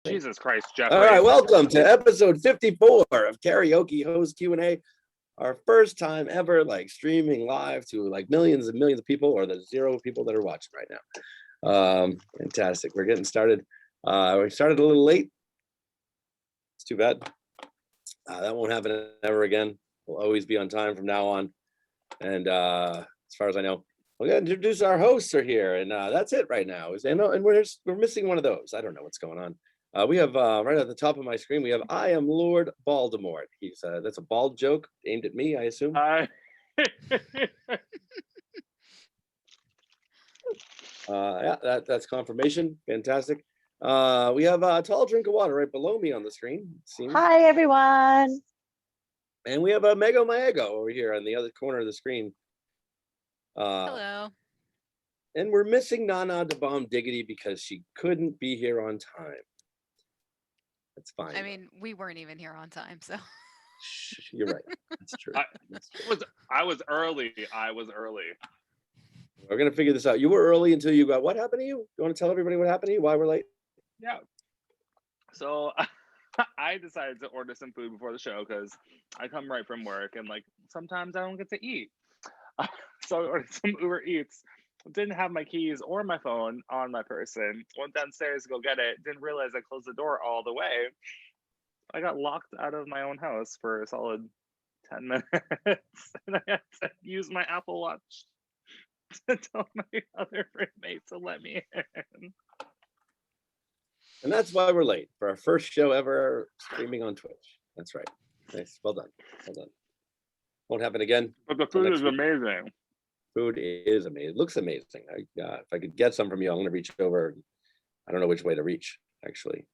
Jesus Christ, Jeffrey. All right, welcome to episode 54 of Karaoke Host Q&A. Our first time ever like streaming live to like millions and millions of people, or the 0 people that are watching right now. Fantastic. We're getting started. We started a little late. It's too bad. That won't happen ever again. We'll always be on time from now on. And as far as I know, we're going to introduce our hosts are here, and that's it right now. And we're missing one of those. I don't know what's going on. We have right at the top of my screen, we have I am Lord Voldemort. He's that's a bald joke aimed at me, I assume. Yeah, that's confirmation. Fantastic. We have a tall drink of water right below me on the screen. Hi, everyone. And we have a Mego Maego over here on the other corner of the screen. Hello. And we're missing Nana the Bomb Diggity because she couldn't be here on time. That's fine. I mean, we weren't even here on time, so. You're right. That's true. I was early. We're gonna figure this out. You were early until you got. What happened to you? You want to tell everybody what happened to you? Why we're late? Yeah. So I decided to order some food before the show because I come right from work and like sometimes I don't get to eat. So I ordered some Uber Eats. Didn't have my keys or my phone on my person. Went downstairs to go get it. Didn't realize I closed the door all the way. I got locked out of my own house for a solid 10 minutes. And I had to use my Apple Watch to tell my other roommates to let me in. And that's why we're late for our first show ever streaming on Twitch. That's right. Nice. Well done. Well done. Won't happen again. But the food is amazing. Food is amazing. It looks amazing. If I could get some from you, I'm going to reach over. I don't know which way to reach, actually.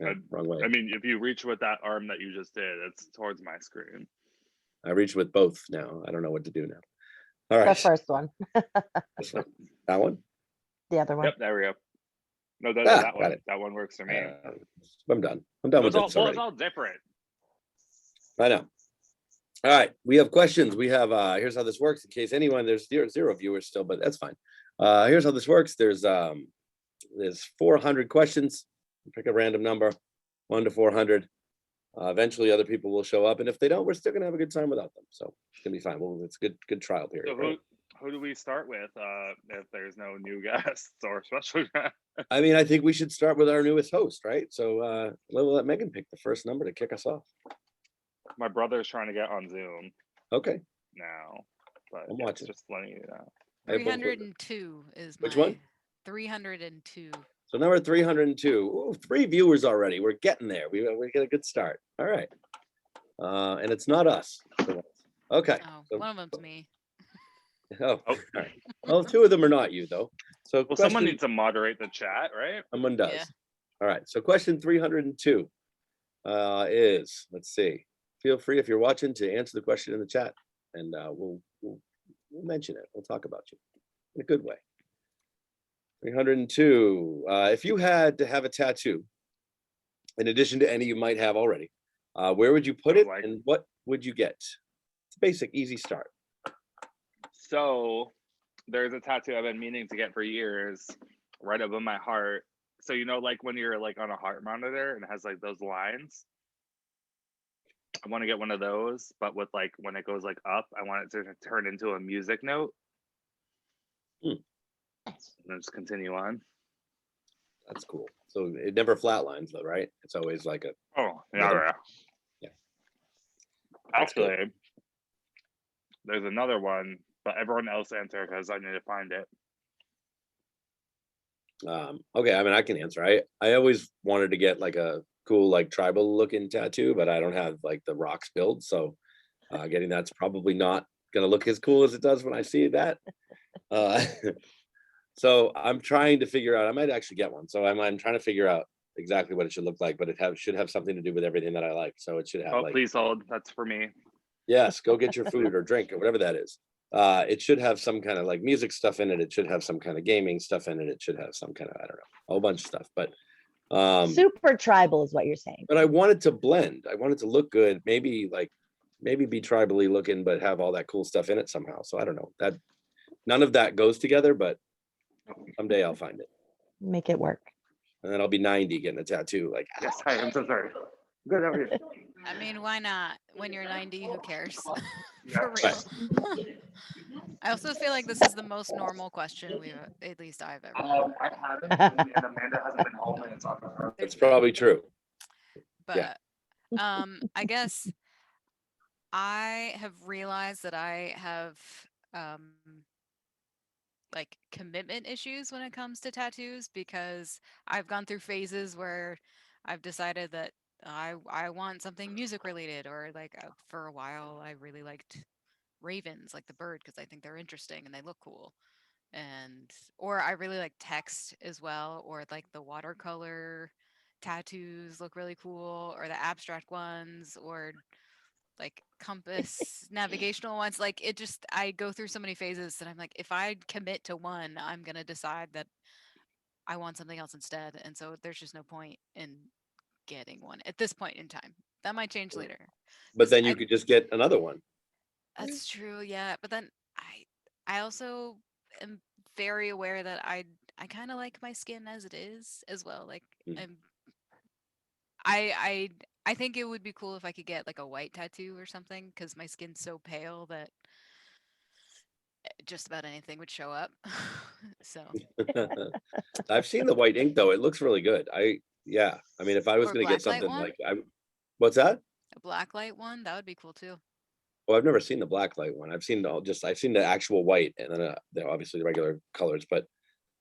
Wrong way. I mean, if you reach with that arm that you just did, it's towards my screen. I reach with both now. I don't know what to do now. All right. The first one. This one. That one? The other one. Yep, there we go. No, that one. Got it. That one works for me. I'm done. I'm done with this already. It's all different. I know. All right, we have questions. We have here's how this works in case anyone, there's zero viewers still, but that's fine. Here's how this works. There's 400 questions. Pick a random number, 1 to 400. Eventually other people will show up, and if they don't, we're still gonna have a good time without them. So it's gonna be fine. Well, it's good trial period. So who do we start with if there's no new guests or special guests? I mean, I think we should start with our newest host, right? So we'll let Megan pick the first number to kick us off. My brother's trying to get on Zoom. Okay. Now, but I'm watching. Just letting you know. 302 is which one? 302. So number 302. Ooh, 3 viewers already. We're getting there. We get a good start. All right. And it's not us. Okay. Oh, so, one of them's me. all right. Well, 2 of them are not you though. So someone needs to moderate the chat, right? Someone does. Yeah. All right. So question 302 is, let's see. Feel free if you're watching to answer the question in the chat, and we'll mention it. We'll talk about you in a good way. 302. If you had to have a tattoo, in addition to any you might have already, where would you put it, and what would you get? It's a basic, easy start. So there's a tattoo I've been meaning to get for years, right above my heart. So you know, like when you're like on a heart monitor and it has like those lines. I want to get one of those, but with like when it goes like up, I want it to turn into a music note. And then just continue on. That's cool. So it never flatlines though, right? It's always like a. Oh, yeah. Actually, there's another one, but everyone else answer because I need to find it. Okay, I mean, I can answer. I always wanted to get like a cool like tribal looking tattoo, but I don't have like the rocks build, so getting that's probably not gonna look as cool as it does when I see that. So I'm trying to figure out. I might actually get one. So I'm trying to figure out exactly what it should look like, but it should have something to do with everything that I like. So it should have. Oh, please hold. That's for me. Yes, go get your food or drink or whatever that is. It should have some kind of like music stuff in it. It should have some kind of gaming stuff in it. It should have some kind of, I don't know, a whole bunch of stuff. But super tribal is what you're saying. But I wanted to blend. I wanted to look good. Maybe be tribally looking, but have all that cool stuff in it somehow. So I don't know. That none of that goes together, but someday I'll find it. Make it work. and then I'll be 90 getting a tattoo. Like, Yes, hi, I'm so sorry. Good, how are you? I mean, why not? When you're 90, who cares? Yeah. For real. I also feel like this is the most normal question at least I've ever. I haven't, and Amanda hasn't been home, and it's on her. that's probably true. But I guess I have realized that I have like commitment issues when it comes to tattoos, because I've gone through phases where I've decided that I want something music related, or like for a while I really liked ravens, like the bird, because I think they're interesting and they look cool. And or I really like text as well, or like the watercolor tattoos look really cool, or the abstract ones, or like compass navigational ones. Like it just, I go through so many phases that I'm like, if I commit to one, I'm gonna decide that I want something else instead, and so there's just no point in getting one at this point in time. That might change later. But 'Cause then you could just get another one. that's true, yeah. But then I also am very aware that I kind of like my skin as it is as well. Like Mm. I'm I think it would be cool if I could get like a white tattoo or something, because my skin's so pale that just about anything would show up. So I've seen the white ink though. It looks really good. Yeah. I mean, if I was or going to get blacklight something one, like what's that? a blacklight one, that would be cool too. Well, I've never seen the black light one. I've seen I've seen the actual white, and then obviously the regular colors. But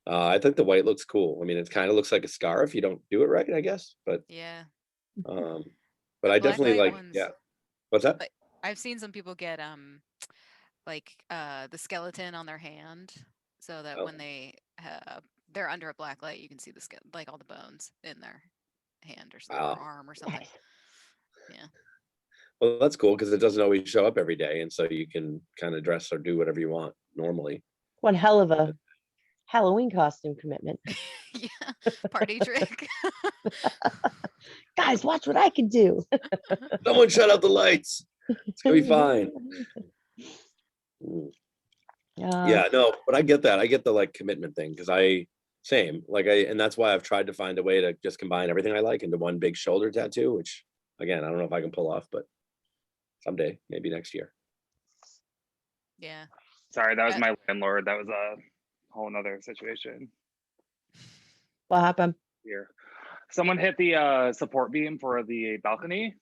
I think the white looks cool. I mean, it kind of looks like a scar if you don't do it right, I guess. But Yeah, um, the I definitely blacklight like, ones. yeah. What's that? Like I've seen some people get like the skeleton on their hand, so that Oh, when they're under a black light, you can see the skin, like all the bones in their hand or wow. arm or something. Nice. Yeah. Well, that's cool because it doesn't always show up every day, and so you can kind of dress or do whatever you want normally. One hell of a Halloween costume commitment. Yeah. Party trick. Guys, watch what I can do. Someone shut out the lights. It's gonna be fine. Mm. Yeah, no, but I get that. I get the like commitment thing because and that's why I've tried to find a way to just combine everything I like into one big shoulder tattoo, which again, I don't know if I can pull off, but someday, maybe next year. Yeah. Sorry, that was my landlord. That was a whole nother situation What happened? here. Someone hit the support beam for the balcony,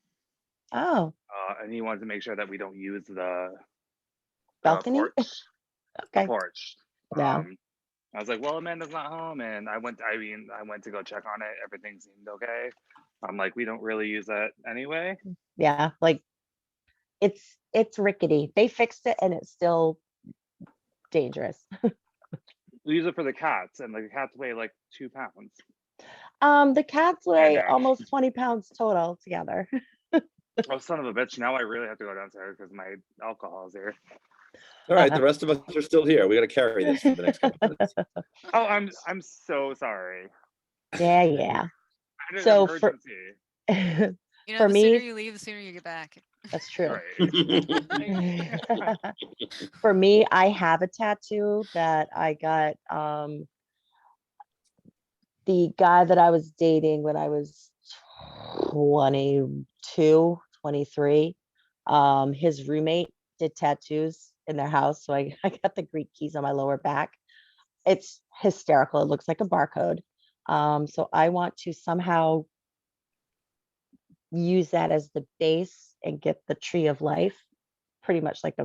Oh, and he wanted to make sure that we don't use the balcony? porch. Okay. Porch. Yeah. I was like, well, Amanda's not home, and I went to go check on it. Everything seemed okay. I'm like, we don't really use that anyway. Yeah. Like it's rickety. They fixed it and it's still dangerous. We use it for the cats, and the cats weigh like 2 pounds. The cats weigh almost 20 pounds total together. Oh, son of a bitch. Now I really have to go downstairs because my alcohol is here. All right, the rest of us are still here. We got to carry this for the next couple minutes. Oh, I'm so sorry. Yeah. I had So an for emergency. You know, For the me- sooner you leave, the sooner you get back. that's true. Right. For me, I have a tattoo that I got the guy that I was dating when I was 22, 23. His roommate did tattoos in their house. So I got the Greek keys on my lower back. It's hysterical. It looks like a barcode. So I want to somehow use that as the base and get the tree of life, pretty much like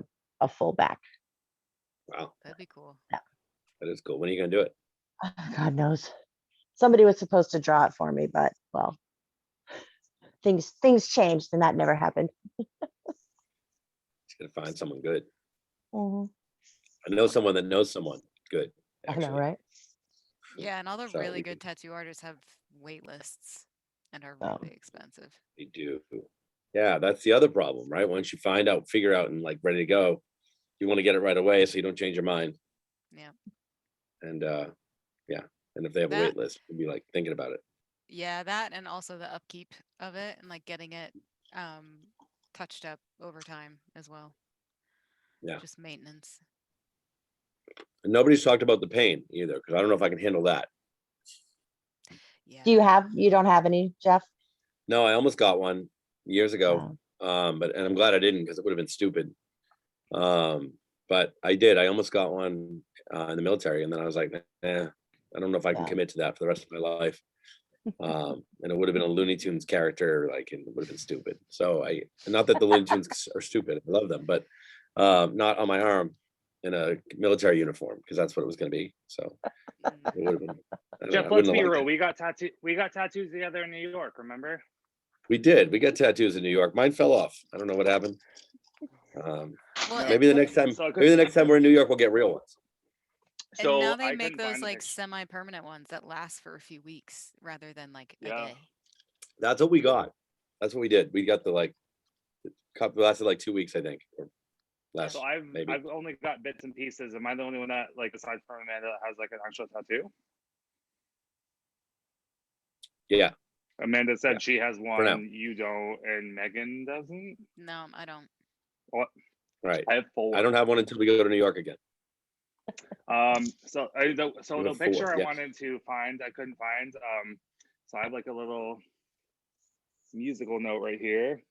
a full back. Wow, That'd be cool. that is cool. When are you gonna do it? God knows. Somebody was supposed to draw it for me, but well, things changed and that never happened. Just gonna find someone good. Mhm. I know someone that knows someone good. I know, Actually. right? Yeah, and all the So really we good tattoo artists have wait lists and are Oh. really expensive. They do. Yeah, that's the other problem, right? Once you figure out and like ready to go, you want to get it right away so you don't change your mind. Yeah. And yeah. And if they have a That- wait list, you'll be like thinking about it. Yeah, that and also the upkeep of it and like getting it touched up over time as well. Yeah. Just maintenance. And nobody's talked about the pain either, because I don't know if I can handle that. Do you Yeah. don't have any, Jeff? No, I almost got one years ago. No. And I'm glad I didn't because it would have been stupid. But I did. I almost got one in the military, and then I was like, I don't know if I can Yeah. commit to that for the rest of my life. And it would have been a Looney Tunes character, like, and it would have been stupid. So not that the Looney Tunes are stupid, I love them, but not on my arm in a military uniform, because that's what it was going to be. So it would have been. Jeff, I let's wouldn't be have liked real. it. We got tattoos together in New York. Remember? We did. We got tattoos in New York. Mine fell off. I don't know what happened. Well, No. Maybe the next time. So Maybe the next time we're in New York, we'll get real ones. and So now they I make couldn't those find the like picture. semi-permanent ones that last for a few weeks rather than like a Yeah. day. That's what we got. That's what we did. We got the cup lasted like 2 weeks, I think, or less. So I've maybe. only got bits and pieces. Am I the only one that, like, aside from Amanda, that has like an actual tattoo? Yeah. Amanda said Yeah. she has now. one. You don't, and Megan doesn't. No, I don't. What? Right. I have 4. I don't have one until we go to New York again. So You the have 4, picture I yes. wanted to find, I couldn't find. So I have like a little musical note right here.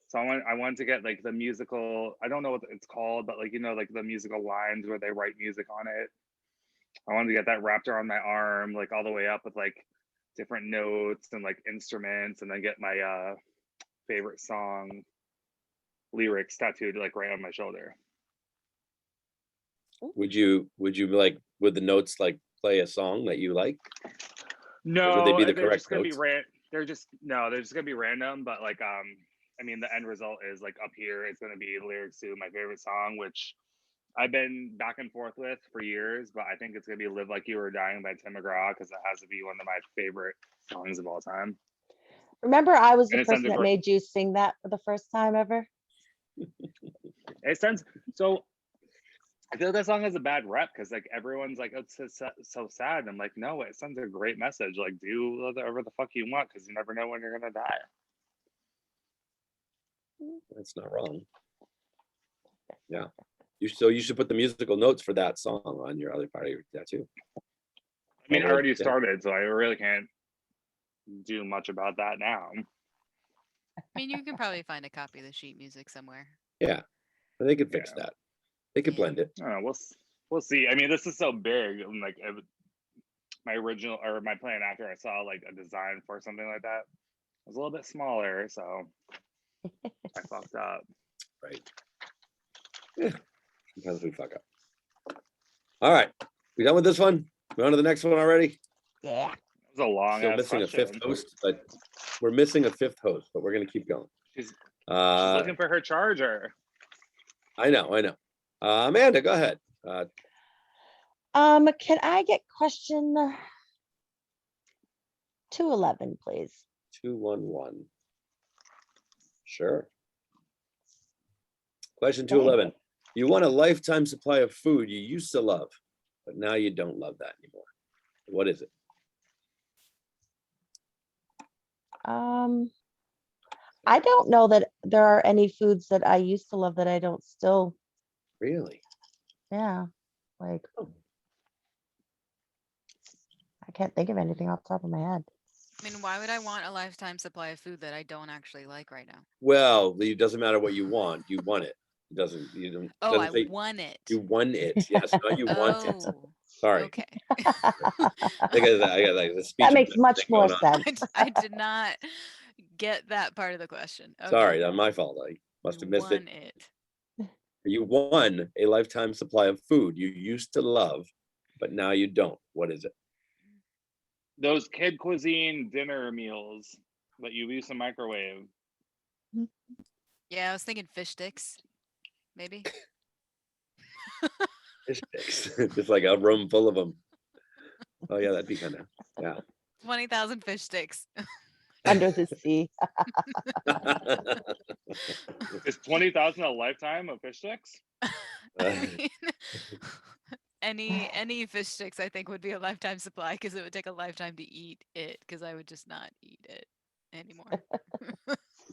So I wanted to get like the musical. I don't know what it's called, but like, like the musical lines where they write music on it. I wanted to get that wrapped around my arm, like all the way up with like different notes and like instruments, and then get my favorite song lyrics tattooed like right on my shoulder. Would you like, would the notes like play a song that you like? No, would they be the they're correct just gonna notes? be they're just gonna be random, but like I mean, the end result is like up here it's gonna be lyrics to my favorite song, which I've been back and forth with for years, but I think it's gonna be "Live Like You Were Dying" by Tim McGraw, because it has to be one of my favorite songs of all time. Remember, I was And the it sounds person that great. made you sing that for the first time ever. It sounds so. I feel that song has a bad rep because like everyone's like, "Oh, it's so sad." I'm like, no, it sends a great message. Like, do whatever the fuck you want, because you never know when you're gonna die. That's not wrong. Yeah. You should put the musical notes for that song on your other part of your tattoo. I mean, I already Yeah. started, so I really can't do much about that now. I mean, you can probably find a copy of the sheet music somewhere. Yeah. They could fix Yeah. that. They could Yeah. blend it. I don't know. We'll see. I mean, this is so big. I'm like, my original or my plan after I saw like a design for something like that was a little bit smaller, so I fucked up. Right. Yeah. Sometimes we fuck up. All right. We done with this one? We on to the next one already? Yeah. It was a long Still ass missing question. a fifth host, but we're missing a fifth host, but we're gonna keep going. She's Uh, looking for her charger. I know. Amanda, go ahead. Can I get question 211, please? 211. Sure. Question Thank 211. You want a lifetime supply of food you used to love, but now you don't love that anymore. What is it? I don't know that there are any foods that I used to love that I don't still. Really? Yeah, like I can't think of anything off the top of my head. I mean, why would I want a lifetime supply of food that I don't actually like right now? Well, it doesn't matter what you want. You want it. It doesn't. You don't. Oh, doesn't I say won it. you won it. Yes, not you want it. Oh, Sorry. okay. I got like the speech That makes impediment much thing more going on. sense. I did not get that part of the question. Okay. Sorry, not my fault. I must You have missed won it. it. You won a lifetime supply of food you used to love, but now you don't. What is it? Those kid cuisine dinner meals that you use to microwave. Yeah, I was thinking fish sticks, maybe. Fish sticks. Just like a room full of them. Oh yeah, that'd be kind of, yeah. 20,000 fish sticks. Under the sea. Is 20,000 a lifetime of fish sticks? I mean, any fish sticks I think would be a lifetime supply because it would take a lifetime to eat it because I would just not eat it anymore.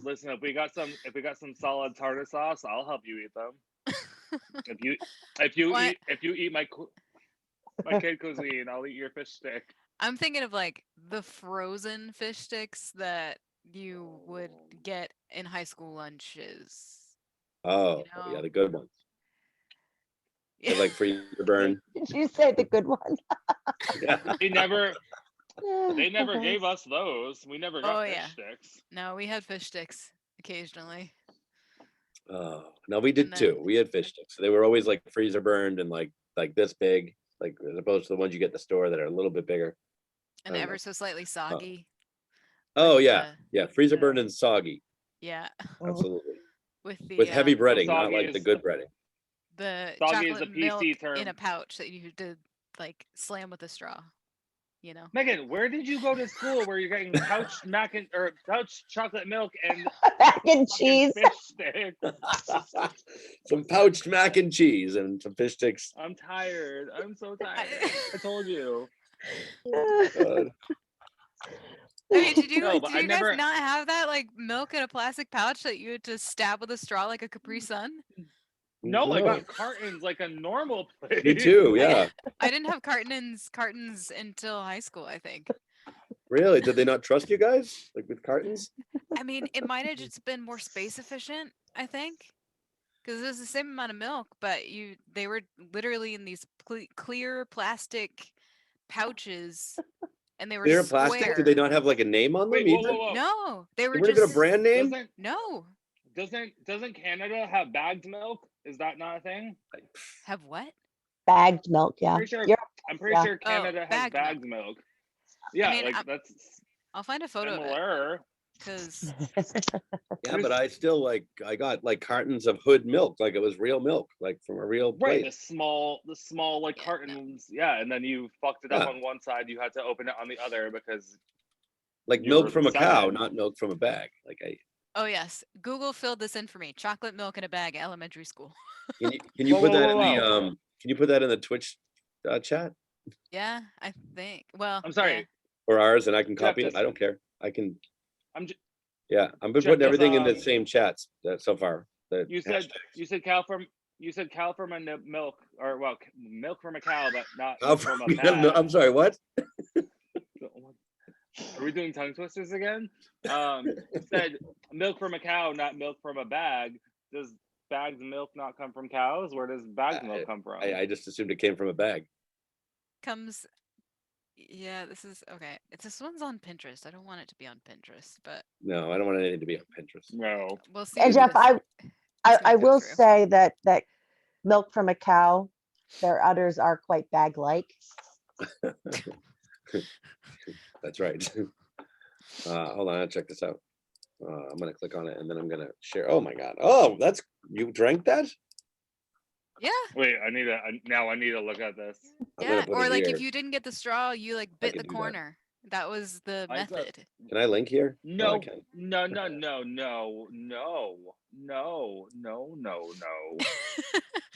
Listen, if we got some solid tartar sauce, I'll help you eat them. If you What? eat my kid cuisine, I'll eat your fish stick. I'm thinking of like the frozen fish sticks that you would get in high school lunches. Oh, yeah, know? the good ones. They Yeah. like freezer burn. Did you say the good one? Yeah. They never they never Okay. gave us those. We never got Oh, fish yeah. sticks. No, we had fish sticks occasionally. Oh, no, we And did too. then We had fish sticks. They were always like freezer burned and like this big, like as opposed to the ones you get in the store that are a little bit bigger. I and don't ever know. so slightly soggy with Oh yeah, the yeah, freezer Yeah. burned and soggy. yeah, Mm. Absolutely. with With the heavy breading, not Soggy like the is good breading. soggy is chocolate the milk PC in term. a pouch that you had to like slam with a straw, you know? Megan, where did you go to school where you're getting pouched pouched chocolate milk and Mac and fucking cheese. fish sticks? Some pouched mac and cheese and some fish sticks. I'm tired. I'm so tired. I told you. God. I mean, did you No, but did I you guys never. not have that like milk in a plastic pouch that you had to stab with a straw like a Capri Sun? No, I No. got cartons like a normal place. Me too, I- yeah. I didn't have cartons until high school, I think. Really? Did they not trust you guys? Like with cartons? I mean, it might have just been more space efficient, I think, because it was the same amount of milk, but they were literally in these clear plastic pouches, and they were Clear plastic? Did they square. not have like a name on them Wait, whoa, either? whoa, whoa. No, they They were weren't even a just brand name? Doesn't no. doesn't Canada have bagged milk? Is that not a thing? Have what? Bagged milk, yeah. Pretty sure. You're I'm pretty yeah. sure Canada has bagged milk. bagged milk. Yeah, mean, like that's I'll find a photo of it similar. because Yeah, but I still like I got like cartons of Hood milk, like it was real milk, like from a real Right, place. the small like Yeah, no. cartons. Yeah, and then you fucked it up Yeah. on one side. You had to open it on the other because Like you milk were from a cow, seven. not milk from a bag. Like I oh yes, Google filled this in for me. Chocolate milk in a bag, elementary school. can you Whoa, put whoa, that whoa, in the whoa. can you put that in the Twitch chat Yeah, I think. Well, I'm yeah. sorry, or ours and I can Jeff. copy it? I don't care. I can I'm. yeah, I've been Jeff, putting does, everything in the same chats so far. The you said cow from a milk or well milk from a cow, but not milk from a bag. I'm sorry, what? Are we doing tongue twisters again? You said milk from a cow, not milk from a bag. Does bagged milk not come from cows? Where does bagged milk come from? I just assumed it came from a bag. Comes. Yeah, this is okay. This one's on Pinterest. I don't want it to be on Pinterest, but No, I don't want anything to be on Pinterest. No. we'll see. And if Jeff, this I might go will through. say that milk from a cow, their udders are quite bag-like. That's right. Hold on, I'll check this out. I'm gonna click on it and then I'm gonna share. Oh my god. Oh, that's you drank that? Yeah, Wait, I need to look at this. I'm gonna yeah. put Or it like here. if you didn't get the straw, you like bit can the do that. corner. That was the I got- method. Can I link here? Oh, I No, can. no.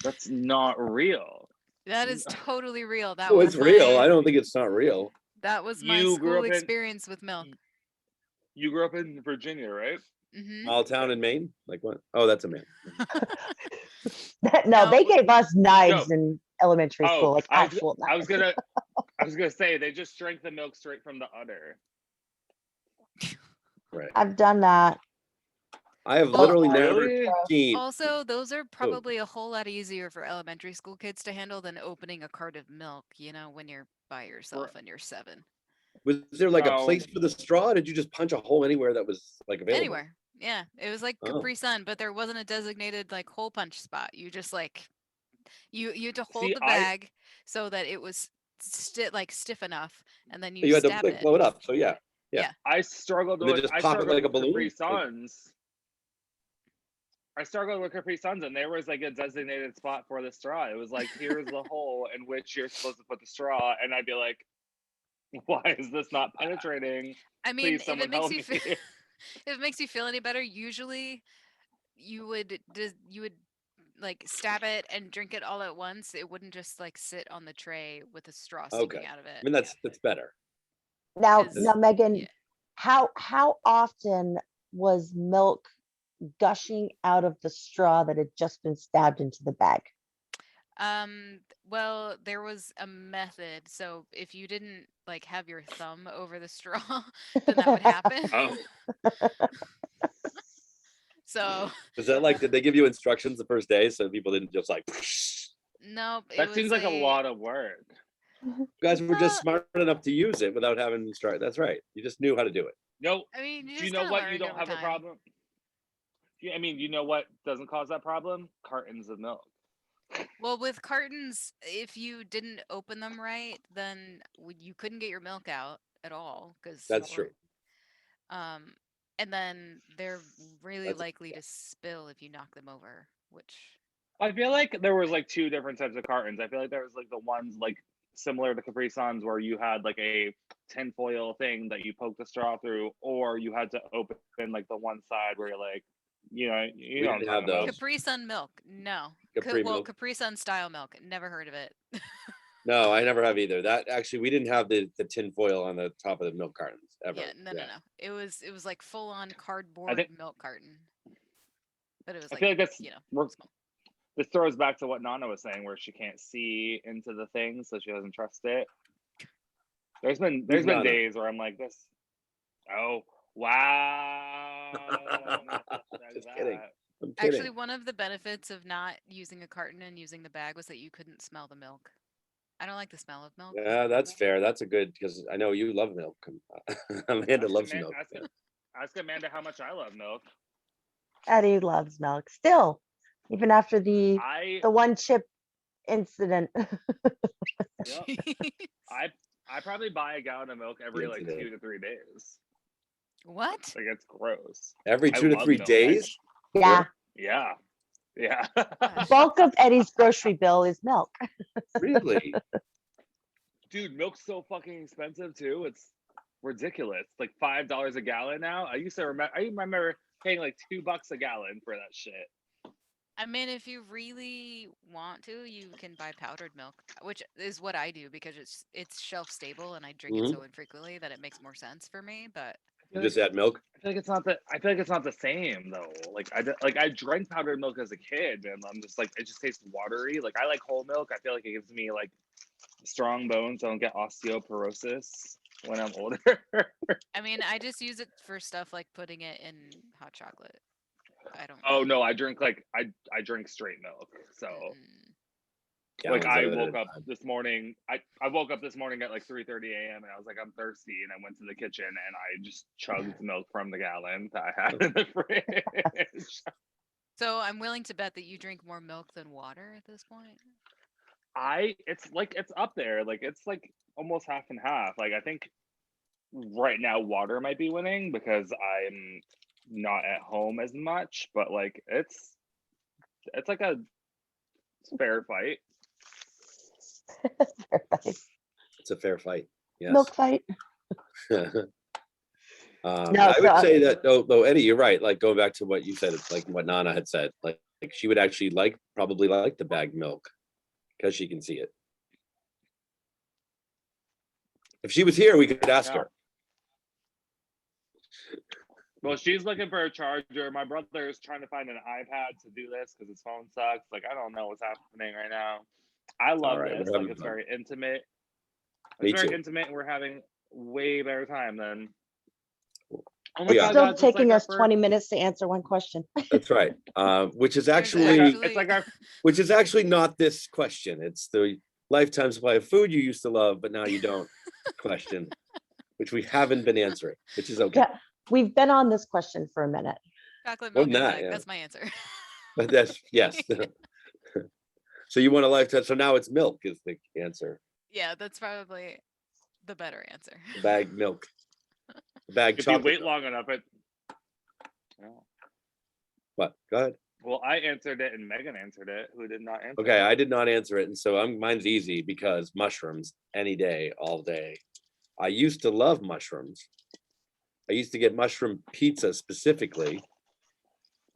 That's not real. That is totally real. That Oh, was it's real. my- I don't think it's not real. That was my You grew school up in- experience with milk. You grew up in Virginia, right? Hmm Small town in Maine? Like what? Oh, that's a man. No, they No. gave us knives in elementary Oh, school, like I was, actual I was knives. gonna say they just drank the milk straight from the udder. Right. I've done that. I have Oh, literally never really? seen. Also, those are probably a whole lot easier for elementary school kids to handle than opening a cart of milk, when you're by yourself and you're 7. Was there like a No. place for the straw? Or did you just punch a hole anywhere that was like available? Anywhere. Yeah, it was like Oh. Capri Sun, but there wasn't a designated like hole punch spot. You just like you had to hold See, the bag so that it was stiff enough, and then you You had to stab like it. blow it up. So yeah. I struggled And then with just I pop it struggled like a with Capri balloon? Like- Suns. I struggled with Capri Suns, and there was like a designated spot for the straw. It was like, here's the hole in which you're supposed to put the straw, and I'd be like, why is this not penetrating? I mean, Please, if someone it makes help you me. feel if it makes you feel any better, usually you would like stab it and drink it all at once. It wouldn't just like sit on the tray with a straw sticking Okay. out of it. I mean that's better. Now, 'Cause- Megan, yeah. how often was milk gushing out of the straw that had just been stabbed into the bag? Well, there was a method. So if you didn't like have your thumb over the straw, then that would happen. Oh, So Is that like, did they give you instructions the first day so people didn't just like, nope, it that seems was like a lot of work. you guys were just Well, smart enough to use it without having to start. That's right. You just knew how to do it. No, I mean, you do you just know kind of what? You learned don't over have a time. problem. Yeah, I mean, you know what doesn't cause that problem? Cartons of milk. Well, with cartons, if you didn't open them right, then you couldn't get your milk out at all because That's true. um and then they're really That's likely to spill if you knock them over, which I feel like there was like two different types of cartons. I feel like there was like the ones like similar to Capri Suns where you had like a tinfoil thing that you poked the straw through, or you had to open like the one side where you're like, you We know what I'm didn't have talking about. those. Capri Sun milk. No. Capri Well, milk. Capri Sun style milk. Never heard of it. No, I never have either. That actually, we didn't have the tin foil on the top of the milk cartons ever. Yeah, no. It was like full on I cardboard think milk carton. But it was I like, feel like that's small. this throws back to what Nana was saying, where she can't see into the thing, so she doesn't trust it. There's been Nana? days where I'm like this. Oh wow! Just kidding. That. I'm kidding. Actually, one of the benefits of not using a carton and using the bag was that you couldn't smell the milk. I don't like the smell of milk. Yeah, that's fair. That's a good, because I know you love milk. Amanda loves milk. Ask Amanda how much I love milk. Eddie loves milk still, even after the I one chip incident. Yep. I probably buy a gallon of milk every like Incident. 2 to 3 days. What? Like it's gross. Every I 2 to love 3 milk. days? Yeah, Yeah. Yeah. the bulk of Eddie's grocery bill is milk. Really? Dude, milk's so fucking expensive too. It's ridiculous. It's like $5 a gallon now. I remember paying like $2 a gallon for that shit. I mean, if you really want to, you can buy powdered milk, which is what I do because it's shelf stable and I drink it so infrequently that it makes more sense for me. But You just add milk? I feel like it's not the same though. Like I drank powdered milk as a kid, and I'm just like it just tastes watery. Like I like whole milk. I feel like it gives me like strong bones. So I don't get osteoporosis when I'm older. I mean, I just use it for stuff like putting it in hot chocolate. I don't. Oh no, I drink I drink straight milk. So like I woke up this morning. I woke up this morning at like 3:30 a.m. and I was like I'm thirsty, and I went to the kitchen and I just chugged milk from the gallon that I had in the fridge. So I'm willing to bet that you drink more milk than water at this point. It's up there. Like it's like almost half and half. Like I think right now water might be winning because I'm not at home as much, but like it's like a fair fight. It's a fair fight. Yes. Milk fight. I would say that though, Eddie, you're right. Like going back to what you said, it's like what Nana had said. Like she would actually probably like the bagged milk because she can see it. If she was here, we could ask her. Well, she's looking for a charger. My brother is trying to find an iPad to do this because his phone sucks. Like I don't know what's happening right now. I love this. Like it's very intimate. It's very intimate, and we're having way better time than. Oh my God, still taking us 20 minutes to answer one question. That's right. Which is actually which is actually not this question. It's the lifetime supply of food you used to love, but now you don't question, which we haven't been answering, which is okay. Yeah, we've been on this question for a minute. Chocolate milk that's my answer. But that's yes. So you want a lifetime. So now it's milk is the answer. Yeah, that's probably the better answer. Bagged milk. Bag if chocolate. You wait long enough, What? Go ahead. Well, I answered it and Megan answered it, who did not answer. Okay, I did not answer it, and so mine's easy because mushrooms any day, all day. I used to love mushrooms. I used to get mushroom pizza specifically,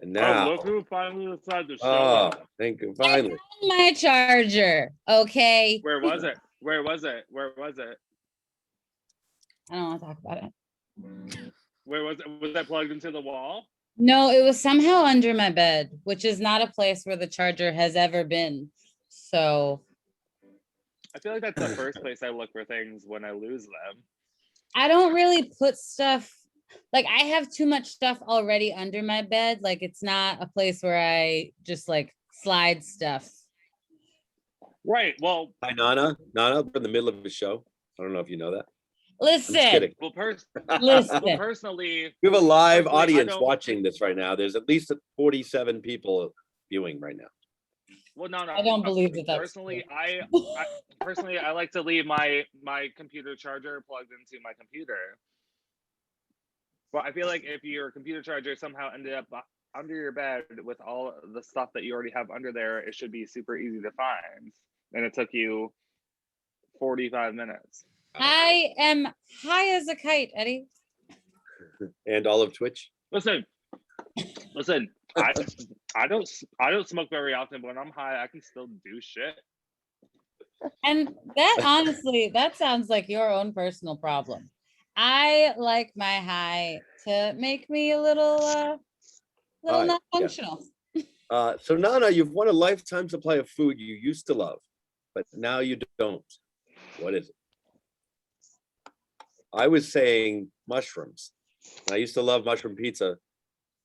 and now look who finally decided to show up. Thank you. Finally, my charger. Okay. Where was it? Where was it? Where was it? I don't want to talk about it. Where was it? Was that plugged into the wall? No, it was somehow under my bed, which is not a place where the charger has ever been. So I feel like that's the first place I look for things when I lose them. I don't really put stuff, like I have too much stuff already under my bed. Like it's not a place where I just like slide stuff. Right. Well, Hi, Nana. Nana, we're in the middle of a show. I don't know if you know that. I'm just Listen, kidding. well, listen. personally, We have a live Personally, I audience don't- watching this right now. There's at least 47 people viewing right now. well, no. I don't believe that that's personally, true. I like to leave my computer charger plugged into my computer. Well, I feel like if your computer charger somehow ended up under your bed with all the stuff that you already have under there, it should be super easy to find. And it took you 45 minutes. I am high as a kite, Eddie. And all of Twitch. Listen. I don't smoke very often, but when I'm high, I can still do shit. And that honestly, that sounds like your own personal problem. I like my high to make me a little High, yeah. non-functional. So Nana, you've won a lifetime supply of food you used to love, but now you don't. What is it? I was saying mushrooms. I used to love mushroom pizza.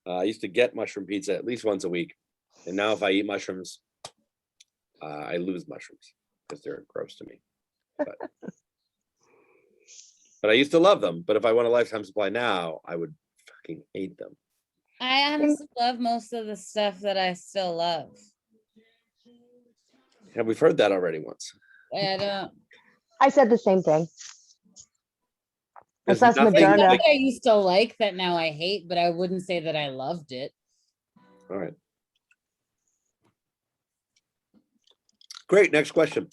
I used to get mushroom pizza at least once a week. And now if I eat mushrooms, I lose mushrooms because they're gross to me. But I used to love them. But if I want a lifetime supply now, I would fucking hate them. I honestly love most of the stuff that I still love. Yeah, we've heard that already once. I don't. I said the same thing. There's That's nothing There's Moderna. stuff like- that I used to like that now I hate, but I wouldn't say that I loved it. All right. Great. Next question.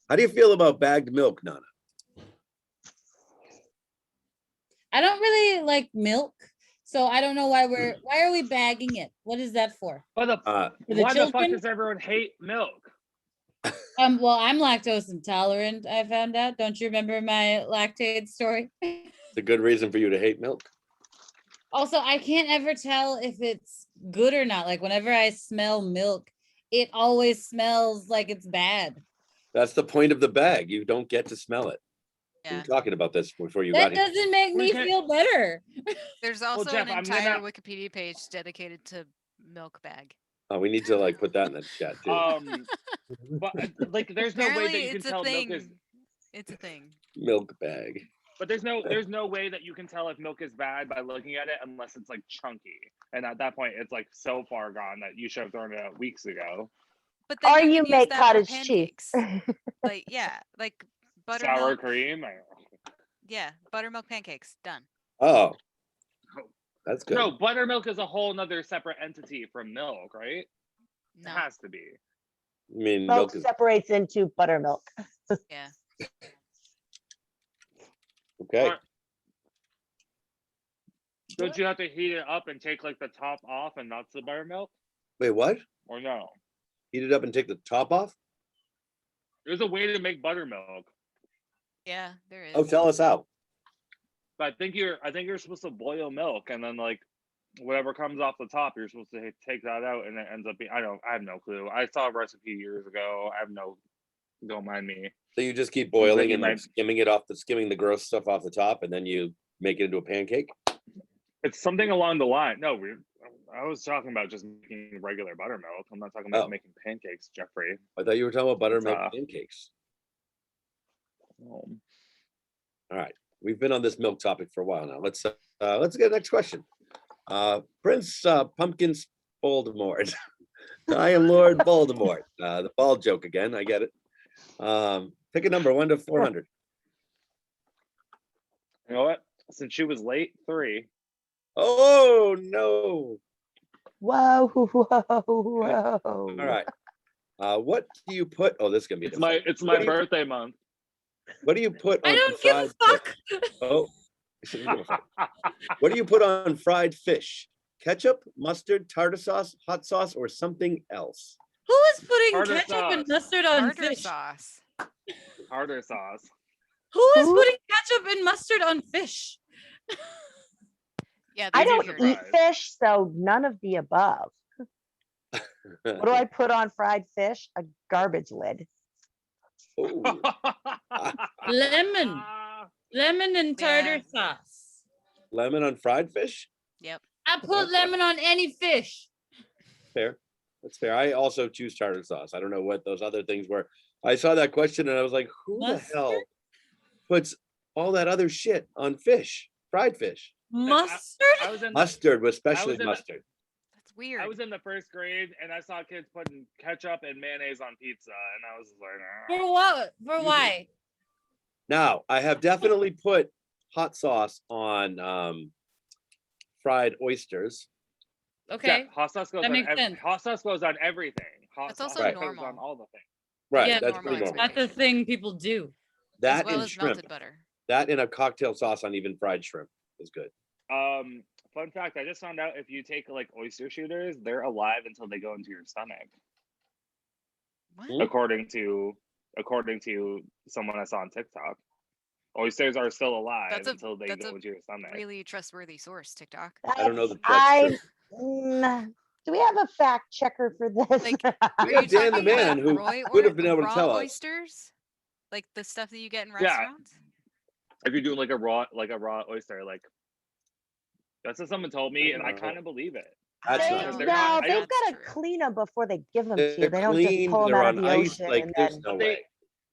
How do you feel about bagged milk, Nana? I don't really like milk, so I don't know why are we bagging it? What is that for? Why the For the why the fuck children? does everyone hate milk? Well, I'm lactose intolerant, I found out. Don't you remember my lactate story? It's a good reason for you to hate milk. Also, I can't ever tell if it's good or not. Like whenever I smell milk, it always smells like it's bad. That's the point of the bag. You don't get to smell it. We Yeah. were talking about this before you That got here. doesn't make We me can't- feel better. There's also Jeff, an I'm entire gonna- Wikipedia page dedicated to milk bag. Oh, we need to like put that in the chat too. But like, there's no way that Apparently, you can it's a tell thing. milk is. It's a thing. Milk bag. But there's no way that you can tell if milk is bad by looking at it unless it's like chunky, and at that point, it's like so far gone that you should have thrown it out weeks ago. But Or then you can use make that for cottage cheese. pancakes. Like like Sour buttermilk. cream. Yeah, buttermilk pancakes done. Oh, that's good. No, buttermilk is a whole nother separate entity from milk, right? No, It has to be. I mean, Milk milk is separates into buttermilk. yeah. okay. Or- Don't you have to heat it up and take like the top off and that's the buttermilk? Wait, what? Or no? Heat it up and take the top off? There's a way to make buttermilk. Yeah, there is. Oh, tell us how. But I think you're supposed to boil milk and then like whatever comes off the top, you're supposed to take that out and it ends up being I have no clue. I saw a recipe years ago. Don't mind me. So you just keep boiling and like might- skimming the gross stuff off the top, and then you make it into a pancake. It's something along the line. No, I was talking about just making regular buttermilk. I'm not talking about Oh. making pancakes, Jeffrey. I thought you were talking about buttermilk uh, pancakes. Um, All right, we've been on this milk topic for a while now. Let's get the next question. Prince Pumpkins Voldemort. I am Lord Voldemort. The ball joke again. I get it. Pick a number 1 to 400. you know what? Since she was late, 3. Oh no! Whoa, whoa. All right. What do you put? Oh, this is gonna be. It's a my fun- it's What my do you- birthday month. What do you put on I don't give a fried fuck. fish? Oh, you shouldn't give a fuck. What do you put on fried fish? Ketchup, mustard, tartar sauce, hot sauce, or something else? Who is putting Tartar ketchup and sauce. mustard on Tartar fish? sauce. Tartar sauce. Who is Who? putting ketchup and mustard on fish? Yeah, I these are don't weird. eat fish, so none of the above. What do I put on fried fish? A garbage lid. Ooh. Lemon. Lemon and tartar Yeah. sauce. Lemon on fried fish? Yep. I put lemon on any fish. Fair. That's fair. I also choose tartar sauce. I don't know what those other things were. I saw that question and I was like, who the hell Mustard? puts all that other shit on fish? Fried fish. Mustard? I was in the, Mustard, especially in the- mustard. That's weird. I was in the first grade and I saw kids putting ketchup and mayonnaise on pizza, and I was like, For what? For why? Now, I have definitely put hot sauce on fried oysters. Okay. yeah, hot sauce goes That on makes sense. hot sauce goes on everything. Hot That's sauce also goes normal. on all the things. Right, Yeah, that's normal pretty normal. That's a thing people do. That as well and as shrimp. melted butter. That and a cocktail sauce on even fried shrimp is good. Fun fact, I just found out if you take like oyster shooters, they're alive until they go into your stomach. What? Hmm? According to someone I saw on TikTok. Oysters are still alive That's a- until they that's go a into your stomach. Really trustworthy source, TikTok. I don't know that that's I, true. do we have a fact checker for this? Like, We Are have you Dan the talking about man who Roy would have been able to raw tell us. oysters? Like the stuff that you get in Yeah. restaurants? If you're doing like a raw oyster, like that's what someone told me, and I know. kind of believe it. That's They, not Because true. they're not- no, I they've don't- got to That's true. clean them before they give them to you. They're They don't just clean, pull them they're out on of the ice, ocean like and there's then. no But they way.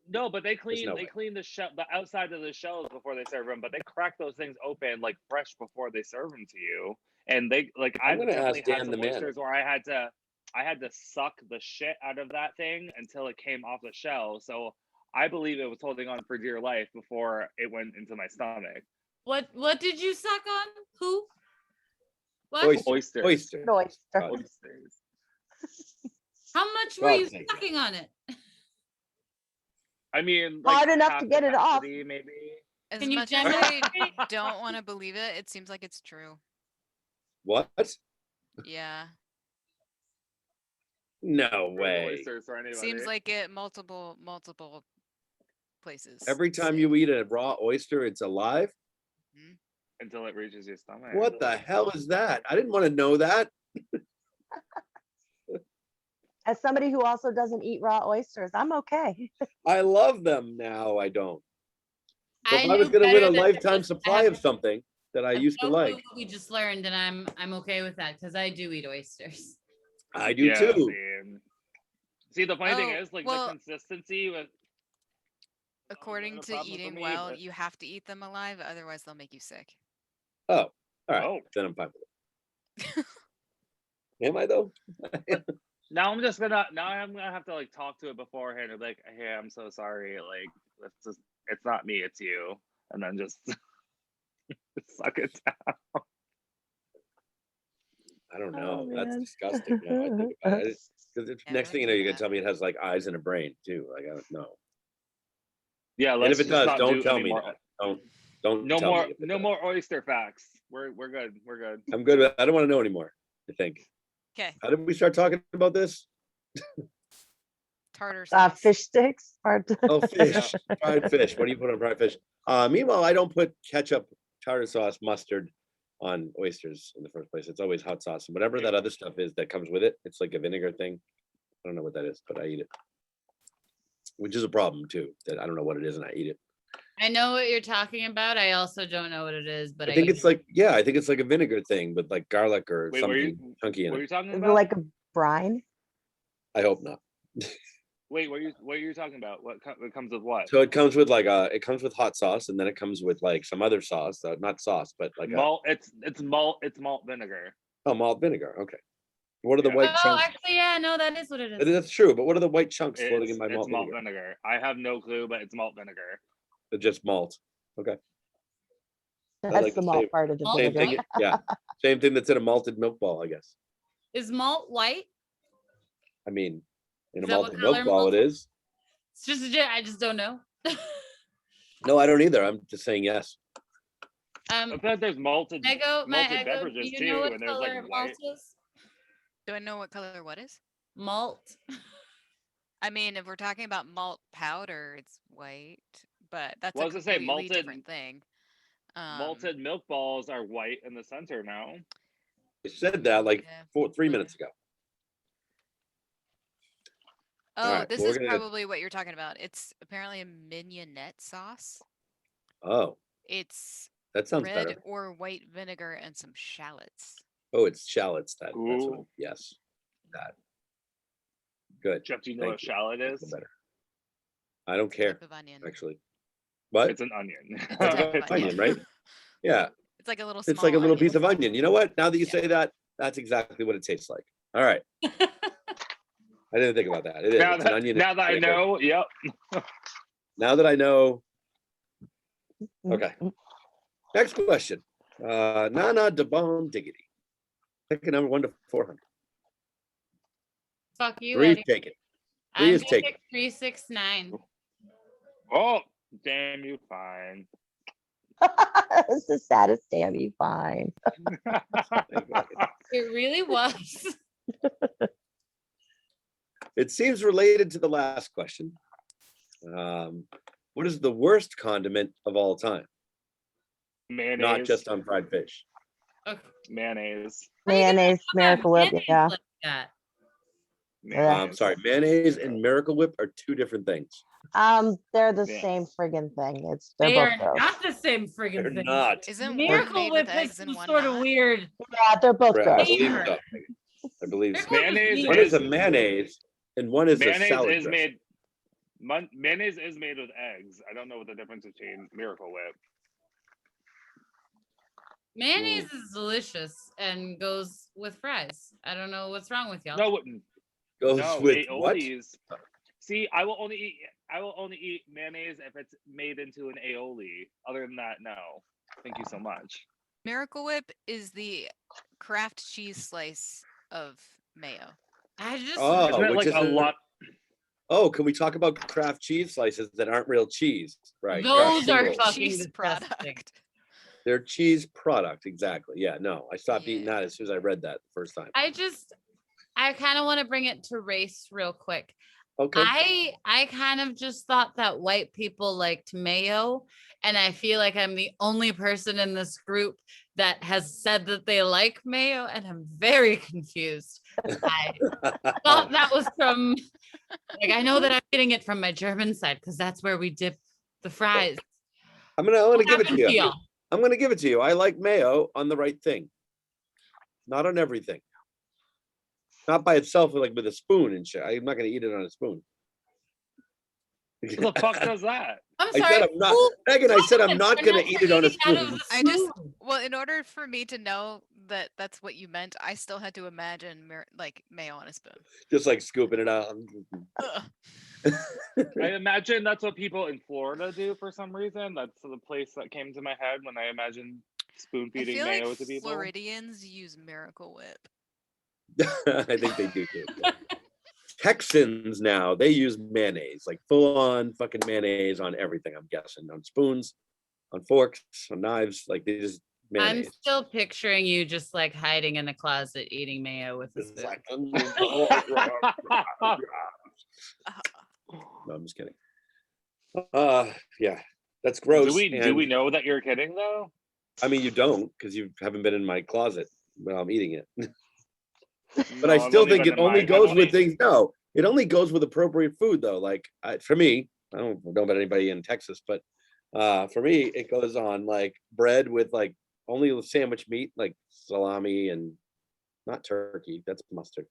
no, but they clean no way. the outside of the shells before they serve them, but they crack those things open like fresh before they serve them to you. And they like I'm I've gonna definitely ask had Dan some the man. oysters where I had to suck the shit out of that thing until it came off the shell. So I believe it was holding on for dear life before it went into my stomach. What did you suck on? Who? What? Oyster. Oysters. Oyster. An oyster. God. Oysters. How much were you God's sake. sucking on it? I mean, Hard enough half to get it off. capacity, maybe. As Can you much as I demonstrate? don't want to believe it, it seems like it's true. What? Yeah. No For way. Oysters for anybody. Seems like it multiple places. Every time you eat a raw oyster, it's alive? until it reaches your stomach. What the hell is that? I didn't want to know that. As somebody who also doesn't eat raw oysters, I'm okay. I love them. Now I don't. So if I was knew going to win better a than lifetime this. I supply have of something that I used to no clue like, what we just learned, and I'm okay with that because I do eat oysters. I do too. See, the funny thing Oh, is, like well, the consistency with. According the to problem for eating me, well, but- you have to eat them alive, otherwise they'll make you sick. Oh, all right. Oh. Then I'm fine with it. Am I though? Now I'm gonna have to like talk to it beforehand and be like, hey, I'm so sorry. Like, it's not me, it's you, and then just suck it down. I don't Oh, know. That's man. disgusting. Now I think about it. Because Never next thing you know, do you're gonna that. tell me it has like eyes and a brain too. Like I don't know. Yeah, And let's if it just does, not don't do tell any me more. that. Don't No tell more, me if it no does. more oyster facts. We're good. We're good. I'm good with I don't want to know anymore, I think. Okay, How did we start talking about this? tartar sauce. Fish sticks. Oh, fish. Fried fish. What do you put on fried fish? Meanwhile, I don't put ketchup, tartar sauce, mustard on oysters in the first place. It's always hot sauce and whatever that other stuff is that comes with it. It's like a vinegar thing. I don't know what that is, but I eat it. Which is a problem too, that I don't know what it is and I eat it. I know what you're talking about. I also don't know what it is, but I think it's like, yeah, I think it's like a vinegar thing with like garlic or Wait, what are something you, chunky in what are it. you talking Is it about? like a brine? I hope not. Wait, what are you talking about? What comes with what? So it comes with like it comes with hot sauce and then it comes with like some other sauce, not sauce, but like Malt. It's malt vinegar. malt vinegar. Okay. What are the Yeah. white Oh, chunks? actually, yeah, no, that is what it is. That's true, but what are the white chunks floating in my It's malt malt vinegar? vinegar. I have no clue, but it's malt vinegar. They're just malt. Okay. That's like the the malt same- part of the Malt Same vinegar. thing. Yeah. Same thing that's in a malted milk ball, I guess. Is malt white? I mean, in a Is that what malted milk color ball malt it is. It's just I just don't know. No, I don't either. I'm just saying yes. I bet there's malted Ego, malted do beverages you too, know what and there's color like malt white. is? Do I know what color what is? Malt. I mean, if we're talking about malt powder, it's white, but that's Well, I a was gonna say completely malted- different thing. Malted milk balls are white in the center now. I said that like Yeah, 3 yeah. minutes ago. Oh, right, this well, we're is gonna- probably what you're talking about. It's apparently a mignonette sauce. Oh, It's that sounds red better. or white vinegar and some shallots. Oh, it's shallots. That's what. Ooh. Yes, that. Good. Jeff, do you know Thank what you. shallot I is? feel better. I don't Type care of onion. actually. What? It's an onion. It's a type of It's onion, right? Yeah, It's like a little. it's like a small little piece of onion. onion. You know what? Now that you Yeah. say that, that's exactly what it tastes like. All right. I didn't think about that. It is. now It's an that, onion. now that I know, yep. Now that I know. Mm, Okay. Next question. Nana da bomb diggity. Pick a number 1 to 400. Fuck you, 3 is Eddie. taken. 3 I'm is gonna taken. pick 369. Oh, damn you, fine. It's the saddest damn you fine. It really was. It seems related to the last question. What is the worst condiment of all time? Mayonnaise. Not just on fried fish. Okay. mayonnaise. How you gonna Mayonnaise, have Miracle Whip, mayonnaise yeah. like that? Yeah. Sorry, mayonnaise and Miracle Whip are 2 different things. They're the Yeah. same friggin' thing. They're They both are gross. not the same friggin' They're thing. not. Isn't one Miracle made Whip with has eggs and some one sort of not? weird. Yeah, they're both Right, I gross. believe Flavor. so. I believe so. Miracle Whip is Mayonnaise One weird. is a mayonnaise and one is a Mayonnaise salad is dressing. mayonnaise is made with eggs. I don't know what the difference between Miracle Whip. Mayonnaise is delicious and goes with fries. I don't know what's wrong with y'all. No, Goes no, with what? aiolis. See, I will only eat mayonnaise if it's made into an aioli. Other than that, no. Thank you so much. Miracle Whip is the Kraft cheese slice of mayo. I just Oh, Isn't it which like is a lot? Oh, can we talk about Kraft cheese slices that aren't real cheese? Right. Those Kraft are singles. fucking Cheese disgusting. product. They're cheese product. Exactly. Yeah, no, I stopped eating Yeah. that as soon as I read that the first time. I kind of want to bring it to race real quick. Okay. I kind of just thought that white people liked mayo, and I feel like I'm the only person in this group that has said that they like mayo, and I'm very confused. I thought that was from, like, I know that I'm getting it from my German side because that's where we dip the fries. I'm gonna What give it to happened to you. y'all? I'm gonna give it to you. I like mayo on the right thing, not on everything. Not by itself, like with a spoon and shit. I'm not gonna eat it on a spoon. Who the fuck does that? I'm I sorry. said I'm not, who Megan. I said I'm told not us gonna we're eat it on a eating out of spoon. the I just spoon? well, in order for me to know that that's what you meant, I still had to imagine like mayo on a spoon. Just like scooping it out. Ugh. I imagine that's what people in Florida do for some reason. That's the place that came to my head when I imagined spoon I feeding feel mayo like to people. Floridians use Miracle Whip. I think they do too. Texans now, they use mayonnaise, like full on fucking mayonnaise on everything. I'm guessing on spoons, on forks, on knives, like they just I'm mayonnaise. still picturing you just like hiding in the closet eating mayo with a It's spoon. like, no, I'm just kidding. Yeah, that's gross. do we and, know that you're kidding though? I mean, you don't because you haven't been in my closet while I'm eating it. But No, I I've still only think been it in only mine. goes I've with only- things. No, it only goes with appropriate food though. Like for me, I don't know about anybody in Texas, but for me, it goes on like bread with like only sandwich meat, like salami and not turkey. That's mustard.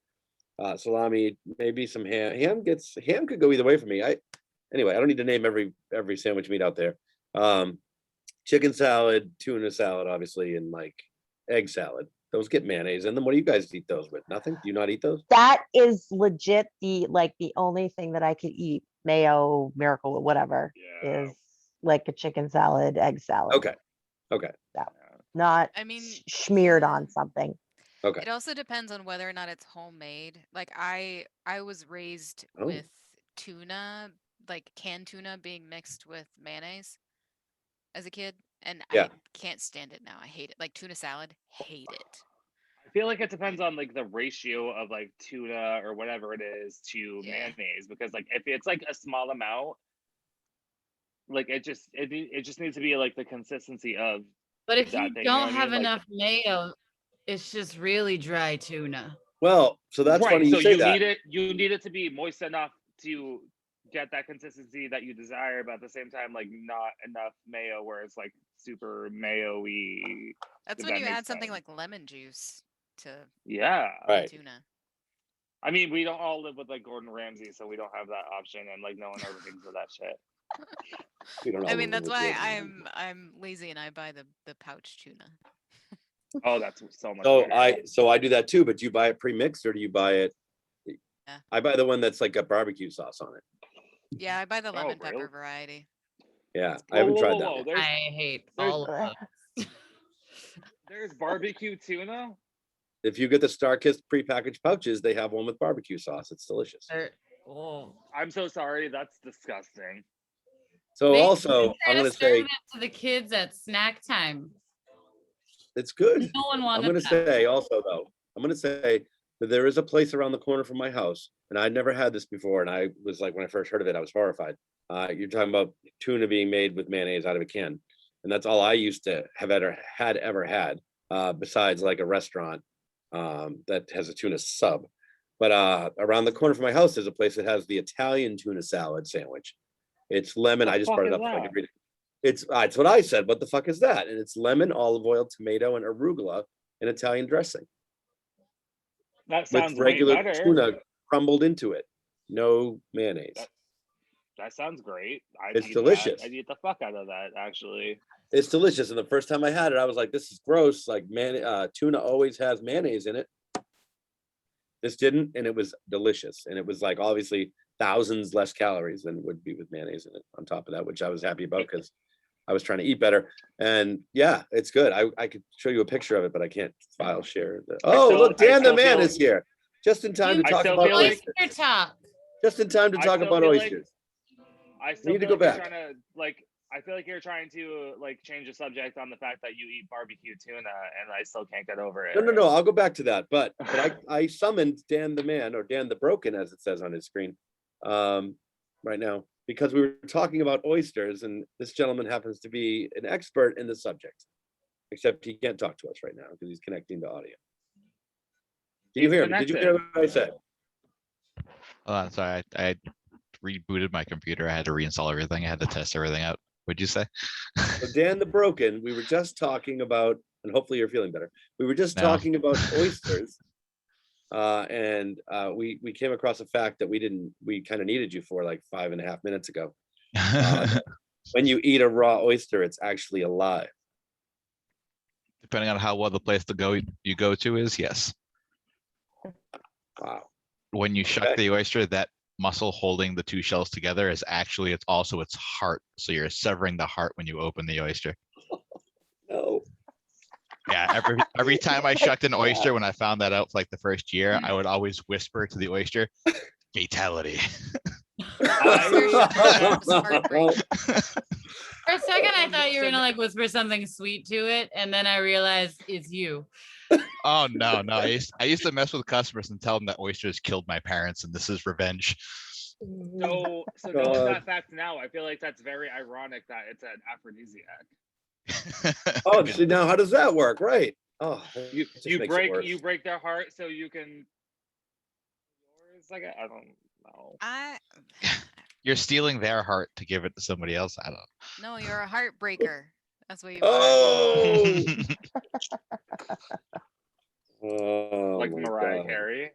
Salami, maybe some ham. Ham could go either way for me. Anyway, I don't need to name every sandwich meat out there. Chicken salad, tuna salad, obviously, and like egg salad. Those get mayonnaise in them. What do you guys eat those with? Nothing? Do you not eat those? That is legit the only thing that I could eat. Mayo, Miracle, whatever, Yeah. is like a chicken salad, egg salad. Okay. Not I mean, smeared on something. Okay. It also depends on whether or not it's homemade. Like I was raised Oh. with tuna, like canned tuna being mixed with mayonnaise as a kid, and Yeah. I can't stand it now. I hate it. Like tuna salad, hate it. I feel like it depends on like the ratio of like tuna or whatever it is to Yeah. mayonnaise, because like if it's like a small amount, like it just needs to be like the consistency of But if that you thing, you know don't what I have mean? Like- enough mayo, it's just really dry tuna. Well, so that's right. funny So you say you that. need it to be moist enough to get that consistency that you desire, but at the same time, like not enough mayo where it's like super mayo-y. That's if when that you makes add something sense. like lemon juice to Yeah. Right. tuna. I mean, we don't all live with like Gordon Ramsay, so we don't have that option, and like no one ever thinks of that shit. We don't I all mean, live that's with why Gordon Ramsay. I'm lazy and I buy the pouch tuna. Oh, that's so much So better. I do that too, but do you buy it pre-mixed or do you buy it? Yeah. I buy the one that's like got barbecue sauce on it. Yeah, I buy the lemon really? pepper variety. Yeah, It's I haven't Whoa, tried whoa, that whoa, one. There's I hate there's- all of them. there's barbecue tuna. If you get the StarKist prepackaged pouches, they have one with barbecue sauce. It's delicious. Oh. I'm so sorry. That's disgusting. So They also, try I'm to gonna serve say it to the kids at snack time. it's good. No one I'm wanted gonna that. say also though, I'm gonna say that there is a place around the corner from my house, and I'd never had this before, and I was like, when I first heard of it, I was horrified. You're talking about tuna being made with mayonnaise out of a can, and that's all I used to have ever had, besides like a restaurant that has a tuna sub. But around the corner from my house, there's a place that has the Italian tuna salad sandwich. It's lemon. The I just fuck brought it is up so I that? could read it. It's what I said. What the fuck is that? And it's lemon, olive oil, tomato, and arugula in Italian dressing That with sounds way regular better. tuna crumbled into it. No mayonnaise. That sounds great. It's delicious. I'd eat the fuck out of that, actually. It's delicious. And the first time I had it, I was like, this is gross. Like tuna always has mayonnaise in it. This didn't, and it was delicious. And it was like obviously thousands less calories than would be with mayonnaise in it on top of that, which I was happy about because I was trying to eat better. And yeah, it's good. I could show you a picture of it, but I can't file share. Look, I Dan the still man feel- is here. Just in time to You I talk still about feel like- oysters. Oyster talk. Just in time to I talk still about feel like- oysters. I still need to feel go like back. you're trying to like. I feel like you're trying to like change the subject on the fact that you eat barbecue tuna, and I still can't get over it. No. I'll go back to that. But I summoned Dan the man, or Dan the broken, as it says on his screen, right now, because we were talking about oysters, and this gentleman happens to be an expert in the subject. Except he can't talk to us right now because he's connecting to audio. Did you He's hear me? Did you hear what I said? Oh, sorry. I rebooted my computer. I had to reinstall everything. I had to test everything out. What'd you say? So Dan the broken, we were just talking about, and hopefully you're feeling better. We were just No. talking about oysters. And we came across a fact that we kind of needed you for like 5.5 minutes ago. When you eat a raw oyster, it's actually alive. Depending on how well the place you go to is, yes. Wow. When you shuck Okay. the oyster, that muscle holding the two shells together is actually it's also its heart. So you're severing the heart when you open the oyster. No. Yeah, every time I shucked an oyster, when I found that out for like the first year, I would always whisper to the oyster, fatality. For a second, I thought you were gonna like whisper something sweet to it, and then I realized it's you. Oh no. I used to mess with customers and tell them that oysters killed my parents and this is revenge. So knowing that fact now, I feel like that's very ironic that it's an aphrodisiac. Oh, see, now how does that work? Right. Oh, You it just makes it worse. you break their heart so you can. Yours, like I don't know. You're stealing their heart to give it to somebody else. I don't No, you're a heartbreaker. That's what you Oh. know. Oh, Like my Mariah God. Carey.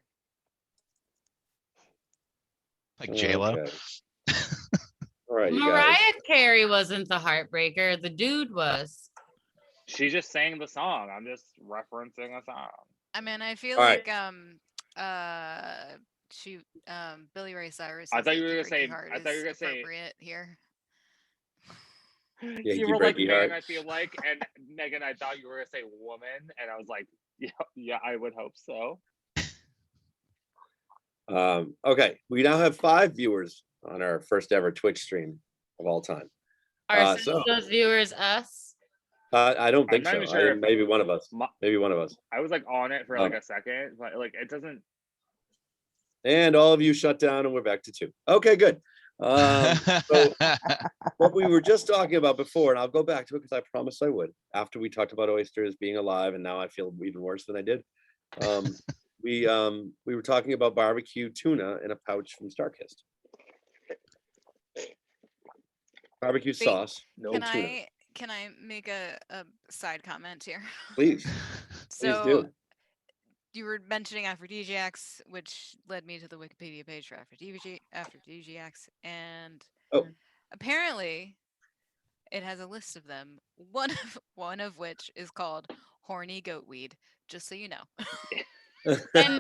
Like J-Lo. Okay. All right, you guys. Mariah Carey wasn't the heartbreaker. The dude was. She just sang the song. I'm just referencing a song. I mean, I feel All right. like Billy Ray Cyrus. I thought Achy you were gonna Breaky say- Heart I thought you were is gonna say- appropriate here. Yeah, You you were like, breaky man, heart. I feel like, and Megan, I thought you were gonna say woman, and I was like, yeah, I would hope so. Okay, we now have 5 viewers on our first ever Twitch stream of all time. Are So- those viewers us? I don't think not so. even sure if- Maybe one of us. My- Maybe one of us. I was like on it for Oh. like a second, but like it doesn't. And all of you shut down, and we're back to 2. Okay, good. So what we were just talking about before, and I'll go back to it because I promised I would. After we talked about oysters being alive, and now I feel even worse than I did. We were talking about barbecue tuna in a pouch from StarKist. barbecue They- sauce, No Can tuna. I make a side comment here? Please, please So do. you were mentioning aphrodisiacs, which led me to the Wikipedia page for aphrodisiacs, and Oh, apparently it has a list of them. One of which is called horny goatweed. Just so you know. And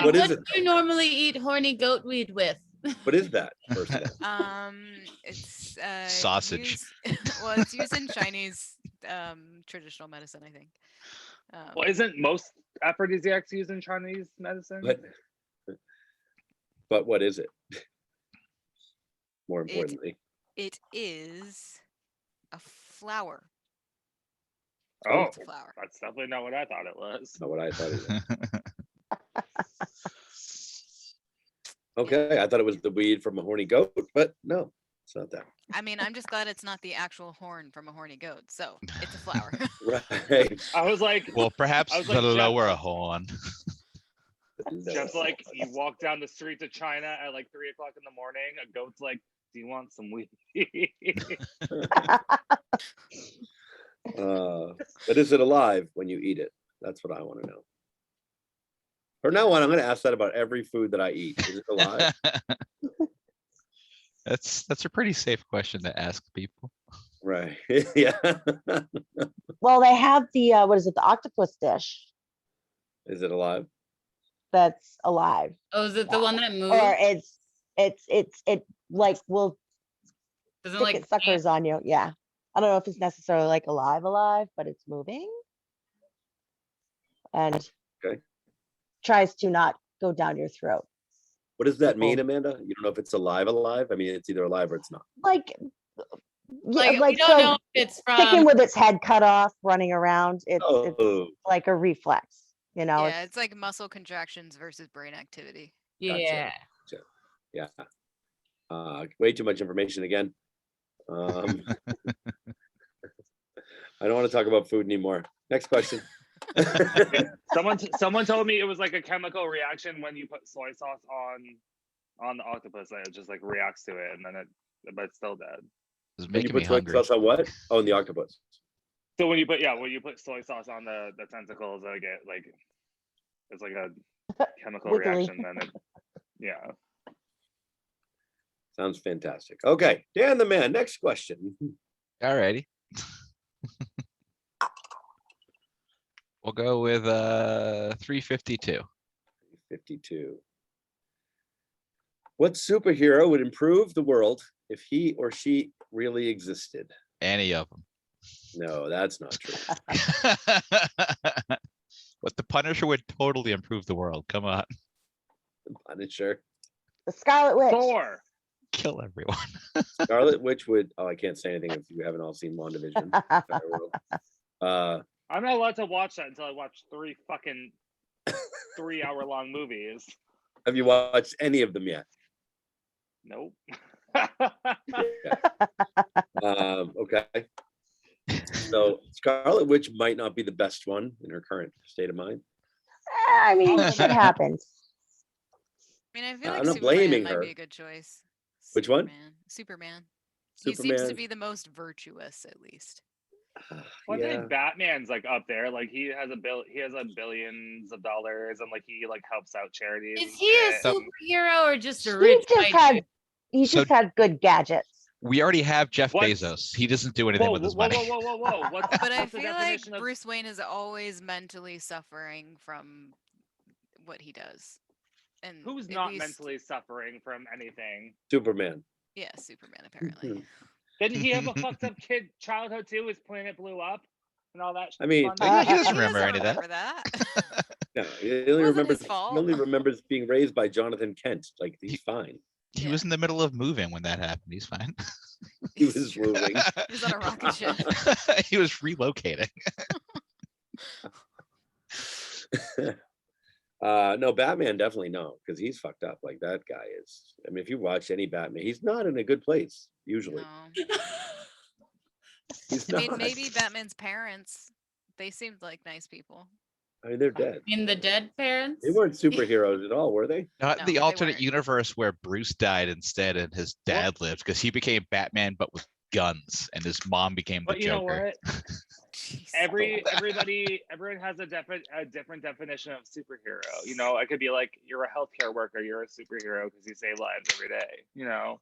what is what it? do you normally eat horny goatweed with? What is that? First of all, It's Sausage. well, it's used in Chinese traditional medicine, I think. Well, isn't most aphrodisiacs used in Chinese medicine? but what is it? More importantly, It is a flower. Oh, It's a flower. that's definitely not what I thought it was. not what I thought either. Okay, I thought it was the weed from a horny goat, but no, it's not that. I mean, I'm just glad it's not the actual horn from a horny goat. So it's a flower. Right. I was like, Well, perhaps I was the like, Jeff- lower horn. just like you walk down the street to China at like 3 o'clock in the morning, a goat's like, "Do you want some weed?" But is it alive when you eat it? That's what I want to know. From now on, I'm going to ask that about every food that I eat. Is it alive? That's a pretty safe question to ask people. Right. Yeah. Well, they have the what is it, the octopus dish Is it alive? that's alive, Oh, is it the one that moves? or it like will Doesn't stick like its suckers on you. Yeah, I don't know if it's necessarily like alive, but it's moving and Okay. tries to not go down your throat. What does that mean, People- Amanda? You don't know if it's alive? I mean, it's either alive or it's not. Like, yeah, like, like we don't so know if it's sticking from with its head cut off, running around. It's Oh, like a reflex, you know. Yeah, it's like muscle contractions versus brain activity. yeah. yeah. Way too much information again. I don't want to talk about food anymore. Next question. Someone told me it was like a chemical reaction when you put soy sauce on the octopus, that it just like reacts to it, and then but it's still dead. It's When you making me put soy hungry. sauce on what? Oh, on the octopus. So when you put soy sauce on the tentacles, they get like, it's like a chemical Wiggly. reaction. Then it, yeah. Sounds fantastic. Okay, Dan the man. Next question. Alrighty. We'll go with 352. 52. What superhero would improve the world if he or she really existed? Any of them. No, that's not true. But the Punisher would totally improve the world. Come on. Punisher. The Scarlet Witch. Thor. Kill everyone. Scarlet Witch would. Oh, I can't say anything if you haven't all seen WandaVision. Sorry, world. I'm not allowed to watch that until I watch 3 fucking 3-hour-long movies. Have you watched any of them yet? Nope. Okay. So Scarlet Witch might not be the best one in her current state of mind. I mean, shit happens. I mean, I feel I'm like not Superman blaming might her. be a good choice. Which one? Superman. He seems Superman. to be the most virtuous, at least. Well, I Yeah. think Batman's like up there. Like he has like billions of dollars, and like he like helps out charities. Is and he a shit. superhero or just a He rich just white had dude? he So- just had good gadgets. We already have Jeff What? Bezos. He doesn't do anything Whoa, with his whoa, money. whoa! What's, But I what's the feel like definition of Bruce Wayne is always mentally suffering from what he does. And who's at not least- mentally suffering from anything? Superman. Yeah, Superman, apparently. Didn't he have a fucked up kid childhood too? His planet blew up and all that. I mean, fun He doesn't stuff? remember any of that. remember that. No, he only wasn't remembers. his fault. He only remembers being raised by Jonathan Kent. Like he's fine. He Yeah. was in the middle of moving when that happened. He's fine. He It's was true. moving. He was on a rocket ship. He was relocating. No, Batman definitely no, because he's fucked up. Like that guy is. I mean, if you watch any Batman, he's not in a good place usually. No. He's I mean, not. maybe Batman's parents, they seemed like nice people. I mean, they're dead. In the dead parents? They weren't superheroes at all, were they? Not No, the they alternate weren't. universe where Bruce died instead and his dad lived because he became Batman but with guns and his mom became the But you know Joker. what? Jeez. Everyone has a different definition of superhero. You know, I could be like, you're a healthcare worker, you're a superhero because you save lives every day. You know,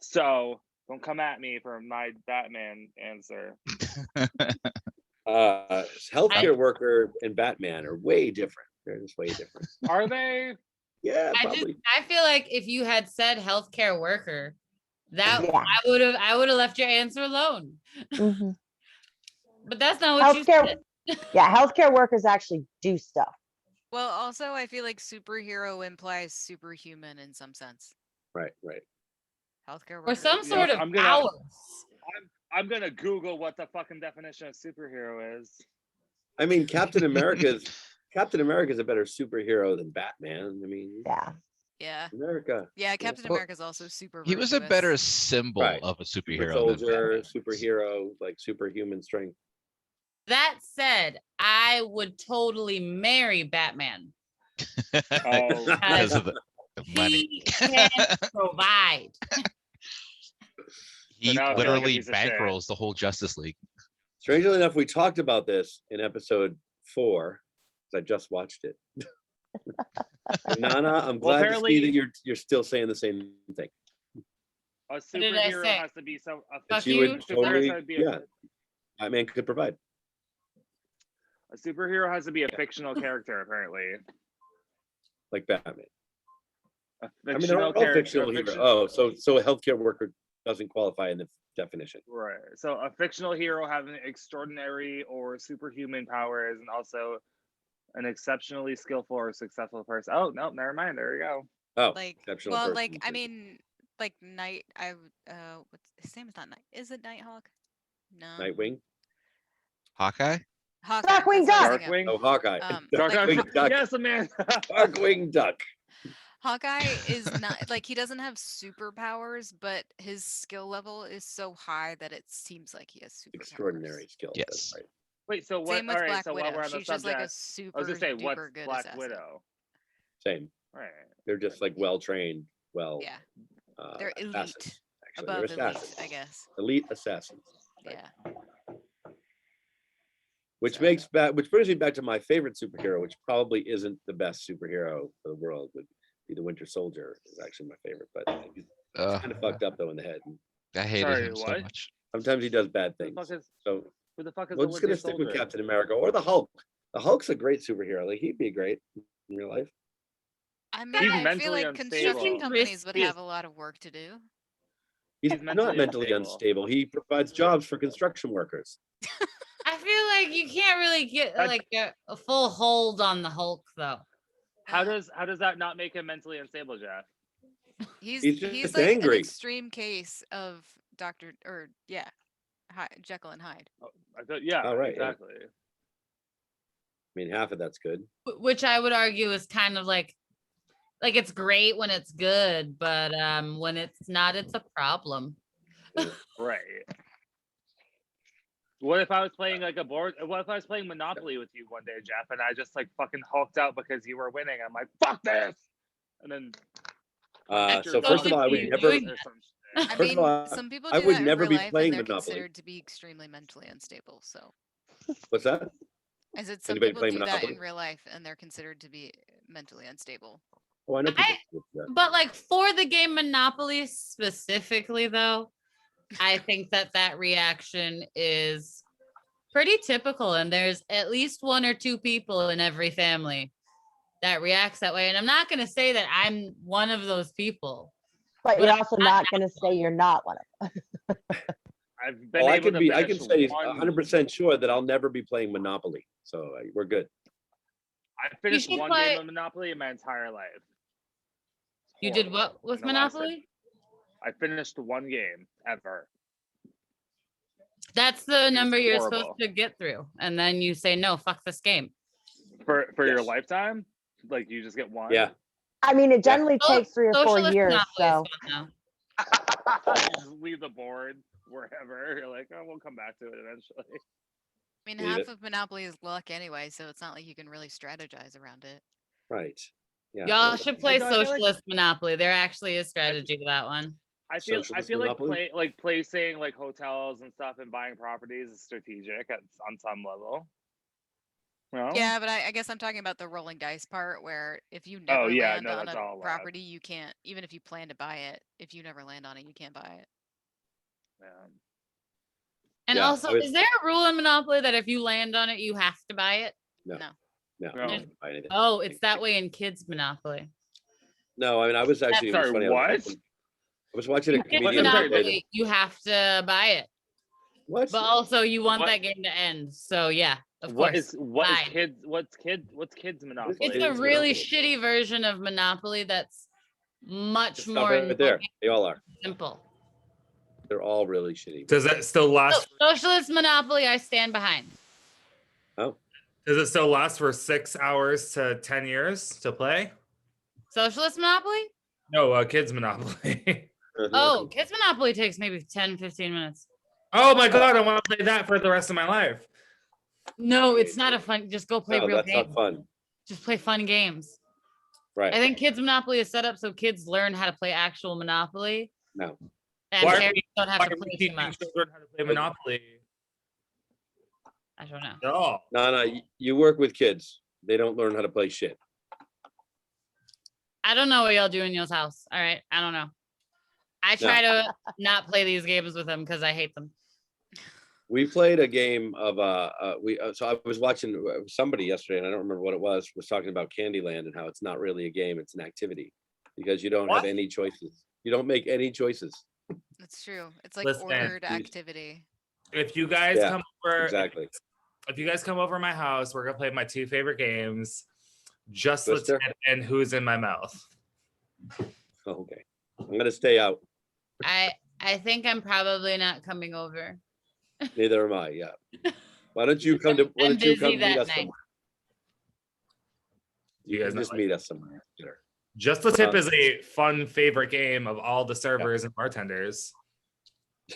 so don't come at me for my Batman answer. Healthcare worker and Batman are way different. They're just way different. Are they? Yeah, I probably. feel like if you had said healthcare worker, that Yeah. I would have left your answer alone. Mhm. But that's not what you Healthcare, said. yeah, healthcare workers actually do stuff. Well, also, I feel like superhero implies superhuman in some sense. Right. Healthcare Or worker. some You know, sort of I'm gonna- powers. I'm gonna Google what the fucking definition of superhero is. I mean, Captain America's a better superhero than Batman. I mean, Yeah. Yeah. America. Yeah, Captain Well, America's also super He was a better virtuous. symbol Right. of a Super superhero than soldier, Batman. superhero, like superhuman strength. That said, I would totally marry Batman. Oh, Because of the money. He can provide. He now I feel like a literally piece of shit. bankrolls the whole Justice League. Strangely enough, we talked about this in episode 4 because I just watched it. And Nana, I'm glad to see apparently- that you're still saying the same thing. a did I superhero say? has to be so. Fuck She you. would totally, has to be yeah. Batman could provide. a superhero has to be a fictional character, apparently. Like Batman. A I mean, they're all fictional heroes. Oh, so a healthcare worker doesn't qualify in the definition. Right. So a fictional hero having extraordinary or superhuman powers and also an exceptionally skillful or successful person. Oh, no, never mind. There you go. Oh, Like, exceptional well, person. like, I mean, like Night. What's his name? Is not Night. Is it Nighthawk? No. Nightwing. Hawkeye? Hawkeye. Darkwing that's what I was Duck. thinking of. Oh, Hawkeye. Dark Darkwing Duck. Yes, Amanda. Darkwing Duck. Hawkeye is not like he doesn't have superpowers, but his skill level is so high that it seems like he has superpowers. Extraordinary skills. Yes. That's right. Wait, so what? Same with All right, Black so Widow. while we're on the She's just like a subject, super I was gonna say, what's duper good Black assassin. Widow? Same. Right. They're just like well trained, well. Yeah, they're elite, assassins, actually. above They're elite, assassins. I guess. Elite assassins. Right. Yeah. Which So- which brings me back to my favorite superhero, which probably isn't the best superhero for the world, would be the Winter Soldier. Is actually my favorite, but he's kind of fucked up though in the head. I hated Sorry, him so what? much. Sometimes he does bad Who the things. fuck is So who the fuck is we're the just Winter gonna stick with Soldier? Captain America or the Hulk. The Hulk's a great superhero. Like he'd be great in real life. I mean, He's I feel mentally like unstable. construction companies would Risky. have a lot of work to do. He's He's not mentally mentally unstable. unstable. He provides jobs for construction workers. I feel like you can't really get That- like a full hold on the Hulk though. How does that not make him mentally unstable, Jeff? He's He's just like angry. an extreme case of Jekyll and Hyde. I thought, yeah, Oh, right, yeah. exactly. I mean, half of that's good. Which I would argue is kind of like it's great when it's good, but when it's not, it's a problem. Right. What if I was playing like a board? What if I was playing Monopoly with you one day, Jeff, and I just like fucking hulked out because you were winning? I'm like, fuck this, and then. So first of all, I would you never. doing or some shit. I First of mean, all, some people I do would that in never real be life, playing and they're Monopoly. considered to be extremely mentally unstable. So What's that? I said some Anybody people playing do that Monopoly? in real life, and they're considered to be mentally unstable. Oh, I know people do that. But like for the game Monopoly specifically, though, I think that reaction is pretty typical, and there's at least one or two people in every family that reacts that way. And I'm not going to say that I'm one of those people. But But you're also not going to say you're not one of them. I've been Well, able to I can finish say one- 100% sure that I'll never be playing Monopoly. So we're good. I finished should one play- game of Monopoly in my entire life. It's You did horrible. what with And it lasted- Monopoly? I finished one game ever. That's the was number you're horrible. supposed to get through. And then you say, no, fuck this game. For your Yes. lifetime, like you just get one. Yeah. I mean, it generally So- takes 3 or 4 Socialist years. Monopoly So is fun, though. You just leave the board wherever. You're like, oh, we'll come back to it eventually. I mean, Believe half it. of Monopoly is luck anyway, so it's not like you can really strategize around it. Right. Yeah. Y'all well, should play No, I feel like- Socialist Monopoly. There actually is strategy to that one. I feel Socialist like monopoly? placing like hotels and stuff and buying properties is strategic on some level. No? Yeah, but I guess I'm talking about the rolling dice part where if you Oh, never yeah, land no, on that's a all luck. property, you can't, even if you plan to buy it, if you never land on it, you can't buy it. Yeah. And Yeah, also, I was- is there a rule in Monopoly that if you land on it, you have to buy it? No. No. No. No. you don't buy anything. Oh, it's that way in Kids Monopoly. No, I mean, I was actually. it was Sorry, funny, what? I was watching a In Kids comedian What? the other day that- Monopoly, you have to buy it, What? but also you want What? that game to end. So yeah, of What course. is Bye. kids? What's kids Monopoly? It's a Kids really Monopoly. shitty version of Monopoly that's much Stop more right there. annoying They all are. and simple. They're all really shitty. Does that still last? Socialist Monopoly, I stand behind. Oh, Does it still last for 6 hours to 10 years to play? Socialist Monopoly? No, Kids Monopoly. Oh, Kids Monopoly takes maybe 10, 15 minutes. Oh my god, I want to play that for the rest of my life. No, it's not a fun. Just go play no, real that's games. not fun. Just play fun games. Right. I think Kids Monopoly is set up so kids learn how to play actual Monopoly. No. And Why are parents we- don't have Why to are we play too teaching much. children how to play Monopoly? I don't know. No. No, you work with kids. They don't learn how to play shit. I don't know what y'all do in y'all's house. All right. I don't know. I try to not play these games with them because I hate them. We played a game of so I was watching somebody yesterday, and I don't remember what it was talking about Candyland and how it's not really a game, it's an activity because you don't What? have any choices. You don't make any choices. That's true. It's like Listen, ordered these- activity. If you guys Yeah, come over, Exactly. if you guys come over my house, we're gonna play my two favorite games, Just Twister? Legit and Who's in My Mouth. Okay. I'm gonna stay out. I think I'm probably not coming over. Neither am I. Yeah. Why don't you come to? Why I'm don't you busy come meet that us night. somewhere? You You guys can not just like- meet us somewhere. Dinner. Just the Tip is a fun favorite game of all the servers and bartenders.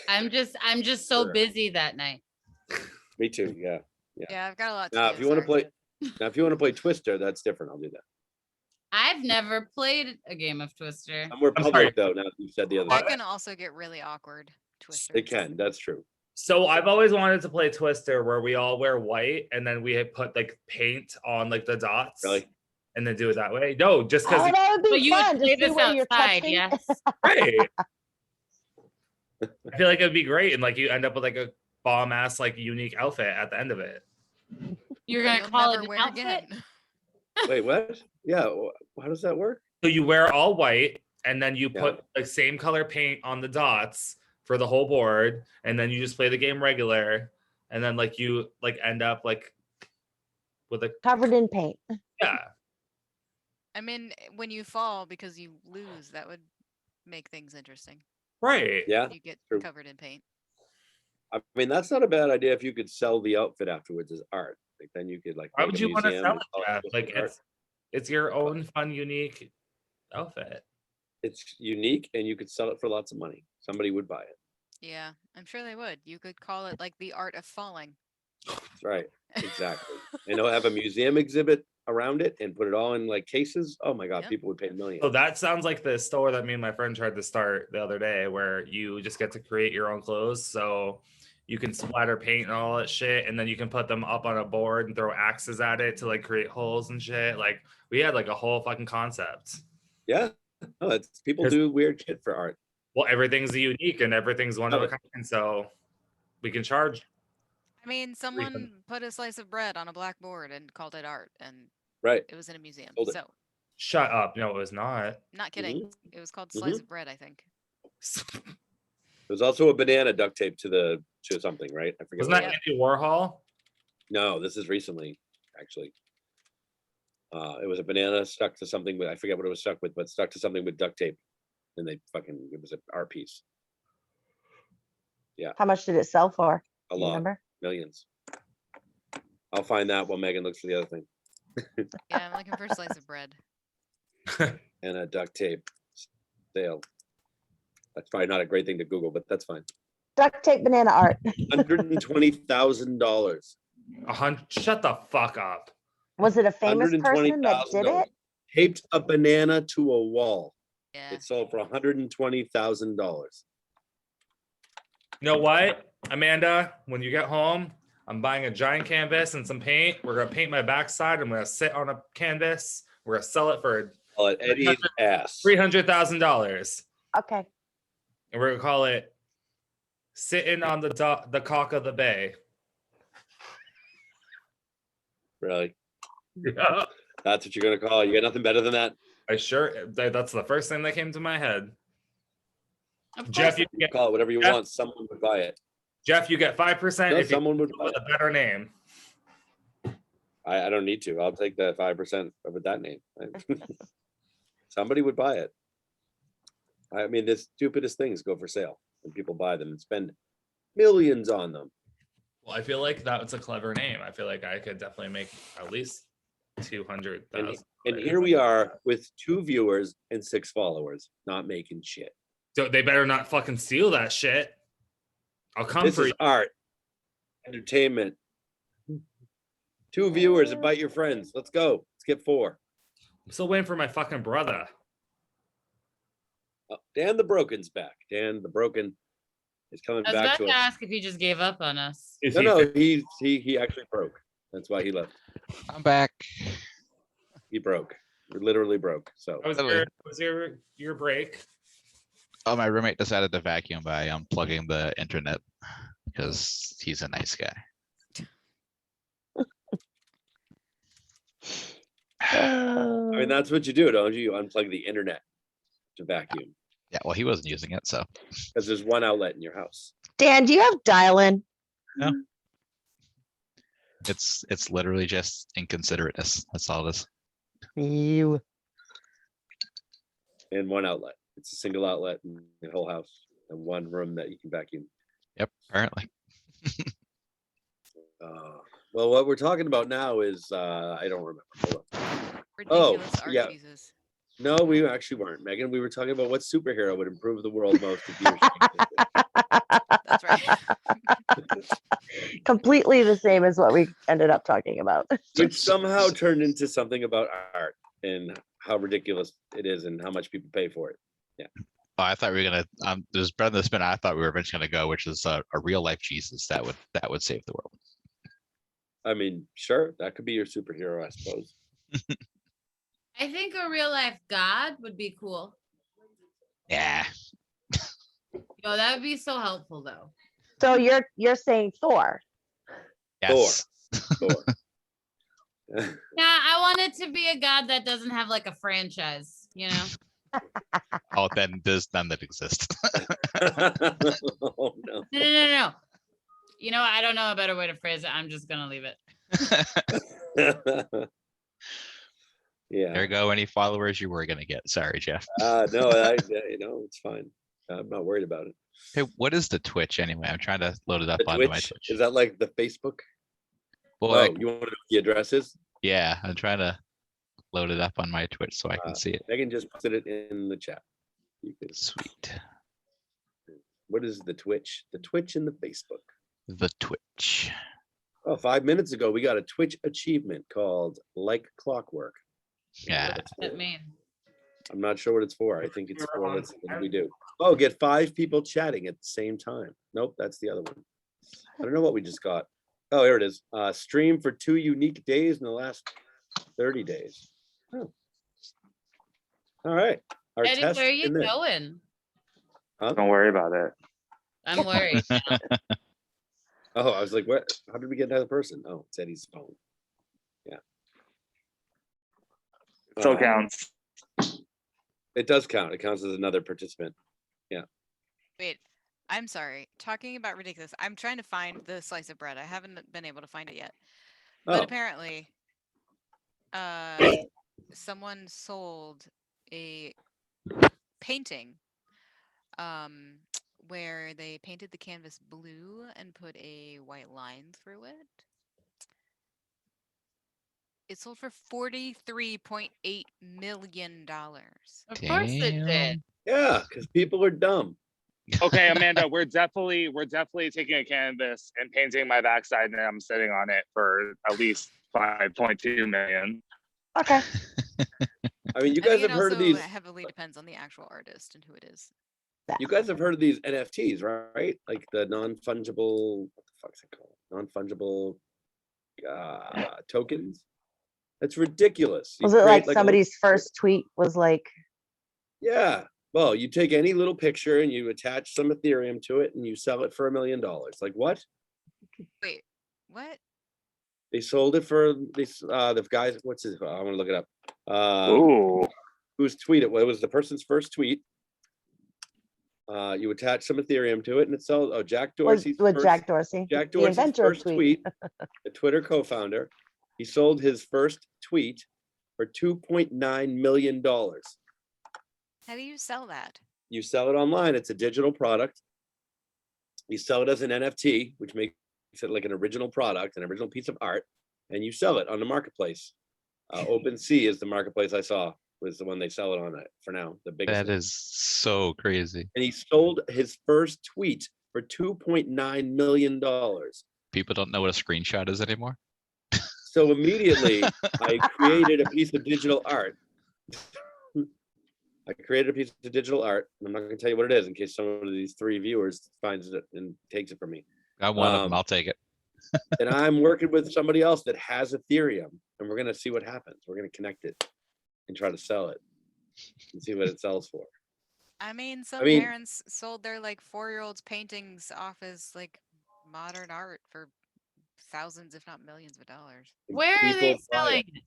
I'm just so Sure. busy that night. Me too. Yeah. Yeah, I've got a lot to Now, do. if you want to sorry. play, now if you want to play Twister, that's different. I'll do that. I've never played a game of Twister. Somewhere I'm public though. Now that you said the other. That thing. can also get really awkward. Twister. It can. That's true. So I've always wanted to play Twister where we all wear white and then we put like paint on like the dots Really? and then do it that way. No, just Oh, because that would be But you would fun to play see this where you're outside, touching. yes. great. I feel like it'd be great and like you end up with like a bomb ass like unique outfit at the end of it. You're that gonna you'll call it never an wear outfit? again. Wait, what? Yeah. How does that work? So you wear all white and then you Yeah. put like same color paint on the dots for the whole board and then you just play the game regular and then like you like end up like with a Covered in paint. yeah. I mean, when you fall because you lose, that would make things interesting. Right. Yeah. You get true. covered in paint. I mean, that's not a bad idea if you could sell the outfit afterwards as art. Like then you could like. Why make would a you want to museum sell and it, call Jeff? Twister Like art. it's your own fun, unique outfit. It's unique and you could sell it for lots of money. Somebody would buy it. Yeah, I'm sure they would. You could call it like the art of falling. That's right. Exactly. And they'll have a museum exhibit around it and put it all in like cases. Oh my God, Yep. people would pay millions. So that sounds like the store that me and my friend tried to start the other day, where you just get to create your own clothes. So you can splatter paint and all that shit, and then you can put them up on a board and throw axes at it to like create holes and shit. Like we had like a whole fucking concept. Yeah. No, it's people 'Cause- do weird shit for art. Well, everything's unique and everything's one of a Right. kind, so we can charge. I mean, someone put a slice of bread on a blackboard and called it art, and Right. it was in a museum. Sold it. So, Shut up! No, it was not. not kidding. It was called slice of bread, I think. There's also a banana duct tape to something, right? I forget. Wasn't what that it was. Andy Warhol? No, this is recently, actually. It was a banana stuck to something with, I forget what it was stuck with, but stuck to something with duct tape. And it was an art piece. How much did it sell for? A Do you lot, remember? millions. I'll find that while Megan looks for the other thing. Yeah, I'm looking for a slice of bread. And a duct tape sale. That's probably not a great thing to Google, but that's fine. Duct tape banana art. $120,000. Shut the fuck up. Was it a famous person that did $120,000. it? Taped a banana to a wall. Yeah. It sold for $120,000. You know what, Amanda? When you get home, I'm buying a giant canvas and some paint. We're gonna paint my backside. I'm gonna sit on a canvas. We're gonna sell it for Call it Eddie's ass. $300,000, Okay. and we're gonna call it "Sitting on the Cock of the Bay." Really? Yeah, That's what you're gonna call it? You got nothing better than that? That's the first thing that came to my head. Of Jeff, course. you You get call it whatever you Jeff- want. Someone would buy it. Jeff, you get 5% No, if you someone would come buy with it. a better name. I don't need to. I'll take the 5% with that name. Somebody would buy it. I mean, the stupidest things go for sale and people buy them and spend millions on them. Well, I feel like that was a clever name. I feel like I could definitely make at least 200,000. And here we are with 2 viewers and 6 followers, not making shit. So they better not fucking steal that shit. I'll come This for is you. art, entertainment. 2 viewers, invite your friends. Let's go. Let's get 4. I'm still waiting for my fucking brother. Oh, Dan the Broken's back. Dan the Broken is coming I was back about to to us. ask if he just gave up on us. Is No, he no, he actually broke. That's why he left. I'm back. He broke. He literally broke. So How was your break? Oh, my roommate decided to vacuum by unplugging the internet because he's a nice guy. I mean, that's what you do, don't you? You unplug the internet to vacuum Yeah, well, he wasn't using it, so because there's one outlet in your house. Dan, do you have dial-in? it's literally just inconsiderateness. That's all it is. You. And one outlet. It's a single outlet in the whole house and one room that you can vacuum. Yep, apparently. Well, what we're talking about now is I don't remember. Hold on. Ridiculous art yeah. pieces. No, we actually weren't, Megan. We were talking about what superhero would improve the world most if you That's right. Completely the same as what we ended up talking about. which somehow turned into something about art and how ridiculous it is and how much people pay for it. Oh, I thought we were gonna. There's better than the spin I thought we were eventually gonna go, which is a real life Jesus that would save the world. I mean, sure, that could be your superhero, I suppose. I think a real life God would be cool. Yeah. Yo, that would be so helpful though. So you're saying Thor. Yes. Thor. Yeah, I want it to be a God that doesn't have like a franchise, you know? Oh, then there's none that exist. Oh no. No. You know, I don't know a better way to phrase it. I'm just gonna leave it. Yeah. There you go. Any followers you were gonna get. Sorry, Jeff. No, it's fine. I'm not worried about it. Hey, what is the Twitch anyway? I'm trying to load it up The onto my Twitch, Twitch. is that like the Facebook? Well, Oh, you want to know what the address is? yeah, I'm trying to load it up on my Twitch so I can see it. Megan just posted it in the chat. You can, Sweet. what is the Twitch? The Twitch and the Facebook. The Twitch. Oh, 5 minutes ago, we got a Twitch achievement called Like Clockwork. Yeah. That mean. I'm not sure what it's for. I think it's for what we do. Oh, get 5 people chatting at the same time. Nope, that's the other one. I don't know what we just got. Oh, here it is. Stream for 2 unique days in the last 30 days. Oh. All right. Our Eddie, test where are you in there. going? Don't worry about it. I'm worried. Oh, I was like, what? How did we get another person? Oh, it's Eddie's phone. Yeah. Still counts. It does count. It counts as another participant. Wait, I'm sorry. Talking about ridiculous. I'm trying to find the slice of bread. I haven't been able to find it yet. But Oh, apparently, someone sold a painting where they painted the canvas blue and put a white line through it. It sold for $43.8 million. Of course it did. yeah, because people are dumb. Okay, Amanda, we're definitely taking a canvas and painting my backside, and I'm sitting on it for at least 5.2 million. Okay. I mean, you I think guys have it heard of also these. heavily depends on the actual artist and who it is. You guys have heard of these NFTs, right? Like the non-fungible, what the fuck's it called? Non-fungible tokens. That's ridiculous. You Was it create like a- somebody's first tweet was like, Yeah. Well, you take any little picture and you attach some Ethereum to it and you sell it for $1 million. Like what? Wait, what? They sold it for this the guys, what's his I want to look it up. Ooh. Whose tweet it was. It was the person's first tweet. You attach some Ethereum to it and it sells. Oh, Jack was Dorsey's with first, Jack Dorsey, Jack the Dorsey's inventor of first tweet. tweet, the Twitter co-founder. He sold his first tweet for $2.9 million. How do you sell that? You sell it online. It's a digital product. You sell it as an NFT, which makes it like an original product, an original piece of art, and you sell it on the marketplace. OpenSea is the marketplace I saw, was the one they sell it on for now, the biggest That one. is so crazy. And he sold his first tweet for $2.9 million. People don't know what a screenshot is anymore. So immediately I created a piece of digital art. I created a piece of digital art. I'm not going to tell you what it is in case someone of these 3 viewers finds it and takes it from me. I want them. I'll take it. And I'm working with somebody else that has Ethereum, and we're going to see what happens. We're going to connect it and try to sell it and see what it sells for. I mean, some mean- parents sold their like 4-year-olds paintings off as like modern art for thousands, if not millions of dollars. Where are they People buy selling it. it?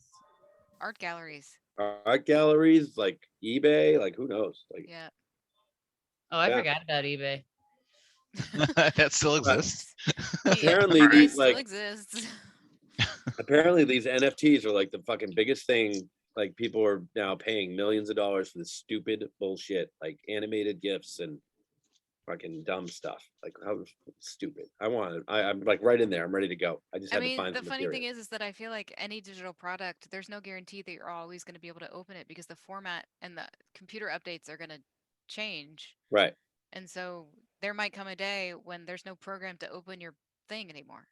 Art galleries. Art galleries, like eBay, like who knows? Like Yeah. Oh, I Yeah. forgot about eBay. That still exists. Apparently eBay these, still like- exists. apparently these NFTs are like the fucking biggest thing. Like people are now paying millions of dollars for this stupid bullshit, like animated GIFs and fucking dumb stuff. Like how stupid. I'm like right in there. I'm ready to go. I just I had to mean, find the some funny thing material. is that I feel like any digital product, there's no guarantee that you're always going to be able to open it because the format and the computer updates are going to change. Right. And so there might come a day when there's no program to open your thing anymore.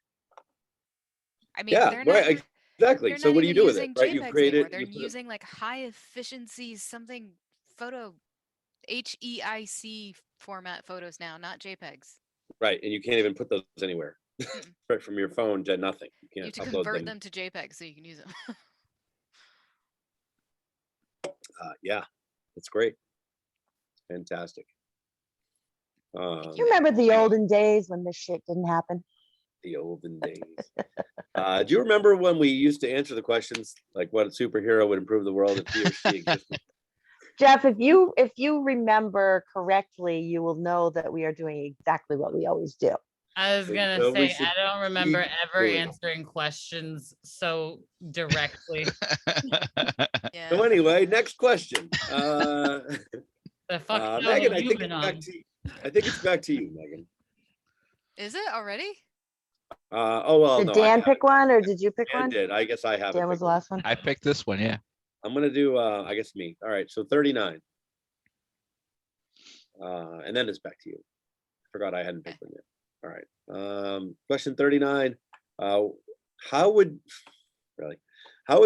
I mean, Yeah, they're not, right. Exactly. they're So not what do you even do with it? using Right. You JPEGs create anymore. it. They're You put it- using like high efficiency something photo HEIC format photos now, not JPEGs. right. And you can't even put those anywhere. Mm-mm. Right from your phone to nothing. You You can't have to upload convert them. them to JPEG so you can use them. Yeah, that's great. Fantastic. You remember the olden days when this shit didn't happen? The olden days. Do you remember when we used to answer the questions like what superhero would improve the world if he or she existed? Jeff, if you remember correctly, you will know that we are doing exactly what we always do. I was gonna So we say should I don't remember keep ever doing it. answering questions so directly. Yeah. So anyway, next question. The fuck show Megan, have I you think been it's back on? to you. I think it's back to you, Megan. Is it already? Oh well, Did no, Dan pick one or did you pick Dan one? did. I guess I have. Dan was the last one. I picked this one. Yeah. I'm gonna do. I guess me. All right. So 39. And then it's back to you. Forgot I hadn't picked one yet. All right. Question 39. How would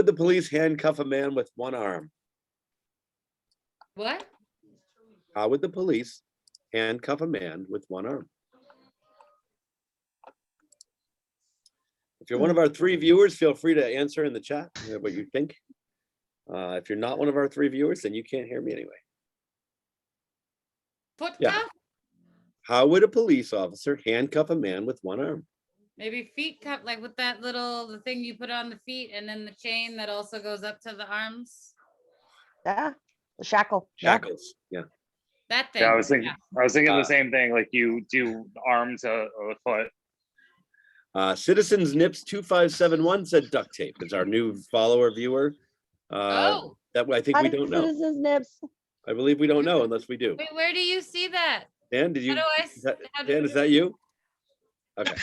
the police handcuff a man with one arm? What? How would the police handcuff a man with one arm? If you're one of our 3 viewers, feel free to answer in the chat what you think. If you're not one of our 3 viewers, then you can't hear me anyway. Foot Yeah. cuff? How would a police officer handcuff a man with one arm? Maybe feet cuff, like with that the thing you put on the feet and then the chain that also goes up to the arms. Yeah, the shackle. Yeah. Shackles. Yeah. That thing. Yeah, I was thinking Uh, the same thing. Like you do arm to a foot. Citizens Nips 2571 said duct tape is our new follower viewer. Oh, That I think Hi, we don't know. Citizens Nips. I believe we don't know unless we do. wait, where do you see that? Dan, did you? How do I? Is that, How do Dan, is that you? Okay.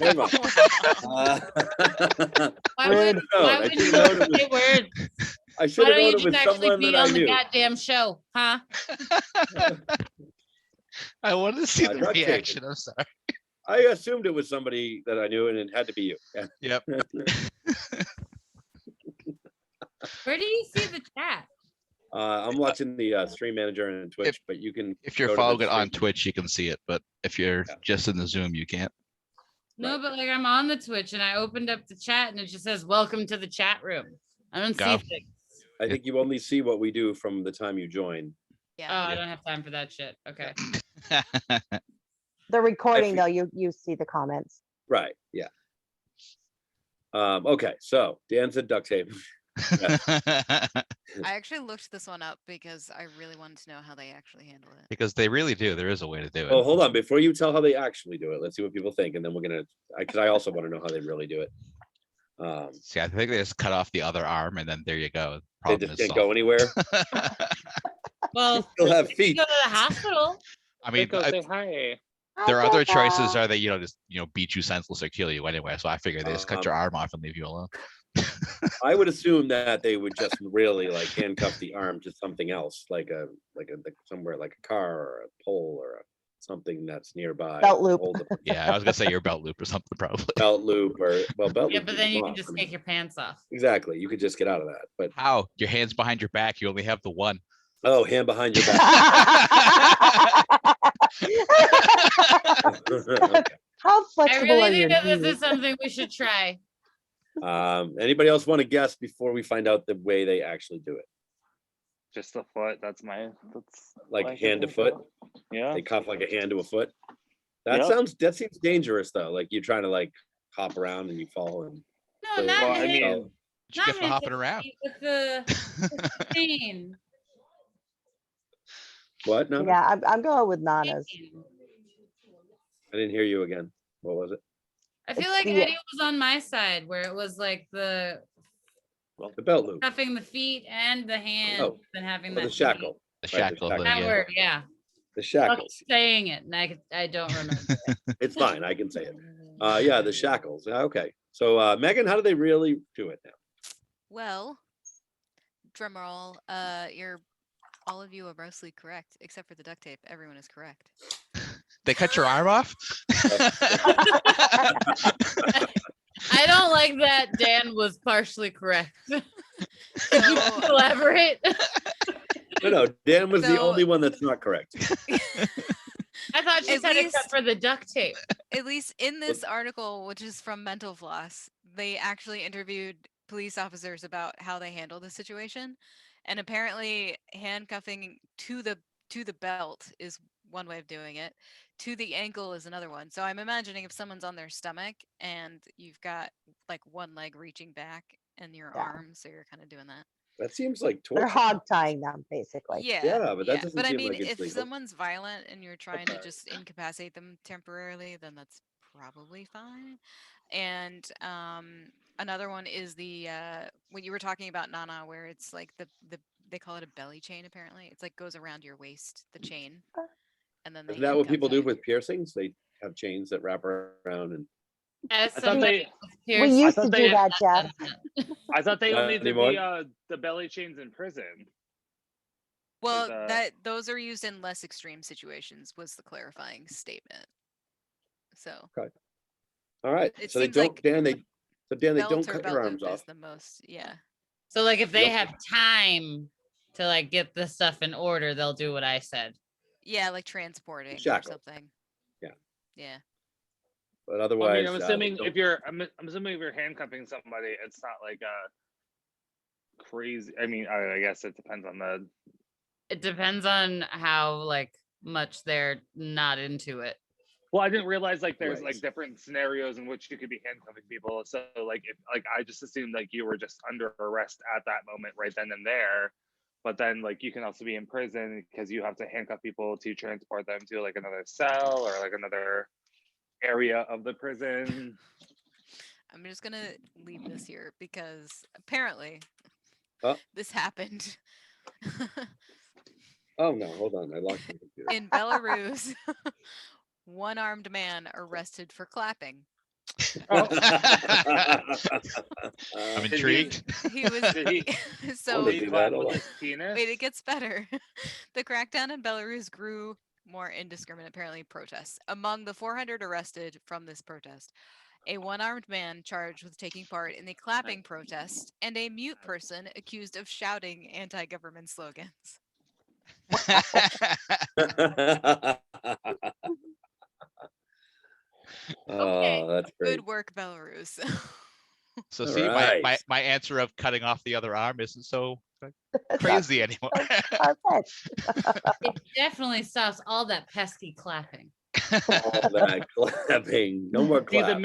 Never mind. Why Rude. would, No, why I would should've you known it was- say words? I should Why have don't known you it was just actually someone be that I on the knew. goddamn show, huh? I wanted to see the duct tape. reaction. I'm sorry. I assumed it was somebody that I knew, and it had to be you. Yeah. Yep. Where do you see the chat? I'm watching the stream manager and Twitch, but you can. If you're go to the following it on stream- Twitch, you can see it. But if you're Yeah. just in the Zoom, you can't. No, Right. but like I'm on the Twitch and I opened up the chat and it just says welcome to the chat room. I don't Go. see things. I think you only see what we do from the time you join. Oh, Yeah. I don't have time for that shit. Okay. The recording feel- though, you see the comments. Right. Yeah. Okay. So Dan said duct tape. I actually looked this one up because I really wanted to know how they actually handle it. Because they really do. There is a way to do it. Oh, hold on. Before you tell how they actually do it, let's see what people think, and then we're gonna. Because I also want to know how they really do it. See, I think they just cut off the other arm, and then there you go. They Problem just is can't go solved. anywhere. Well, Still have you feet. go to the hospital. I mean, Go say hi. their Hi, other Grandpa. choices are they, just beat you senseless or kill you anyway. So I figure they just cut your arm off and leave you alone. I would assume that they would just really like handcuff the arm to something else, like somewhere like a car or a pole or something that's nearby. Belt loop. Hold the Yeah, I was gonna say your belt loop or something probably. belt loop or belt Yeah, loop. but then you come can off. just I mean, take your pants off. exactly. You could just get out of that. But How? Your hands behind your back. You only have the one. oh, hand behind your back. Okay. How I flexible are really your think that this knees? is something we should try. Anybody else want to guess before we find out the way they actually do it? Just the foot. That's Like what I hand to think. foot? Yeah. They cuff like a hand to a foot. That Yep. seems dangerous though. Like you're trying to like hop around and you fall and No, So, not well, I hand. mean, You get for hand hopping to around. feet with the chain. what? No, Yeah, I'm going with Nana's. I didn't hear you again. What was it? I feel It's like the- Eddie was on my side where it was like the The belt loop. cuffing the feet and the hands Oh, and having Or that the shackle. The Right, the shackle shackle. thing. That Yeah. word, yeah. The Fuck shackles. saying it, and I don't remember. it. It's fine. I can say it. Yeah, the shackles. Okay. So Megan, how do they really do it now? Well, drumroll, all of you are mostly correct, except for the duct tape. Everyone is correct. They cut your arm off. I don't like that Dan was partially correct. Could you So- elaborate? No, Dan was the So- only one that's not correct. I thought she At said least- except for the duct tape. At least in this article, which is from Mental Floss, they actually interviewed police officers about how they handle the situation, and apparently handcuffing to the belt is one way of doing it. To the ankle is another one. So I'm imagining if someone's on their stomach and you've got like one leg reaching back and your Yeah. arm, so you're kind of doing that. That seems like They're torture. hog tying them basically. Yeah, but that doesn't But I seem mean, like it's if legal. someone's violent and you're trying to Okay. just incapacitate them temporarily, then that's probably fine. And another one is the what you were talking about, Nana, where it's like the they call it a belly chain. Apparently, it's like goes around your waist, the chain, and then they Isn't that what handcuff people do you. with piercings? They have chains that wrap around and As I thought somebody they- with We pierced- used thought to they- do that, Jeff. I thought they Not only did anymore? the belly chains in prison. Well, uh, those are used in less extreme situations. Was the clarifying statement. So all right. It So they seems don't, like Dan, they belt don't or cut belt your arms loop off. is the most. Yeah. So like if they Yep. have time to like get this stuff in order, they'll do what I said. Yeah, like transporting or Shackle. something. Yeah. Yeah. But I otherwise, mean, I'm they assuming don't- if you're, I'm assuming if you're handcuffing somebody, it's not like a crazy. I mean, I guess it depends on the. It depends on how like much they're not into it. Well, I didn't realize like there's Right. like different scenarios in which you could be handcuffing people. So like if like I just assumed like you were just under arrest at that moment right then and there. But then like you can also be in prison because you have to handcuff people to transport them to like another cell or like another area of the prison. I'm just gonna leave this here because apparently Oh. this happened Oh no, hold on. I locked my computer. in Belarus. One-armed man arrested for clapping. I'm Uh, intrigued. He was Did he? so Did Did do he clap that a with lot. his penis? wait, it gets better. The crackdown in Belarus grew more indiscriminate, apparently, protests. Among the 400 arrested from this protest, a one-armed man charged with taking part in the clapping protest, and a mute person accused of shouting anti-government slogans. Oh, that's great. Good work, Belarus. So All see, right. my answer of cutting off the other arm isn't so crazy anymore. Far-fetched. It definitely stops all that pesky clapping. All that clapping. No more See, clap.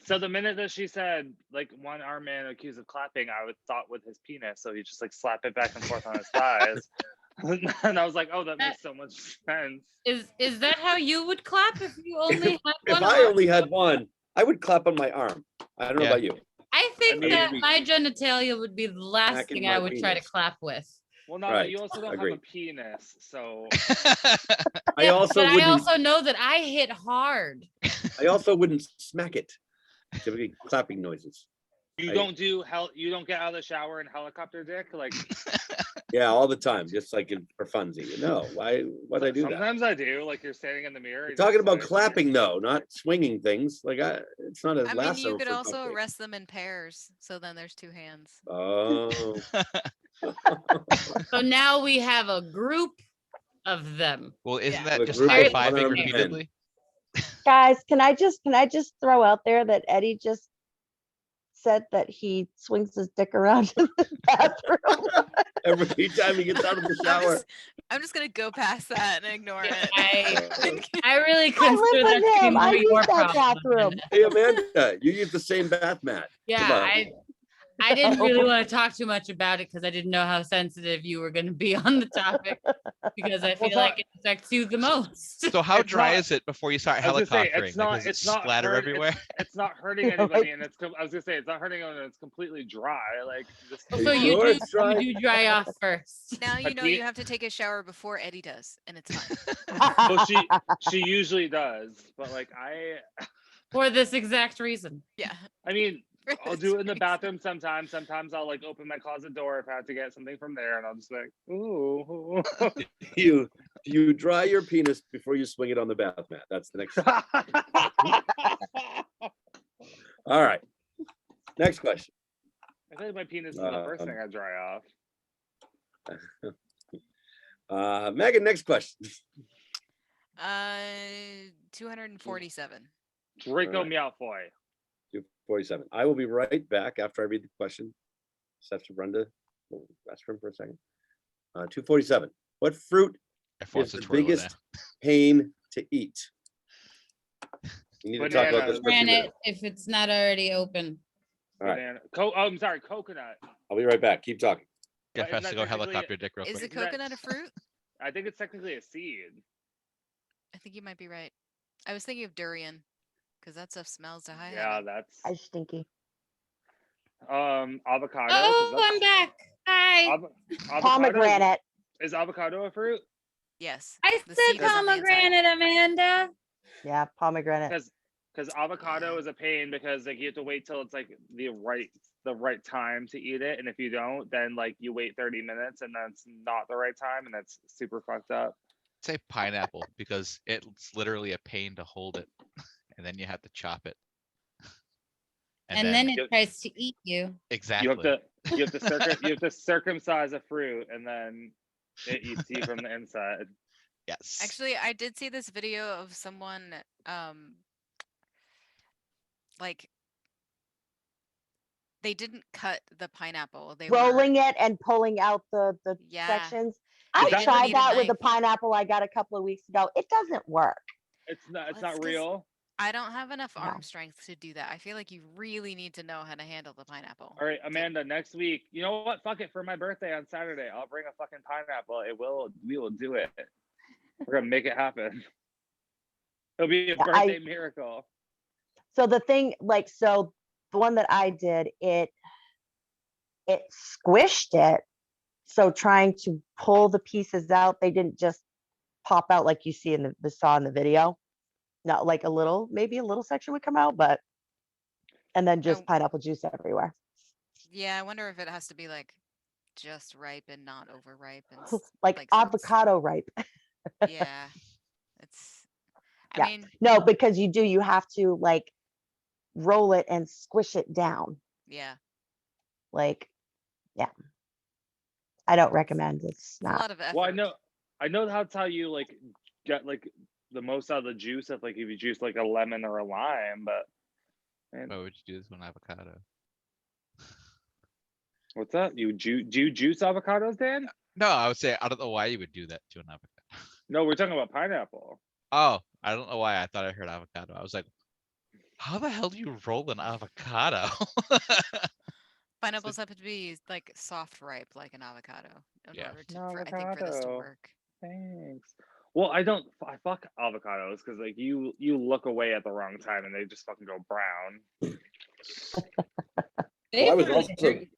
so the minute that she said like one arm man accused of clapping, I would thought with his penis, so he just like slap it back and forth on his thighs. And I was like, oh, that makes so much sense. Is that how you would clap if you only had If one I arm? only had one, I would clap on my arm. I don't know Yeah. about you. I think mean, that my genitalia would be the last Smacking thing I my would try to penis. clap with. Well, no, Right, you also don't have agreed. a penis, so I Yeah, also but I wouldn't. also know that I hit hard. I also wouldn't smack it. Typically clapping noises. you I- don't do hell. You don't get out of the shower and helicopter dick. Like Yeah, all the time, just like for funsies. No, why'd I do that? sometimes I do. Like you're standing in the mirror. We're you're talking just about like- clapping though, not swinging things. Like it's not a I mean, lasso. you could for also fuck's sake. arrest them in pairs, so then there's two hands. Oh. So now we have a group of them. Well, isn't Yeah. that A just group of high fiving one-armed men. repeatedly? Guys, can I just throw out there that Eddie just said that he swings his dick around in the bathroom? Every time he gets out of the shower. I'm just gonna go past that and ignore Yeah, it. I really I consider live that with to be him. I more your use that problem. bathroom. Amanda. Hey Amanda, you use the same bath mat. Yeah, Come on. I didn't really want to talk too much about it because I didn't know how sensitive you were going to be on the topic because I feel it's like not- it affects you the most. So how It's dry not- is it before you start I was gonna say, helicoptering? it's Like, not- does it it's not splatter hurt- everywhere? It's not hurting Right. anybody, and I was gonna say it's not hurting anyone. And it's completely dry. Like just Are So you you sure do, it's dry? you do dry off first. Now you I know can't- you have to take a shower before Eddie does, and it's fine. well, she usually does, but like For this exact reason. Yeah. I mean, for I'll this do it in the reason. bathroom sometimes. Sometimes I'll like open my closet door if I have to get something from there, and I'll just be like, ooh. You dry your penis before you swing it on the bath mat. That's the next step. All right. Next question. I feel like my penis is the first thing I dry off. Megan, next question. 247. Draco Alright. Malfoy. 247. I will be right back after I read the question. Just have to run to the restroom for a second. 247. What fruit If is wants the to twirl it biggest pain to eat? You need to talk about this Bananas. for a few Granite, minutes. if it's not already open. All right. Banana. Oh, I'm sorry, coconut. I'll be right back. Keep talking. Jeff Isn't has that to go technically- helicopter dick real Is quick. a coconut a fruit? I think it's technically a seed. I think you might be right. I was thinking of durian, because that stuff smells to high Yeah, heaven. that's I stinky. avocado. 'cause Oh, that's- I'm back. Hi. avocado Pomegranate. is avocado a fruit? Yes. I the said seed is on the inside. pomegranate, Amanda. Yeah, pomegranate. Because avocado is a pain because like you have to wait till it's like the right time to eat it, and if you don't, then like you wait 30 minutes and that's not the right time, and that's super fucked up. Say pineapple because it's literally a pain to hold it, and then you have to chop it. And then you- it tries to eat you. exactly. You have to circumcise a fruit, and then it eats you from the inside. Yes. Actually, I did see this video of someone like they didn't cut the pineapple. They were Rolling it and pulling out the Yeah. sections. They I didn't tried need a that with a knife. pineapple I got a couple of weeks ago. It doesn't work. It's not Well, it's 'cause- real. I don't have enough No. arm strength to do that. I feel like you really need to know how to handle the pineapple. All right, Amanda, next week. You know what? Fuck it. For my birthday on Saturday, I'll bring a fucking pineapple. We will do it. We're gonna make it happen. It'll be a Yeah, birthday miracle. So the thing, like, so the one that I did, it squished it. So trying to pull the pieces out, they didn't just pop out like you see in the saw in the video. Not like maybe a little section would come out, but and then just Oh. pineapple juice everywhere. Yeah, I wonder if it has to be like just ripe and not overripe. And Like so it's- avocado ripe. Yeah. It's, I Yeah. mean, No, because you have to like roll it and squish it down. yeah, Like, yeah. I don't recommend. It's it's a not. lot of effort. Well, I know that's how you like get like the most out of the juice if like if you juice like a lemon or a lime, but man, Why would you do this with an avocado? what's that? Do you juice avocados, Dan? No, I would say I don't know why you would do that to an avocado. No, we're talking about pineapple. Oh, I don't know why I thought I heard avocado. I was like, how the hell do you roll an avocado? Pineapples have to be like soft ripe, like an avocado, in Yeah. order to, No I think, for this to avocado. work. Thanks. Well, I fuck avocados because like you look away at the wrong time and they just fucking go brown. Well, They I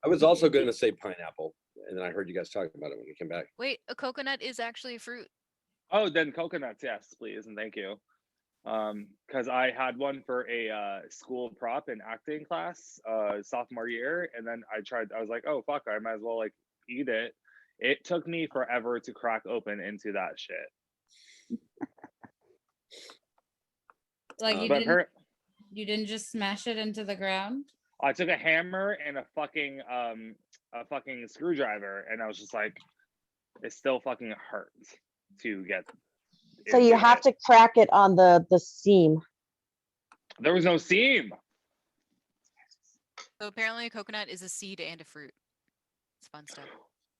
was also going to say pineapple, and then I heard you guys talking about it when you came back. Wait, a coconut is actually a fruit. Oh, then coconuts, yes, please and thank you. Because I had one for a school prop and acting class sophomore year, and then I was like, oh fuck, I might as well like eat it. It took me forever to crack open into that shit. like you But didn't you didn't just smash it into the ground? I took a hammer and a fucking screwdriver, and I was just like, it still fucking hurts to get. So you into have it. to crack it on the seam. There was no seam. So apparently, a coconut is a seed and a fruit. It's fun stuff.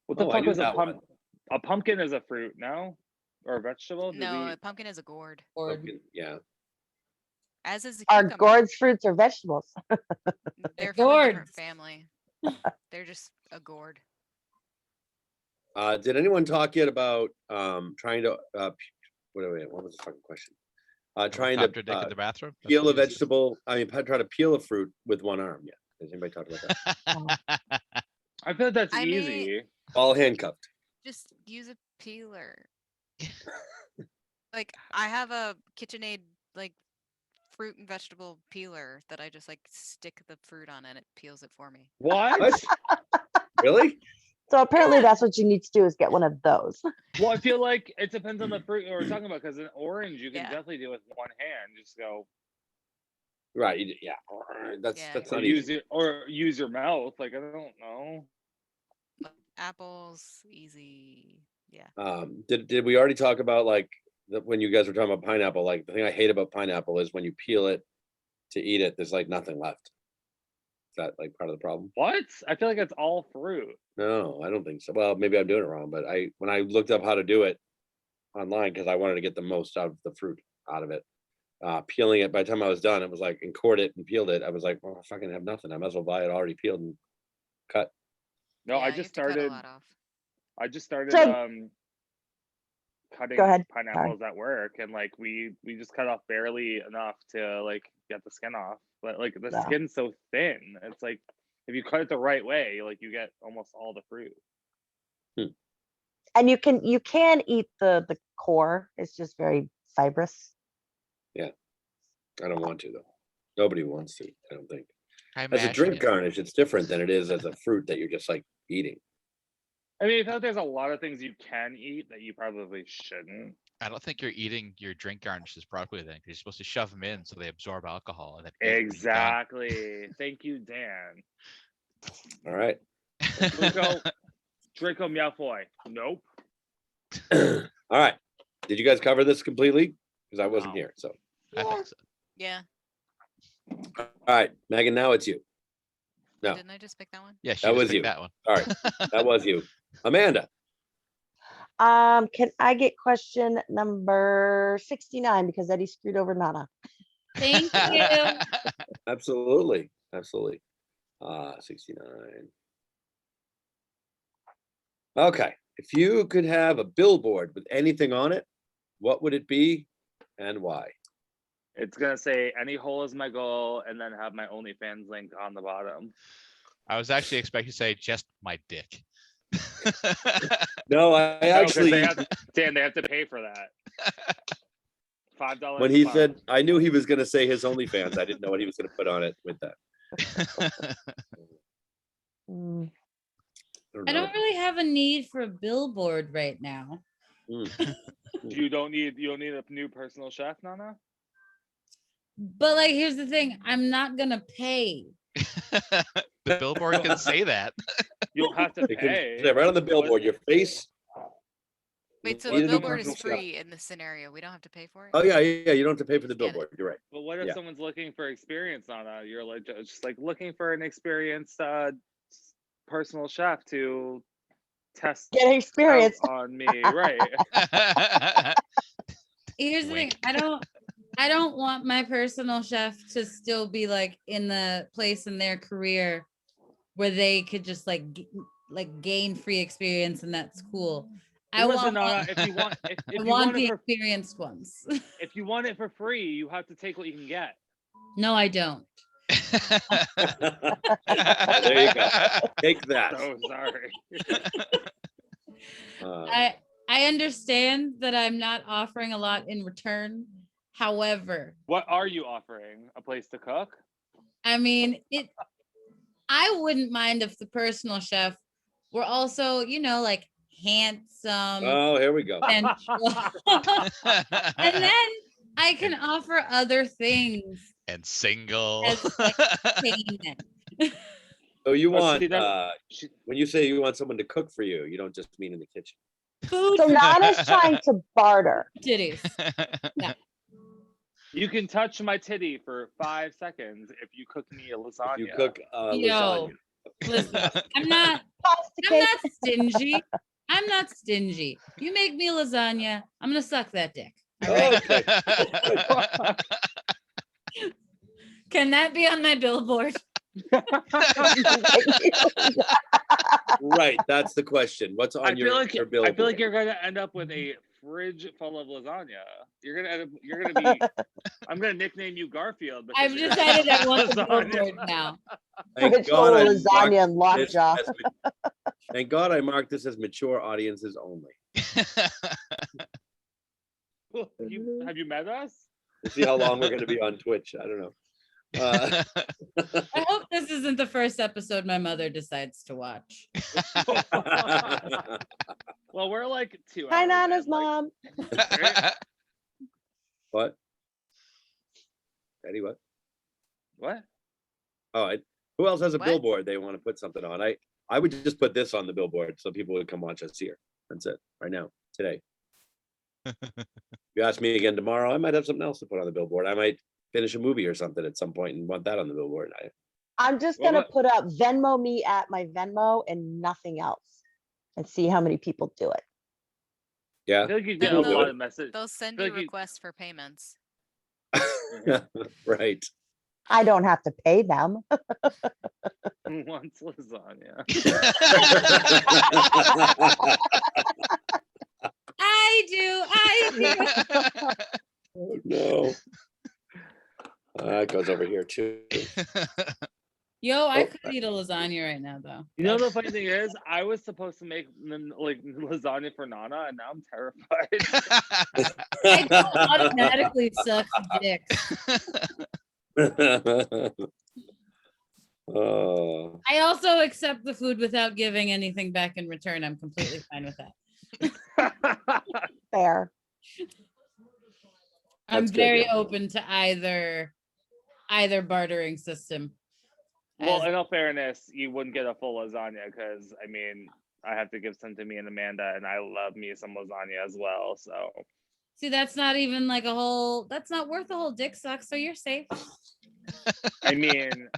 What the Oh, I fuck knew is a that pump? one. A pumpkin is a fruit, no? Or a vegetable? Did No, we- a pumpkin is a gourd, Or Pumpkin, yeah. as is a Are cucumber. gourds fruits or vegetables? They're from a different gourds. family. They're just a gourd. Did anyone talk yet about trying to what was the fucking question? Trying Helicopter dick to in the bathroom. That's peel a what you said. vegetable. I mean, try to peel a fruit with one arm. Yeah. Has anybody talked about that? I feel that's I mean- easy. All handcuffed. Just use a peeler. Like I have a KitchenAid like fruit and vegetable peeler that I just like stick the fruit on and it peels it for me. What? What? Really? So apparently that's what you need to do is get one of those. Well, I feel like it depends on the fruit we're talking about. Because an orange, you can Yeah. definitely do with one hand. Just go Right. Yeah. That's Yeah. that's or not use easy. it or use your mouth. Like I don't know. Like, apples, easy. Yeah. Did we already talk about like when you guys were talking about pineapple? Like the thing I hate about pineapple is when you peel it to eat it, there's like nothing left. Is that like part of the problem? What? I feel like it's all fruit. No, I don't think so. Well, maybe I'm doing it wrong, but when I looked up how to do it online because I wanted to get the most out of the fruit out of it, peeling it. By the time I was done, it was like and cored it and peeled it. I was like, well, I fucking have nothing. I might as well buy it already peeled and cut. No, yeah, I you just have to cut a started. lot off. I just started So- cutting Go ahead. pineapples at work, and like we just cut off barely enough to like get the skin off. But like the Yeah. skin's so thin, it's like if you cut it the right way, like you get almost all the fruit. And you can eat the core. It's just very fibrous. I don't want to though. Nobody wants to. I don't think. I As a mash drink it. garnish, it's different than it is as a fruit that you're just like eating. I mean, I feel like there's a lot of things you can eat that you probably shouldn't. I don't think you're eating your drink garnishes properly then, because you're supposed to shove them in so they absorb alcohol and then eat when you're done. Exactly. Thank you, Dan. All right. Draco Malfoy. Nope. All right. Did you guys cover this completely? Because I wasn't No. here. So I think so. Yeah. all right, Megan, now it's you. No. Didn't I just pick that one? Yeah, she That just was picked you. that one. All right. That was you. Amanda. Can I get question number 69 because Eddie screwed over Nana? Thank you. Absolutely. Absolutely. 69. Okay. If you could have a billboard with anything on it, what would it be and why? It's gonna say any hole is my goal, and then have my OnlyFans link on the bottom. I was actually expecting to say just my dick. No, I No, 'cause actually, they have to pay for that. $5. when he said, I knew he was going to say his OnlyFans. I didn't know what he was going to put on it with that. Mm, I know. don't really have a need for a billboard right now. Mm. You don't need a new personal chef, Nana. But like, here's the thing: I'm not gonna pay. The billboard can say that. You'll have to They can pay. say right on the billboard, your face. Wait, so Need the a new billboard is personal chef. free in this scenario. We don't have to pay for it. Oh yeah, you don't have to pay for the Just get it. billboard. You're right. But what if Yeah. someone's looking for experience, Nana? You're like just like looking for an experienced personal chef to test Get out experience. on me, right? Here's the thing: I don't want my personal chef to still be like in the place in their career where they could just like gain free experience, and that's cool. I Listen, want Nana, if you want I you want want the it for experienced ones. if you want it for free, you have to take what you can get. No, I don't. There you go. Take that. So sorry. I understand that I'm not offering a lot in return. However, What are you offering? A place to cook? I mean, I wouldn't mind if the personal chef were also, like handsome, Oh, here we go. sensual. And then I can offer other things And single. as like payment. So you Oh, want see, she- when you say you want someone to cook for you, you don't just mean in the kitchen. Food So for Nana's trying to barter. titties. You can touch my titty for 5 seconds if you cook me a lasagna. If you cook Yo, lasagna. listen, I'm not stingy. I'm not stingy. You make me lasagna, I'm gonna suck that dick. All right. Okay. Can that be on my billboard? Right, that's the question. What's on your billboard? I feel like you're gonna end up with a fridge full of lasagna. You're gonna be. I'm gonna nickname you Garfield. because I've you're gonna decided I have want the lasagna. billboard now. Thank Fridge God full I of marked lasagna and this lockjaw. Thank God I marked this as mature audiences only. Have you met us? We'll see how long we're going to be on Twitch. I don't know. I hope this isn't the first episode my mother decides to watch. Well, we're like 2 Hi, hours Nana's in, like, mom. What? Eddie, what? What? Oh, who else has a What? billboard they want to put something on? I would just put this on the billboard so people would come watch us here. That's it. Right now, today. If you ask me again tomorrow, I might have something else to put on the billboard. I might finish a movie or something at some point and want that on the billboard. I'm just Well, gonna but- put up Venmo me at my Venmo and nothing else, and see how many people do it. Yeah. I feel like you Then get a do lot it. of messages. They'll send feel you like you- requests for payments. Right. I don't have to pay them. Who wants lasagna? I do. Oh, no. It goes over here too. Yo, I Oh. could eat a lasagna right now, though. You know the funny thing is, I was supposed to make like lasagna for Nana, and now I'm terrified. I don't automatically suck dick. Oh, I also accept the food without giving anything back in return. I'm completely fine with that. Fair. I'm That's good, very yeah. open to either bartering system. Well, As- in all fairness, you wouldn't get a full lasagna because I mean, I have to give some to me and Amanda, and I love me some lasagna as well. So See, that's not even like a whole. That's not worth a whole dick suck. So you're safe. I mean,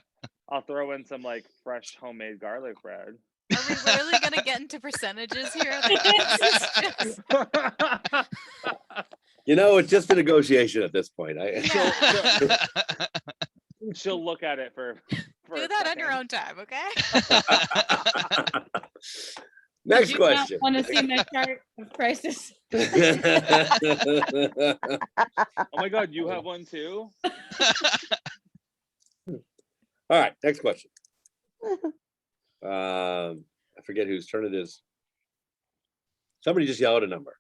I'll throw in some like fresh homemade garlic bread. Are we really gonna get into percentages here? Like, this is just- you know, it's just a negotiation at this point. Yeah. She'll look at it for Do a that on your second. own time, okay? Next You question. Want to see my chart of prices? Oh my God, you have one too? All right, next question. I forget whose turn it is. Somebody just yell out a number.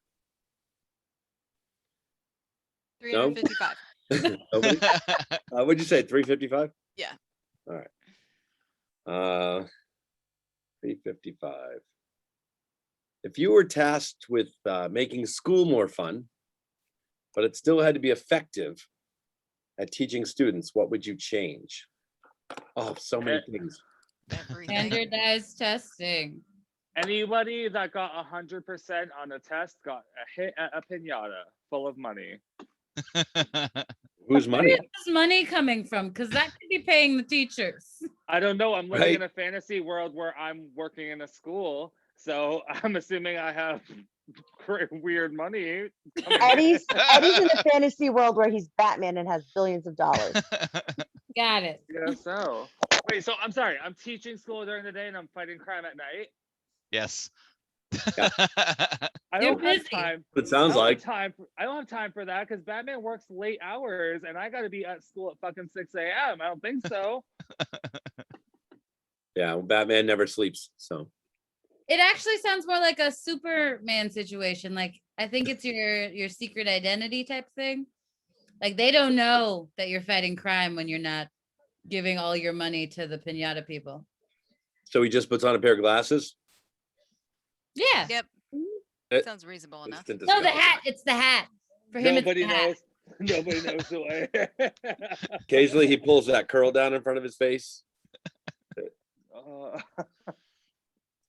355. Nobody? What'd you say? 355? Yeah. All right. 355. If you were tasked with making school more fun, but it still had to be effective at teaching students, what would you change? Oh, so many things. Everything. Standardized testing. Anybody that got 100% on a test got a hit at a pinata full of money. Whose money? Where's this money coming from? Because that could be paying the teachers. I don't know. I'm living Right. in a fantasy world where I'm working in a school, so I'm assuming I have weird money. Eddie's in a fantasy world where he's Batman and has billions of dollars. Got it. Yeah, so wait, so I'm sorry, I'm teaching school during the day and I'm fighting crime at night. Yes. I You're don't have busy. time. It sounds like. I don't have time for that because Batman works late hours and I got to be at school at fucking 6 a.m. I don't think so. Yeah, well, Batman never sleeps. So It actually sounds more like a Superman situation. Like I think it's your secret identity type thing. Like they don't know that you're fighting crime when you're not giving all your money to the pinata people. he just puts on a pair of glasses. Yeah. Yep. It- Sounds reasonable enough. Instant No, the disguise. hat. It's the hat. For him, Nobody it's the hat. knows. Nobody knows who I am. Occasionally he pulls that curl down in front of his face.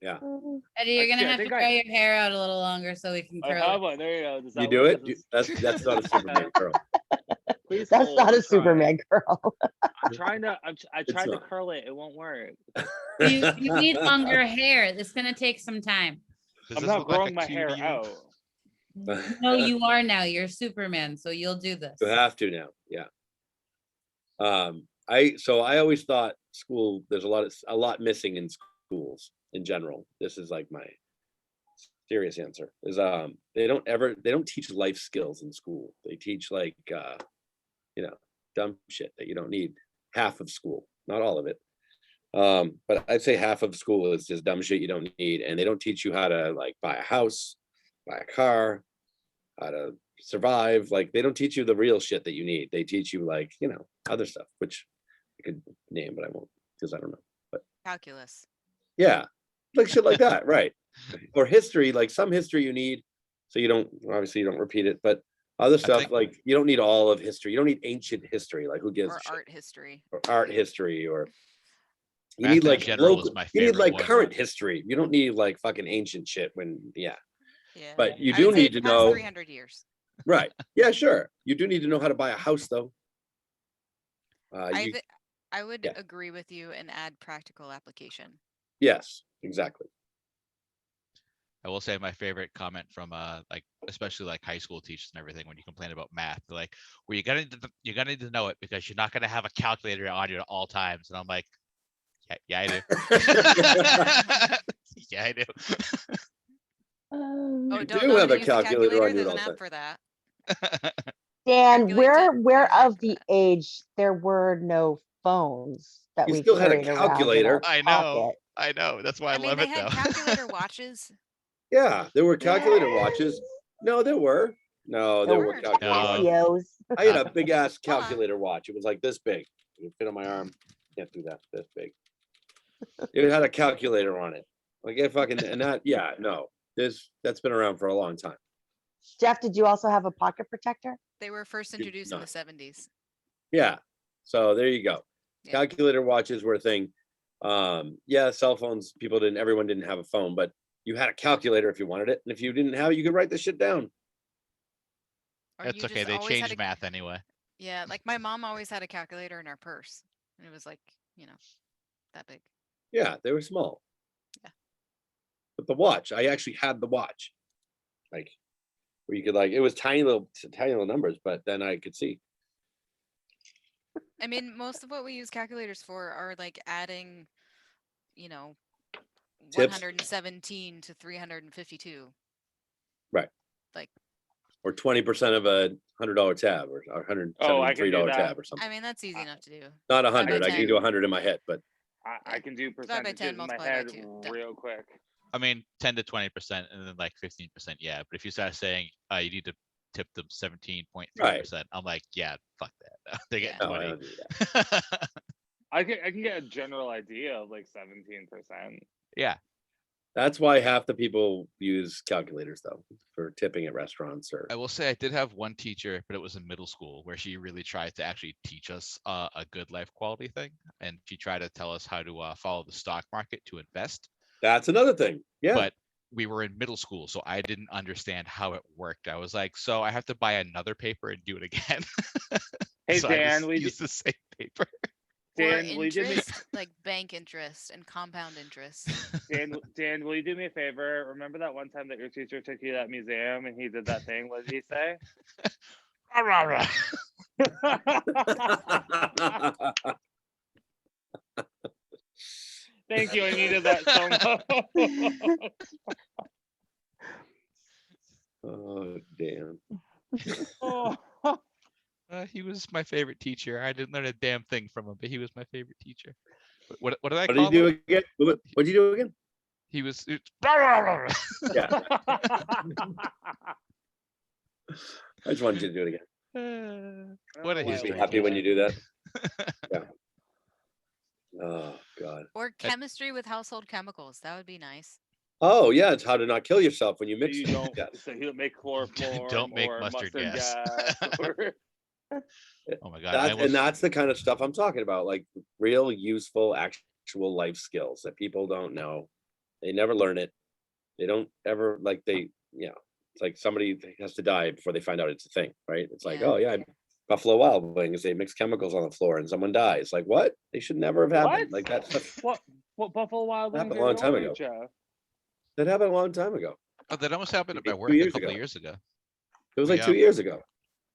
Eddie, you're gonna Actually, I have to think grow your hair out a little longer so we can I curl have it. one. There you go. Does that You do work? it? This is- That's not a Superman curl. Please That's hold, not I'm a Superman girl. I'm trying to. I tried to not. curl it. It won't work. You need longer hair. It's gonna take some time. Does I'm this not look like a growing my cue hair to you? out. No, you are now. You're Superman, so you'll do this. You have to now. Yeah. I always thought school, there's a lot missing in schools in general. This is like my serious answer is they don't teach life skills in school. They teach like dumb shit that you don't need. Half of school, not all of it. But I'd say half of school is just dumb shit you don't need, and they don't teach you how to like buy a house, buy a car, how to survive. Like they don't teach you the real shit that you need. They teach you like other stuff, which I could name, but I won't because I don't know. But Calculus. yeah, like shit like that, right? Or history, like some history you need, so you don't repeat it, but other stuff think- like you don't need all of history. You don't need ancient history. Like who gives Or a shit? art history. Or art history, or you Math need in like general is local, my you need favorite like one. current history. You don't need like fucking ancient shit Yeah. But you I do would say need to past know- 300 years. right. Yeah, sure. You do need to know how to buy a house though. I would yeah. agree with you and add practical application. Yes, exactly. I will say my favorite comment from like especially like high school teachers and everything when you complain about math, they're like, well, you're gonna need to know it because you're not gonna have a calculator on you at all times. And I'm like, yeah, I do. Yeah, I do. Oh, You don't do know have how a to use the calculator on you There's all an the app time. for that. Dan, Calculate we're it, we're there's an app of for the that. age there were no phones that You we still had a carried around in calculator. our I know. pocket. I know. That's why I, I mean, love they it had though. calculator watches. Yeah, there were calculator watches. No, there were. No, there There were were. calculator No. watches. Casios. I had a big ass Hold on. calculator watch. It was like this big. It would fit on my arm. Can't do that. This big. It had a calculator on it. Like it fucking and that. Yeah, no. That's been around for a long time. Jeff, did you also have a pocket protector? They were first Did introduced in the not. 70s. Yeah. So there you go. Yeah. Calculator watches were a thing. Yeah, cell phones. Everyone didn't have a phone, but you had a calculator if you wanted it, and if you didn't have it, you could write the shit down. Or That's you okay. just They always had changed a- math anyway. Yeah, like my mom always had a calculator in her purse. And it was like, that big. Yeah, they were small. Yeah. But the watch, I actually had the watch, like where you could like it was tiny little numbers, but then I could see. I mean, most of what we use calculators for are like adding, Tips. 117 to 352. Or 20% of a $100 tab, or Oh, I can do $173 that. tab, or something. I mean, that's easy enough to do. Not by 100. I can 10. do 100 in my head, but I can do Divide by 10, percentages in my multiply by head 2, done. real quick. I mean, 10 to 20%, and then like 15%. Yeah, but if you start saying you need to tip them 17.3%, I'm like, yeah, fuck that. They're getting no, I 20. don't do that. I can get a general idea of like 17%. Yeah. That's why half the people use calculators though for tipping at restaurants or. I will say I did have one teacher, but it was in middle school where she really tried to actually teach us a good life quality thing, and she tried to tell us how to follow the stock market to invest. That's another thing. Yeah. But we were in middle school, so I didn't understand how it worked. I was like, so I have to buy another paper and do it again. Hey, so Dan, I we used the same paper. Or Dan, will you do me? interest, like bank interest and compound interest. Dan, will you do me a favor? Remember that one time that your teacher took you to that museum and he did that thing? What did he say? Rah, rah, rah. Thank you. I needed that so much. Oh, damn. Oh. He was my favorite teacher. I didn't learn a damn thing from him, but he was my favorite teacher. What did I What call did you him? do again? What did you do again? He was. Rah, rah, rah, rah. Yeah. I just wanted you to do it again. What a Oh, You'd history be happy when you do that. Yeah. Oh, God. Or chemistry with household chemicals. That would be nice. Oh, yeah. It's how to not kill yourself when you mix You it. don't. Yeah. So you don't make chloroform Don't make or mustard mustard gas. gas. Or... Oh my god! I And that's the kind of stuff I'm talking about, like real useful, actual life skills that people don't know. They never learn it. They don't ever it's like somebody has to die before they find out it's a thing, right? It's like, Yeah. oh yeah, Buffalo Wild Wings, they mix chemicals on the floor and someone dies. Like what? They should never have happened. What? Like that stuff What Buffalo Wild Wings happened are a long you time ordering, ago. Jeff? That happened a long time ago. Oh, that almost happened at my Maybe work 2 a years couple ago. years ago. It was We, like 2 years ago.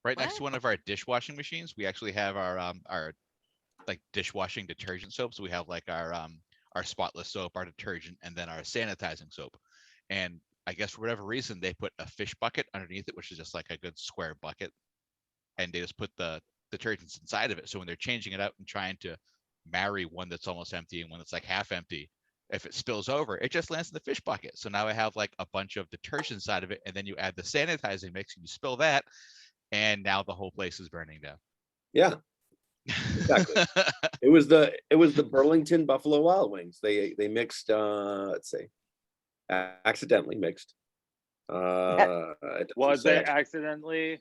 Right next to What? one of our dishwashing machines, we actually have our like dishwashing detergent soap. So we have like our spotless soap, our detergent, and then our sanitizing soap. And I guess for whatever reason, they put a fish bucket underneath it, which is just like a good square bucket, and they just put the detergents inside of it. So when they're changing it out and trying to marry one that's almost empty and one that's like half empty, if it spills over, it just lands in the fish bucket. So now I have like a bunch of detergent inside of it, and then you add the sanitizing mix and you spill that, and now the whole place is burning down. Yeah, exactly. It was the Burlington Buffalo Wild Wings. They mixed let's see, accidentally mixed. It doesn't Was say it accidentally?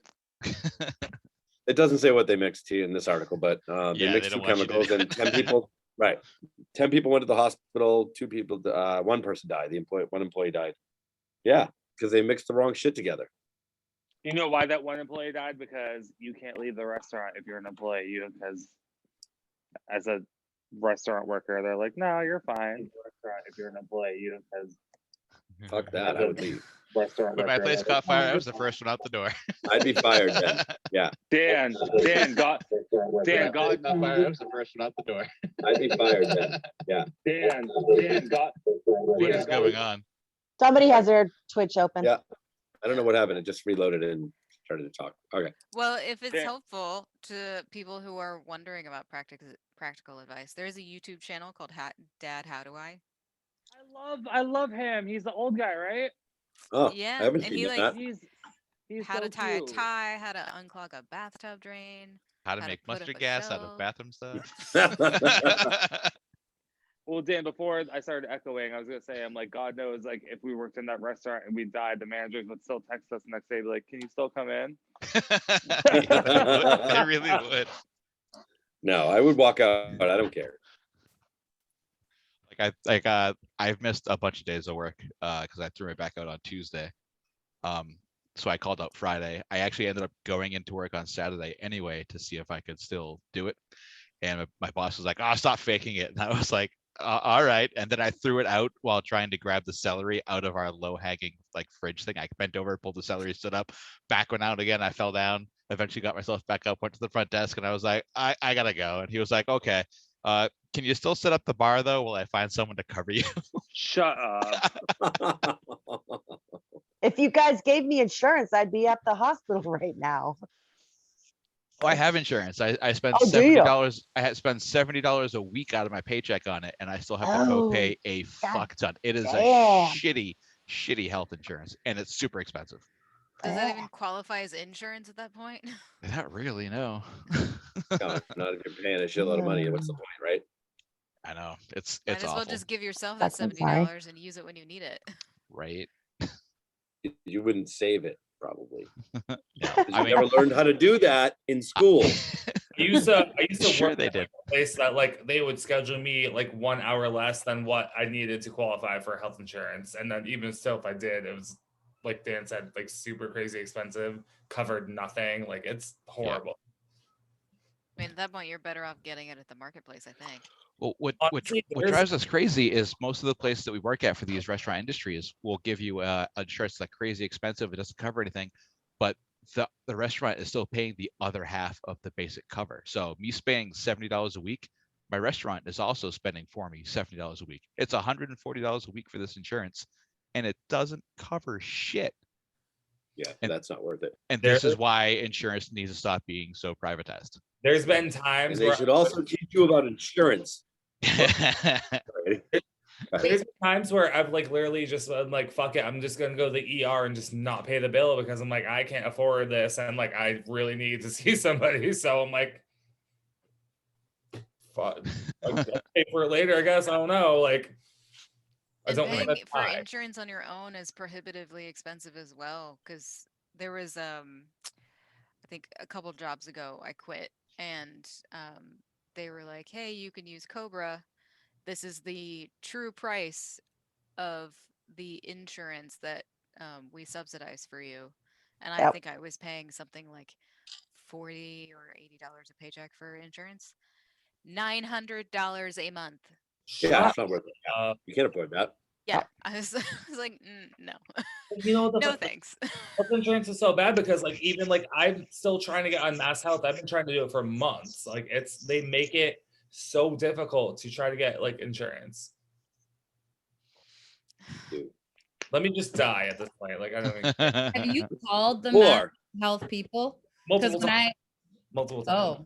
It doesn't say what they mixed in this article, but Yeah, they they mixed don't two want you to chemicals do and it. 10 people, right. 10 people went to the hospital, 2 people, one person died. One employee died. Yeah, because they mixed the wrong shit together. You know why that one employee died? Because you can't leave the restaurant if you're an employee. Because as a restaurant worker, they're like, no, you're fine. If you're an employee, because Fuck that, I would leave. restaurant When my worker, place they're caught like, fire, I was the first one out the door. I'd be fired then. Yeah, Dan, God, Caught fire, I was the first one out the door. I'd be fired then. Yeah. Dan, God. What is going on? Somebody has their Twitch open. Yeah. I don't know what happened. It just reloaded and started to talk. Okay. Well, if it's Dan- helpful to people who are wondering about practical advice, there's a YouTube channel called Dad, How Do I? I love him. He's the old guy, right? Oh, Yeah, I haven't and seen he, that. He's How so to tie cute. a tie, how to unclog a bathtub drain. How to How to make put up mustard a gas out of shelf. bathroom stuff. Well, Dan, before I started echoing, I was gonna say, I'm like, God knows, like, if we worked in that restaurant and we died, the managers would still text us the next day, be like, "Can you still come in?" Yeah, they really would. No, I would walk out. I don't care. I've missed a bunch of days of work because I threw it back out on Tuesday. So I called out Friday. I actually ended up going into work on Saturday anyway to see if I could still do it. And my boss was like, "Oh, stop faking it." And I was like, "All right." And then I threw it out while trying to grab the celery out of our low-hanging like fridge thing. I bent over, pulled the celery, stood up, back went out again. I fell down. Eventually got myself back up, went to the front desk, and I was like, I gotta go. And he was like, "Okay, can you still set up the bar though while I find someone to cover you?" Shut up. If you guys gave me insurance, I'd be at the hospital right now. Oh, I have insurance. I spent Oh, do you? $70. I had spent $70 a week out of my paycheck on it, and I still have to Oh, co-pay a God fuck ton. It is a damn. shitty health insurance, and it's super expensive. Does that Yeah. even qualify as insurance at that point? Not really, no. No, not if you're paying a shitload of money. What's the point, right? I know it's Might as well awful, just give yourself that That's I'm sorry. $70 and use it when you need it. right? You wouldn't save it probably. No, 'Cause I you mean, never learned how to do that in school. I used to Sure work they at, did. like, a place that like they would schedule me like 1 hour less than what I needed to qualify for health insurance. And then even still, if I did, it was like Dan said, like super crazy expensive, covered nothing. Like it's horrible. I mean, at that point, you're better off getting it at the marketplace, I think. Well, Honestly, what there's- drives us crazy is most of the places that we work at for these restaurant industries will give you insurance that's crazy expensive. It doesn't cover anything, but the restaurant is still paying the other half of the basic cover. So me spending $70 a week, my restaurant is also spending for me $70 a week. It's $140 a week for this insurance, and it doesn't cover shit. Yeah, And- that's not worth it. And this There- is why insurance needs to stop being so privatized. There's been And times they where should also teach you about insurance. Right? there's been times where I've like literally just I'm like, fuck it, I'm just gonna go to the ER and just not pay the bill because I'm like, I can't afford this, and like I really need to see somebody. So I'm like, fuck, I'll pay for it later, I guess. I don't know. Like, I And don't paying want to for die. insurance on your own is prohibitively expensive as well. Because there was, I think a couple jobs ago, I quit, and they were like, "Hey, you can use Cobra. This is the true price of the insurance that we subsidize for you." And I Yep. think I was paying something like $40 or $80 a paycheck for insurance. $900 a month. Yeah, it's not worth it. up. You can't afford that. Yeah, I was, I was like, no, You know the no fuck- thanks. health insurance is so bad because like even like I'm still trying to get on Mass Health. I've been trying to do it for months. Like they make it so difficult to try to get like insurance. Dude. Let me just die at this point. Like I don't even care. Have you called the Mass Or Health people? multiple when times. Multiple times. Oh,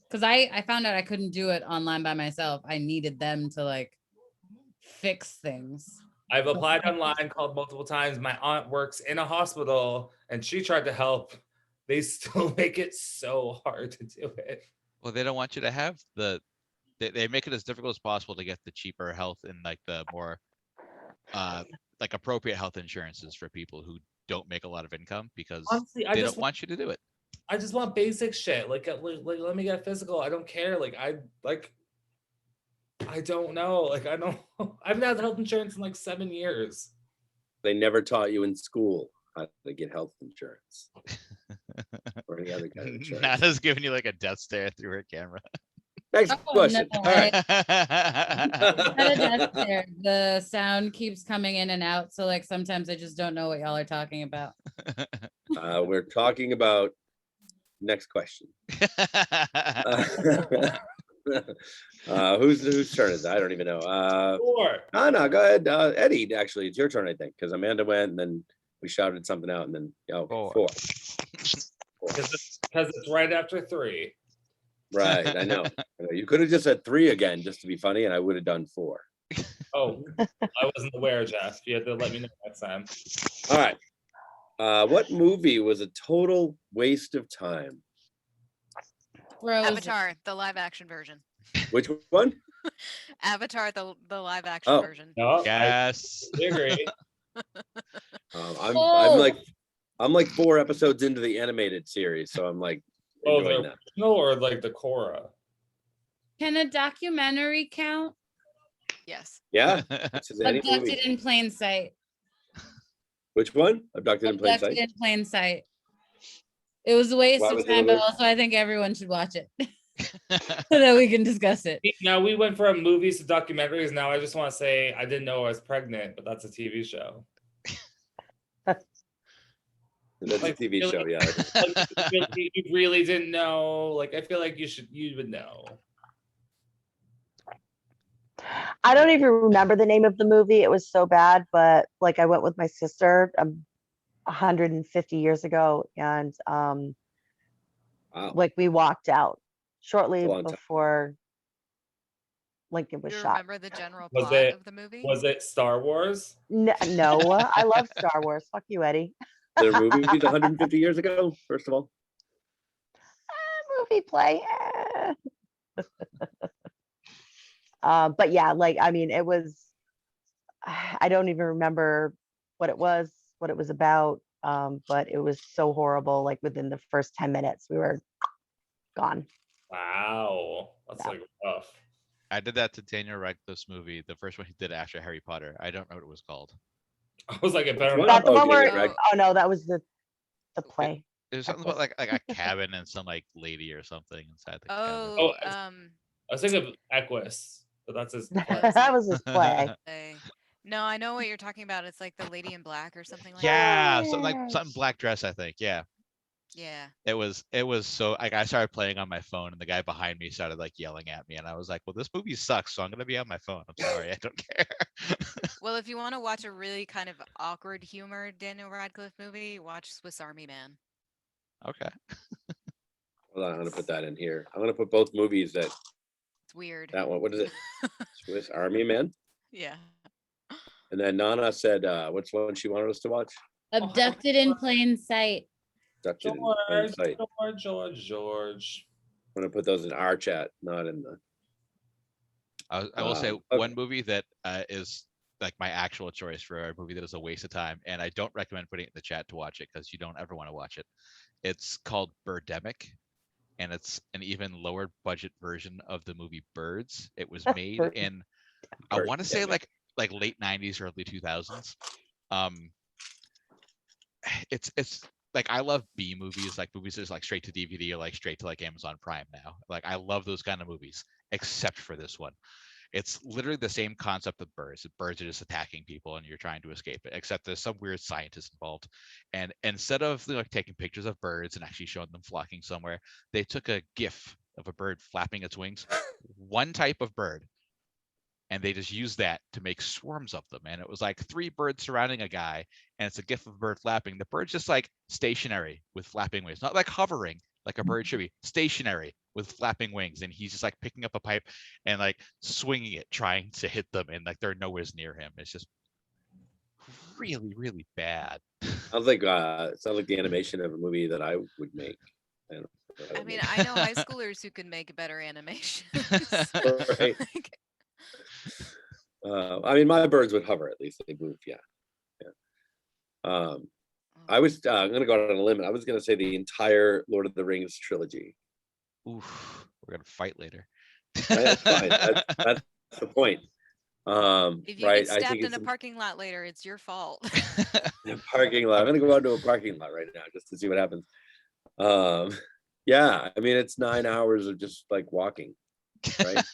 because I found out I couldn't do it online by myself. I needed them to like fix things. I've applied online, called multiple times. My aunt works in a hospital and she tried to help. They still make it so hard to do it. Well, they don't want you to have they make it as difficult as possible to get the cheaper health and like the more like appropriate health insurances for people who don't make a lot of income because Honestly, they don't want you to do it. I just want basic shit. Like let me get physical. I don't care. I don't know. Like I don't I haven't had health insurance in like 7 years. they never taught you in school how to get health insurance or any other kind of insurance. Nana's giving you like a death stare through her camera. Next Oh, question. no, All right. Not a death stare. The sound keeps coming in and out, so like sometimes I just don't know what y'all are talking about. We're talking about next question. Whose turn is it? I don't even know. Sure. No, go ahead. Eddie, actually, it's your turn, I think, because Amanda went and then we shouted something out and then Four. four. Because it's right after 3. Right, I know. You could have just said 3 again just to be funny, and I would have done 4. Oh, I wasn't aware, Jeff. You had to let me know next time. All right. What movie was a total waste of time? Frozen. Avatar, the live action version. Which one? Avatar, the live action Oh. version. No, Yes. I agree. I'm like 4 episodes into the animated series, so I'm like Oh, enjoying the that. original or like the Korra? Can a documentary count? Yes. Yeah, this is any Abducted movie. in plain sight. Which one? Abducted in Plain Abducted Sight. in plain sight. It was a waste Why of was it a time, but waste? also I think everyone should watch it so that we can discuss it. Now we went from movies to documentaries. Now I just want to say I didn't know I was pregnant, but that's a TV show. That's a Like, TV really? show, yeah. Like, you really didn't know. Like I feel like you would know. I don't even remember the name of the movie. It was so bad, but like I went with my sister 150 years ago, and Wow. like we walked out shortly It's a long time. before Lincoln was Do you shot. remember the general Was plot it- of the movie? Was it Star Wars? No, I love Star Wars. Fuck you, Eddie. There are movies 150 years ago, first of all. Movie play. But yeah, like, I mean, it was, I don't even remember what it was about. But it was so horrible. Like within the first 10 minutes, we were gone. Wow, that's Yeah. like rough. I did that to Daniel Radcliffe's movie, the first one he did after Harry Potter. I don't know what it was called. I was like, it better one? That's the not. one where, Daniel oh no, that was the play. It was something about like a cabin and some like lady or something inside the cabin. Oh, Oh, I was thinking of Equus, but that's his play. That was his play. no, I know what you're talking about. It's like the Lady in Black or something like that. Yeah, something like Yes. something black dress, I think. Yeah. Yeah. It was so like I started playing on my phone and the guy behind me started like yelling at me and I was like, well, this movie sucks, so I'm gonna be on my phone. I'm sorry, I don't care. Well, if you want to watch a really kind of awkward humor Daniel Radcliffe movie, watch Swiss Army Man. Okay. Hold on, I'm gonna put that in here. I'm gonna put both movies It's weird. that one. What is it? Swiss Army Man. Yeah. And then Nana said, which one she wanted us to watch? Abducted in plain sight. Abducted in Plain Sight. George. I'm gonna put those in our chat, not in the. I will say Okay. one movie that is like my actual choice for a movie that is a waste of time, and I don't recommend putting it in the chat to watch it because you don't ever want to watch it. It's called Birdemic, and it's an even lower budget version of the movie Birds. It was made in, I want to say Birdemic. like late 90s, early 2000s. It's like I love B movies, like movies that's like straight to DVD or like straight to like Amazon Prime now. Like I love those kind of movies, except for this one. It's literally the same concept of birds. The birds are just attacking people and you're trying to escape it, except there's some weird scientist involved. And instead of like taking pictures of birds and actually showing them flocking somewhere, they took a GIF of a bird flapping its wings, one type of bird, and they just used that to make swarms of them. And it was like 3 birds surrounding a guy, and it's a GIF of a bird flapping. The bird's just like stationary with flapping wings, not like hovering like a bird should be, stationary with flapping wings. And he's just like picking up a pipe and like swinging it, trying to hit them, and like they're nowhere near him. It's just really, really bad. Sounds like the animation of a movie that I would make. I mean, I know high schoolers who can make better animations. Right. I mean, my birds would hover, at least they move. Yeah. I was I'm gonna go out on a limb. I was gonna say the entire Lord of the Rings trilogy. Oof, we're gonna fight later. That's fine. That's the point. If you right. get stabbed in a parking lot later, it's your fault. Parking lot. I'm gonna go out to a parking lot right now just to see what happens. Yeah, I mean it's 9 hours of just like walking. Right.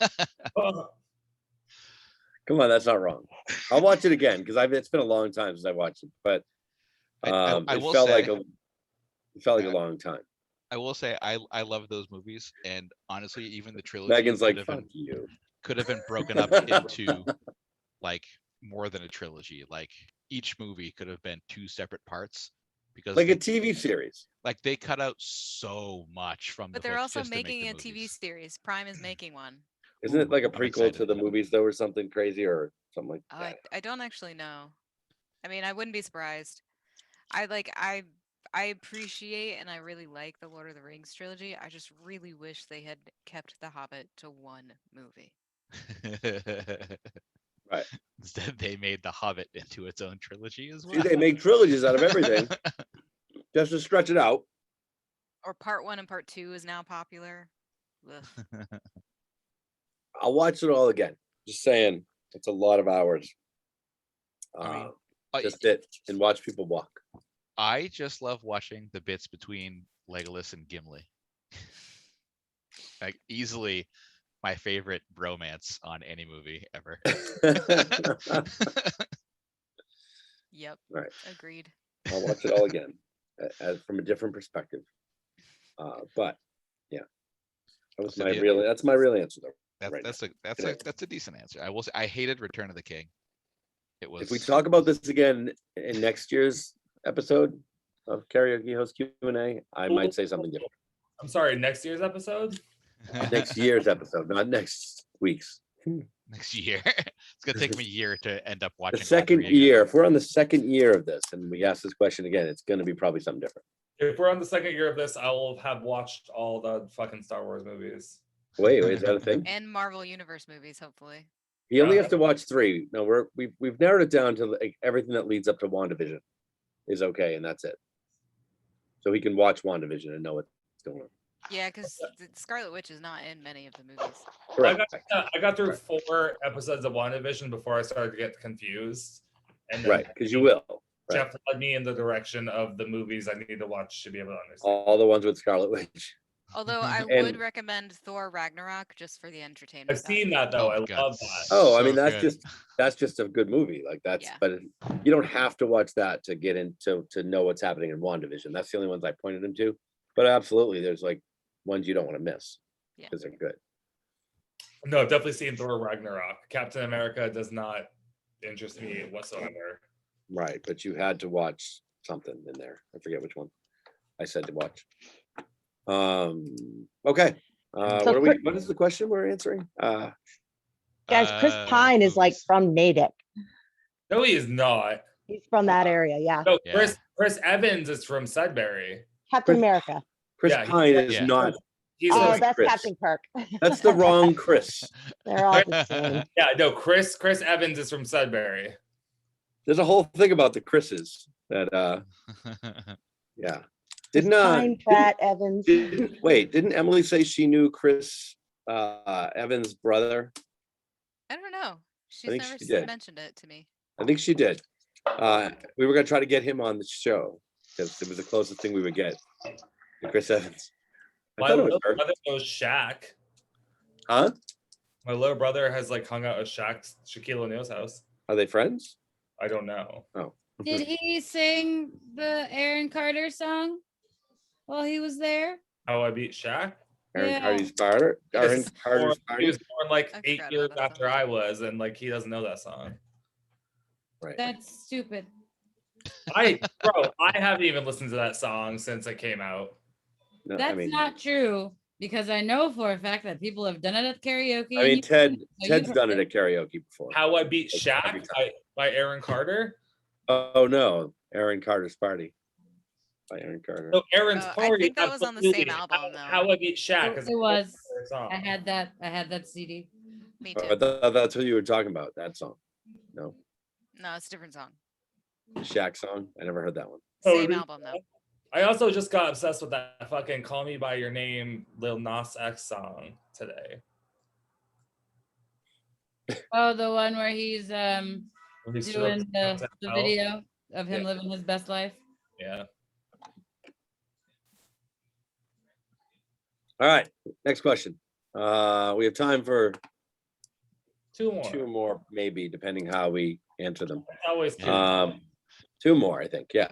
Come on, that's not wrong. I'll watch it again because it's been a long time since I watched it, but I it will felt say- like a long time. I will say I love those movies, and honestly, even the trilogy Megan's like, could have fuck you. been broken up into like more than a trilogy. Like each movie could have been 2 separate parts because Like a TV series. like they cut out so much from But the they're books also just to make making the a TV movies. series. Prime is making one. Isn't it like a I'm prequel excited. to the movies though, or something crazy, or something like Oh, that? I don't actually know. I mean, I wouldn't be surprised. I appreciate and I really like the Lord of the Rings trilogy. I just really wish they had kept The Hobbit to one movie. Right. Instead, they made The Hobbit into its own trilogy as well. See, they make trilogies out of everything just to stretch it out. Or part 1 and part 2 is now popular. Ugh. I'll watch it all again. Just saying, it's a lot of hours. I mean, Just sit and watch people walk. I just love watching the bits between Legolas and Gimli. Like easily my favorite bromance on any movie ever. Yep. Right. Agreed. I'll watch it all again from a different perspective. But yeah, that's my real answer though. That's a decent answer. I will say I hated Return of the King. It was. If we talk about this again in next year's episode of Karaoke Host Q&A, I might say something different. I'm sorry, next year's episode? Next year's episode, not next week's. Next year. It's gonna take me a year to end up watching. The second year, if we're on the second year of this and we ask this question again, it's going to be probably something different. If we're on the second year of this, I will have watched all the fucking Star Wars movies. Wait, is that a thing? And Marvel Universe movies, hopefully. You only have to watch 3. No, we've narrowed it down to like everything that leads up to WandaVision is okay, and that's it. So he can watch WandaVision and know what's going on. Yeah, because Scarlet Witch is not in many of the movies. Correct. I got through 4 episodes of WandaVision before I started to get confused. And then Right, because you will. Right. Jeff led me in the direction of the movies I need to watch to be able to understand. All the ones with Scarlet Witch. Although I And- would recommend Thor Ragnarok just for the entertainment. I've seen that though. I God, love that. Oh, I mean so that's just a good movie. Like that's Yeah. but you don't have to watch that to get into to know what's happening in WandaVision. That's the only ones I pointed him to. But absolutely, there's like ones you don't want to miss Yeah. because they're good. No, I've definitely seen Thor Ragnarok. Captain America does not interest me whatsoever. Right, but you had to watch something in there. I forget which one I said to watch. Okay. So What is the question we're answering? Guys, Chris Pine is like movies. from Natick. No, he is not. He's from that area. Yeah. No, Yeah. Chris Evans is from Sudbury. Captain Chris- America. Chris Yeah, Pine is yeah. not. He's Oh, Sorry, that's Chris. Captain Kirk. That's the wrong Chris. They're all the same. yeah, no, Chris Evans is from Sudbury. There's a whole thing about the Chris's that yeah. Didn't Pine, Pratt, Evans. didn't Emily say she knew Chris Evans' brother? I don't know. She's think never she did. mentioned it to me. I think she did. We were gonna try to get him on the show because it was the closest thing we would get to Chris Evans. I My thought it little was her. brother knows Shaq. Huh? My little brother has like hung out at Shaquille O'Neal's house. Are they friends? I don't know. Did he sing the Aaron Carter song while he was there? How I Beat Shaq? Aaron Yeah. Carter's daughter? Aaron Carter's He was party? born like I 8 forgot years about that after song. I was, and like he doesn't know that song. Right. That's stupid. I haven't even listened to that song since it came out. No, That's not true because I know for a fact that people have done it at karaoke. I and mean, you- Ted's you've done it heard at karaoke before. How I Beat Like, Shaq every time. by Aaron Carter. Oh no, Aaron Carter's party by Aaron Carter. No, Aaron's I Party. think that was on the same absolutely. album, though. How I Beat Shaq. It is was. my favorite song. I had that CD. Me Oh, too. I thought that's what you were talking about. That song. No, No, it's a different song. the Shaq song. I never heard that one. Oh, Same really? album though. I also just got obsessed with that fucking "Call Me by Your Name" Lil Nas X song today. Oh, the one where he's When he doing strokes the hell. video of him Yeah. living his best life. Yeah. All right, next question. We have time for 2 more. 2 more, maybe, depending how we answer them. It's always 2. 2 more, I think. Yeah.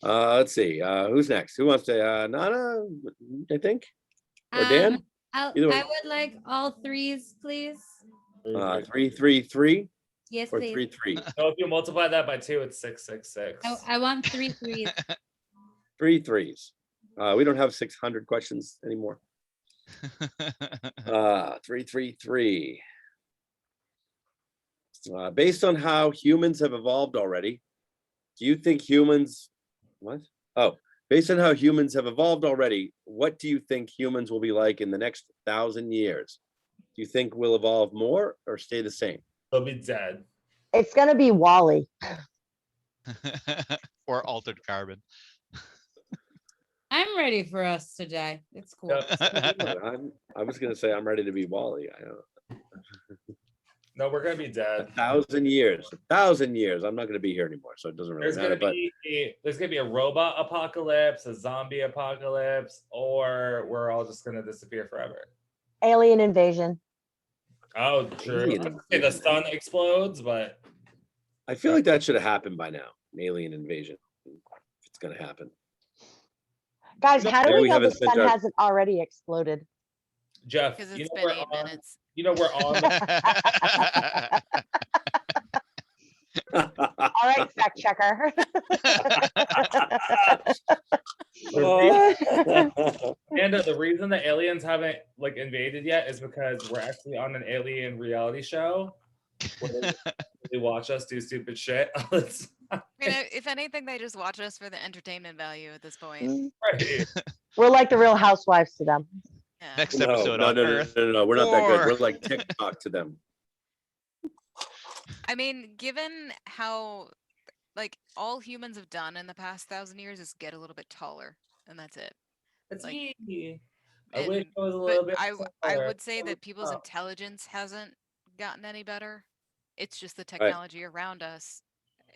Let's see. Who's next? Who wants to? Nana, I think, or Dan. Either way. I would like all threes, please. 333 Yes, or please. 33. So if you multiply that by 2, it's 666. I want 3 threes. 3 threes. We don't have 600 questions anymore. 333. Based on how humans have evolved already, do you think humans, what? Oh, based on how humans have evolved already, what do you think humans will be like in the next 1,000 years? Do you think we'll evolve more or stay the same? They'll be dead. It's gonna be Wally. Or altered carbon. I'm ready for us to die. It's cool. I was gonna say I'm ready to be Wally. I don't. No, we're gonna be dead. 1,000 years. 1,000 years. I'm not gonna be here anymore, so it doesn't really matter. But There's gonna be a robot apocalypse, a zombie apocalypse, or we're all just gonna disappear forever. Alien invasion. Oh, true. Alien I was gonna say the sun explodes, but I feel like that should have happened by now. An alien invasion. If it's gonna happen. Guys, how do Maybe we we know the haven't spent sun our- hasn't already exploded? Jeff, Because you it's know been we're 8 on. minutes. You know we're on. All right, fact checker. And the reason the aliens haven't like invaded yet is because we're actually on an alien reality show where they watch us do stupid shit. It's I mean, if anything, they just watch us for the entertainment value at this point. Mm. right. We're like the Real Housewives to them. Next No, episode no, on no, no, Earth. no, no, we're not that good. 4. We're like TikTok to them. I mean, given how like all humans have done in the past 1,000 years is get a little bit taller, and that's it. It's Like, me. I wish and it was a but little bit I taller. would say that people's Oh. intelligence hasn't gotten any better. It's just the Right. technology around us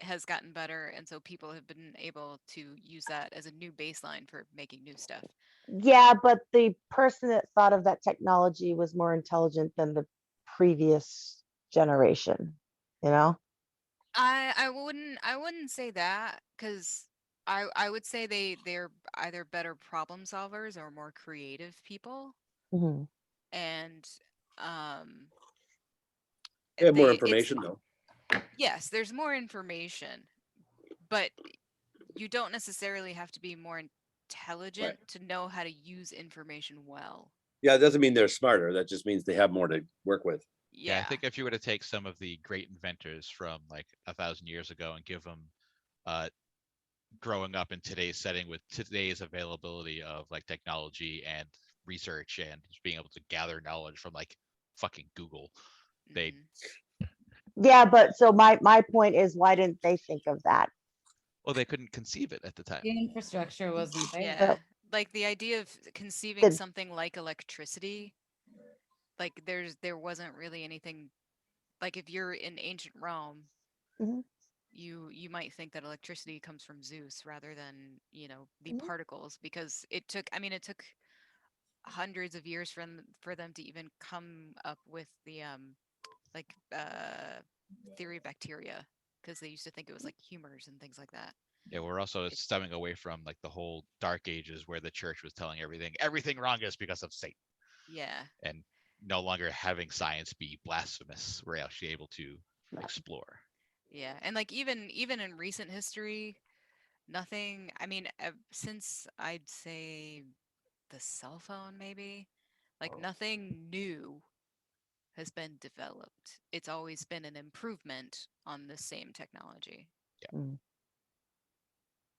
has gotten better, and so people have been able to use that as a new baseline for making new stuff. Yeah, but the person that thought of that technology was more intelligent than the previous generation, you know? I wouldn't say that, because I would say they're either better problem solvers or more creative people, Mhm. and um They have more it's information though. yes, there's more information, but you don't necessarily have to be more intelligent to know how to use information well. Yeah, it doesn't mean they're smarter. That just means they have more to work with. Yeah, I Yeah. think if you were to take some of the great inventors from like 1,000 years ago and give them growing up in today's setting with today's availability of like technology and research and just being able to gather knowledge from like fucking Google, they Mhm. Yeah, but so my point is, why didn't they think of that? well they couldn't conceive it at the time. The infrastructure wasn't there. Yeah. Like the idea of conceiving Then- something like electricity, like there wasn't really anything, like if you're in ancient Rome, Mhm. you might think that electricity comes from Zeus rather than, the Mhm. particles, because it took hundreds of years for them to even come up with the like theory of bacteria, because they used to think it was like humors and things like that. Yeah, we're also It- stemming away from like the whole dark ages where the church was telling everything wrong is because of Satan, Yeah. and no longer having science be blasphemous. We're actually able to explore. Yeah. And like even in recent history, nothing, I mean, since I'd say the cell phone, maybe, like nothing new has been developed. It's always been an improvement on the same technology. Mm.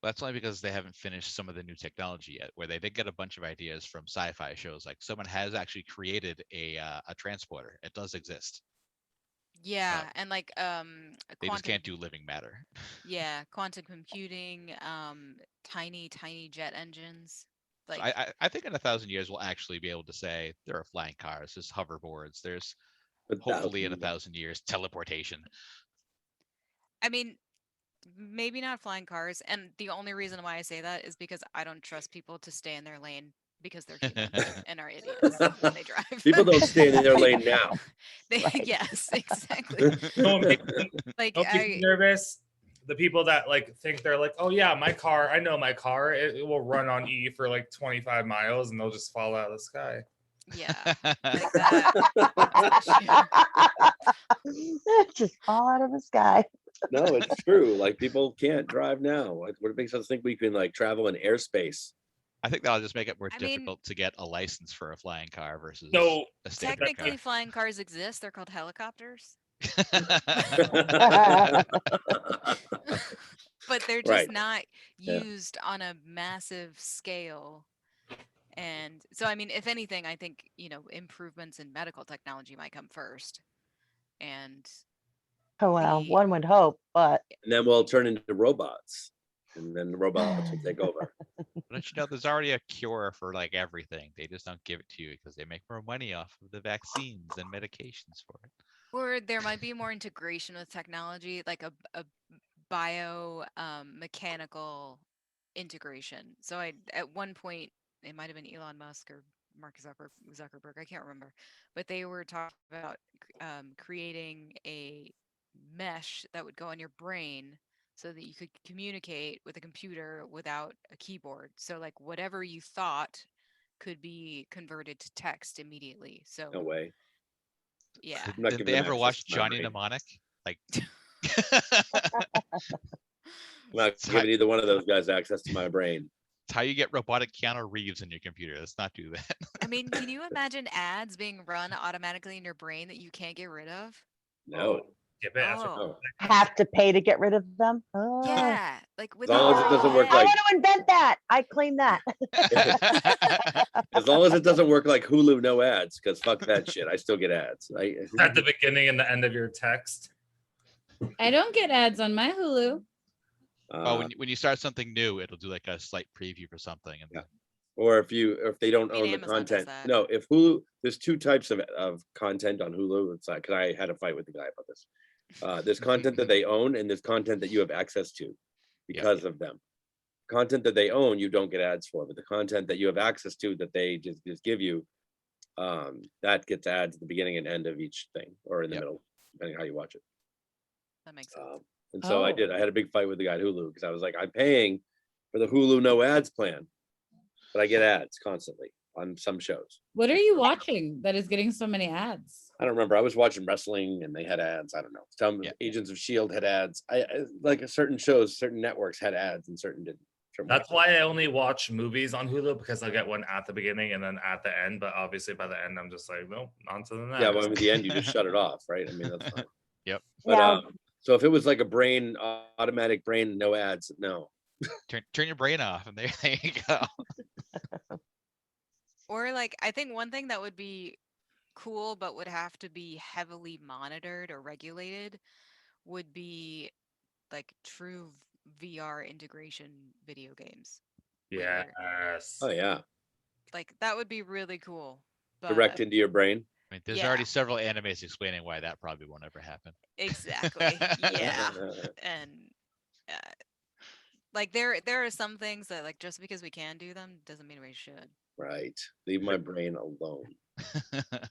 That's only because they haven't finished some of the new technology yet, where they did get a bunch of ideas from sci-fi shows. Like someone has actually created a transporter. It does exist. Yeah, and like They just quantum, can't do living matter. yeah, quantum computing, tiny jet engines. So Like, I think in 1,000 years we'll actually be able to say there are flying cars, there's hoverboards, there's hopefully in 1,000 years teleportation. I mean, maybe not flying cars, and the only reason why I say that is because I don't trust people to stay in their lane because they're human and are idiots when they drive. People don't stay in their lane now. Right. Yes, exactly. No, Like don't be nervous. The people that like think they're like, oh yeah, my car, I know my car, it will run on E for like 25 miles and they'll just fall out of the sky. Yeah, like that. That's an issue. Just fall out of the sky. No, it's true. Like people can't drive now. What makes us think we can like travel in airspace? I think that'll just make it more I mean- difficult to get a license for a flying car versus No, a standard Technically, car. flying cars exist. They're called helicopters, but they're just Right. not Yeah. used on a massive scale. And so, I mean, if anything, I think, improvements in medical technology might come first. And Oh, well, the one would hope, but And then we'll turn into robots, and then the robots will take over. Don't you know there's already a cure for like everything? They just don't give it to you because they make more money off of the vaccines and medications for it. or there might be more integration with technology, like a bio mechanical integration. So at one point, it might have been Elon Musk or Mark Zuckerberg, I can't remember, but they were talking about creating a mesh that would go on your brain so that you could communicate with a computer without a keyboard. So like whatever you thought could be converted to text immediately. So No way. yeah. I'm not Did giving they them ever access watch to my Johnny brain. Mnemonic? Like I'm not giving either one of those guys access to my brain. it's how you get robotic Keanu Reeves in your computer. Let's not do that. I mean, can you imagine ads being run automatically in your brain that you can't get rid of? No. skip it after. Oh, Have to pay to get rid of them? Oh. yeah. Like with As long as it doesn't work I like- want to invent that. I claim that. As long as it doesn't work like Hulu, no ads, because fuck that shit. I still get ads. At the beginning and the end of your text. I don't get ads on my Hulu. Well, when you start something new, it'll do like a slight preview for something. And Yeah. Or if they don't I mean, own the Amazon does content. that. No, if Hulu, there's two types of content on Hulu. It's like, because I had a fight with the guy about this. There's content that they own, and there's content that you have access to because of them. Content that they own, you don't get ads for, but the content that you have access to that they just give you, that gets ads at the beginning and end of each thing, or in the middle, depending how you watch it. That makes sense. And so I Oh. had a big fight with the guy at Hulu because I was like, I'm paying for the Hulu no ads plan, but I get ads constantly on some shows. What are you watching that is getting so many ads? I don't remember. I was watching wrestling and they had ads. I don't know. Some Yeah. Agents of Shield had ads. I like certain shows, certain networks had ads and certain didn't. That's why I only watch movies on Hulu, because I get one at the beginning and then at the end. But obviously by the end, I'm just like, nope, on to the next. Yeah, well, at the end you just shut it off, right? I mean, that's fine. Yep. But Yeah. so if it was like a automatic brain, no ads, no. turn your brain off, and there you go. Or like, I think one thing that would be cool, but would have to be heavily monitored or regulated, would be like true VR integration video games. where, Yes. Oh yeah, Like that would be really cool. But direct into your brain. I mean, there's Yeah. already several animes explaining why that probably won't ever happen. exactly. Yeah. And like there are some things that like just because we can do them doesn't mean we should. Right. Leave my brain alone.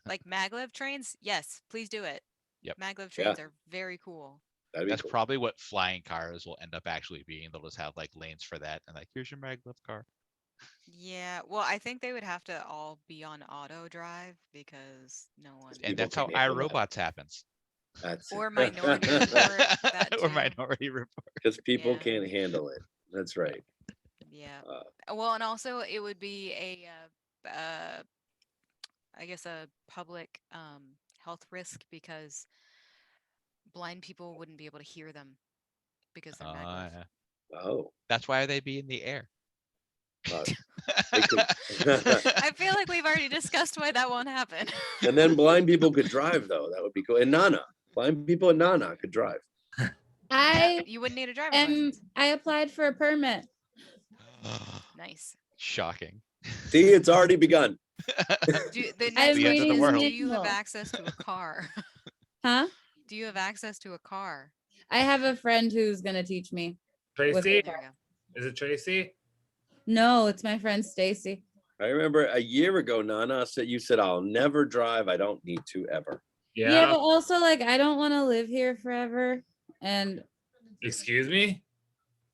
Like maglev trains, yes, please do it. Yep. Maglev Yeah. trains are very cool. That'd be That's cool. probably what flying cars will end up actually being. They'll just have like lanes for that, and like, here's your maglev car. Yeah, well, I think they would have to all be on auto drive because no one And People that's how can handle that. iRobots happens. That's or Minority Report, that Or too. Minority Report. because people Yeah. can't handle it. That's right. Yeah. Uh, Well, and also it would be a I guess a public health risk because blind people wouldn't be able to hear them because they're maglev. Yeah. oh. That's why they be in the air. uh, they could- I feel like we've already discussed why that won't happen. and then blind people could drive though. That would be cool. And Nana, blind people in Nana could drive. I You wouldn't need a driver's license. I applied for a permit. Nice. Shocking. See, it's already begun. The I next have The end of the question is, world. do you have manual. access to a car? Huh? Do you have access to a car? I have a friend who's gonna teach me. Tracy, There we go. is it Tracy? No, it's my friend Stacy. I remember a year ago, Nana said, "You said I'll never drive. I don't need to ever." Yeah, but also like I don't want to live here forever. And Excuse me?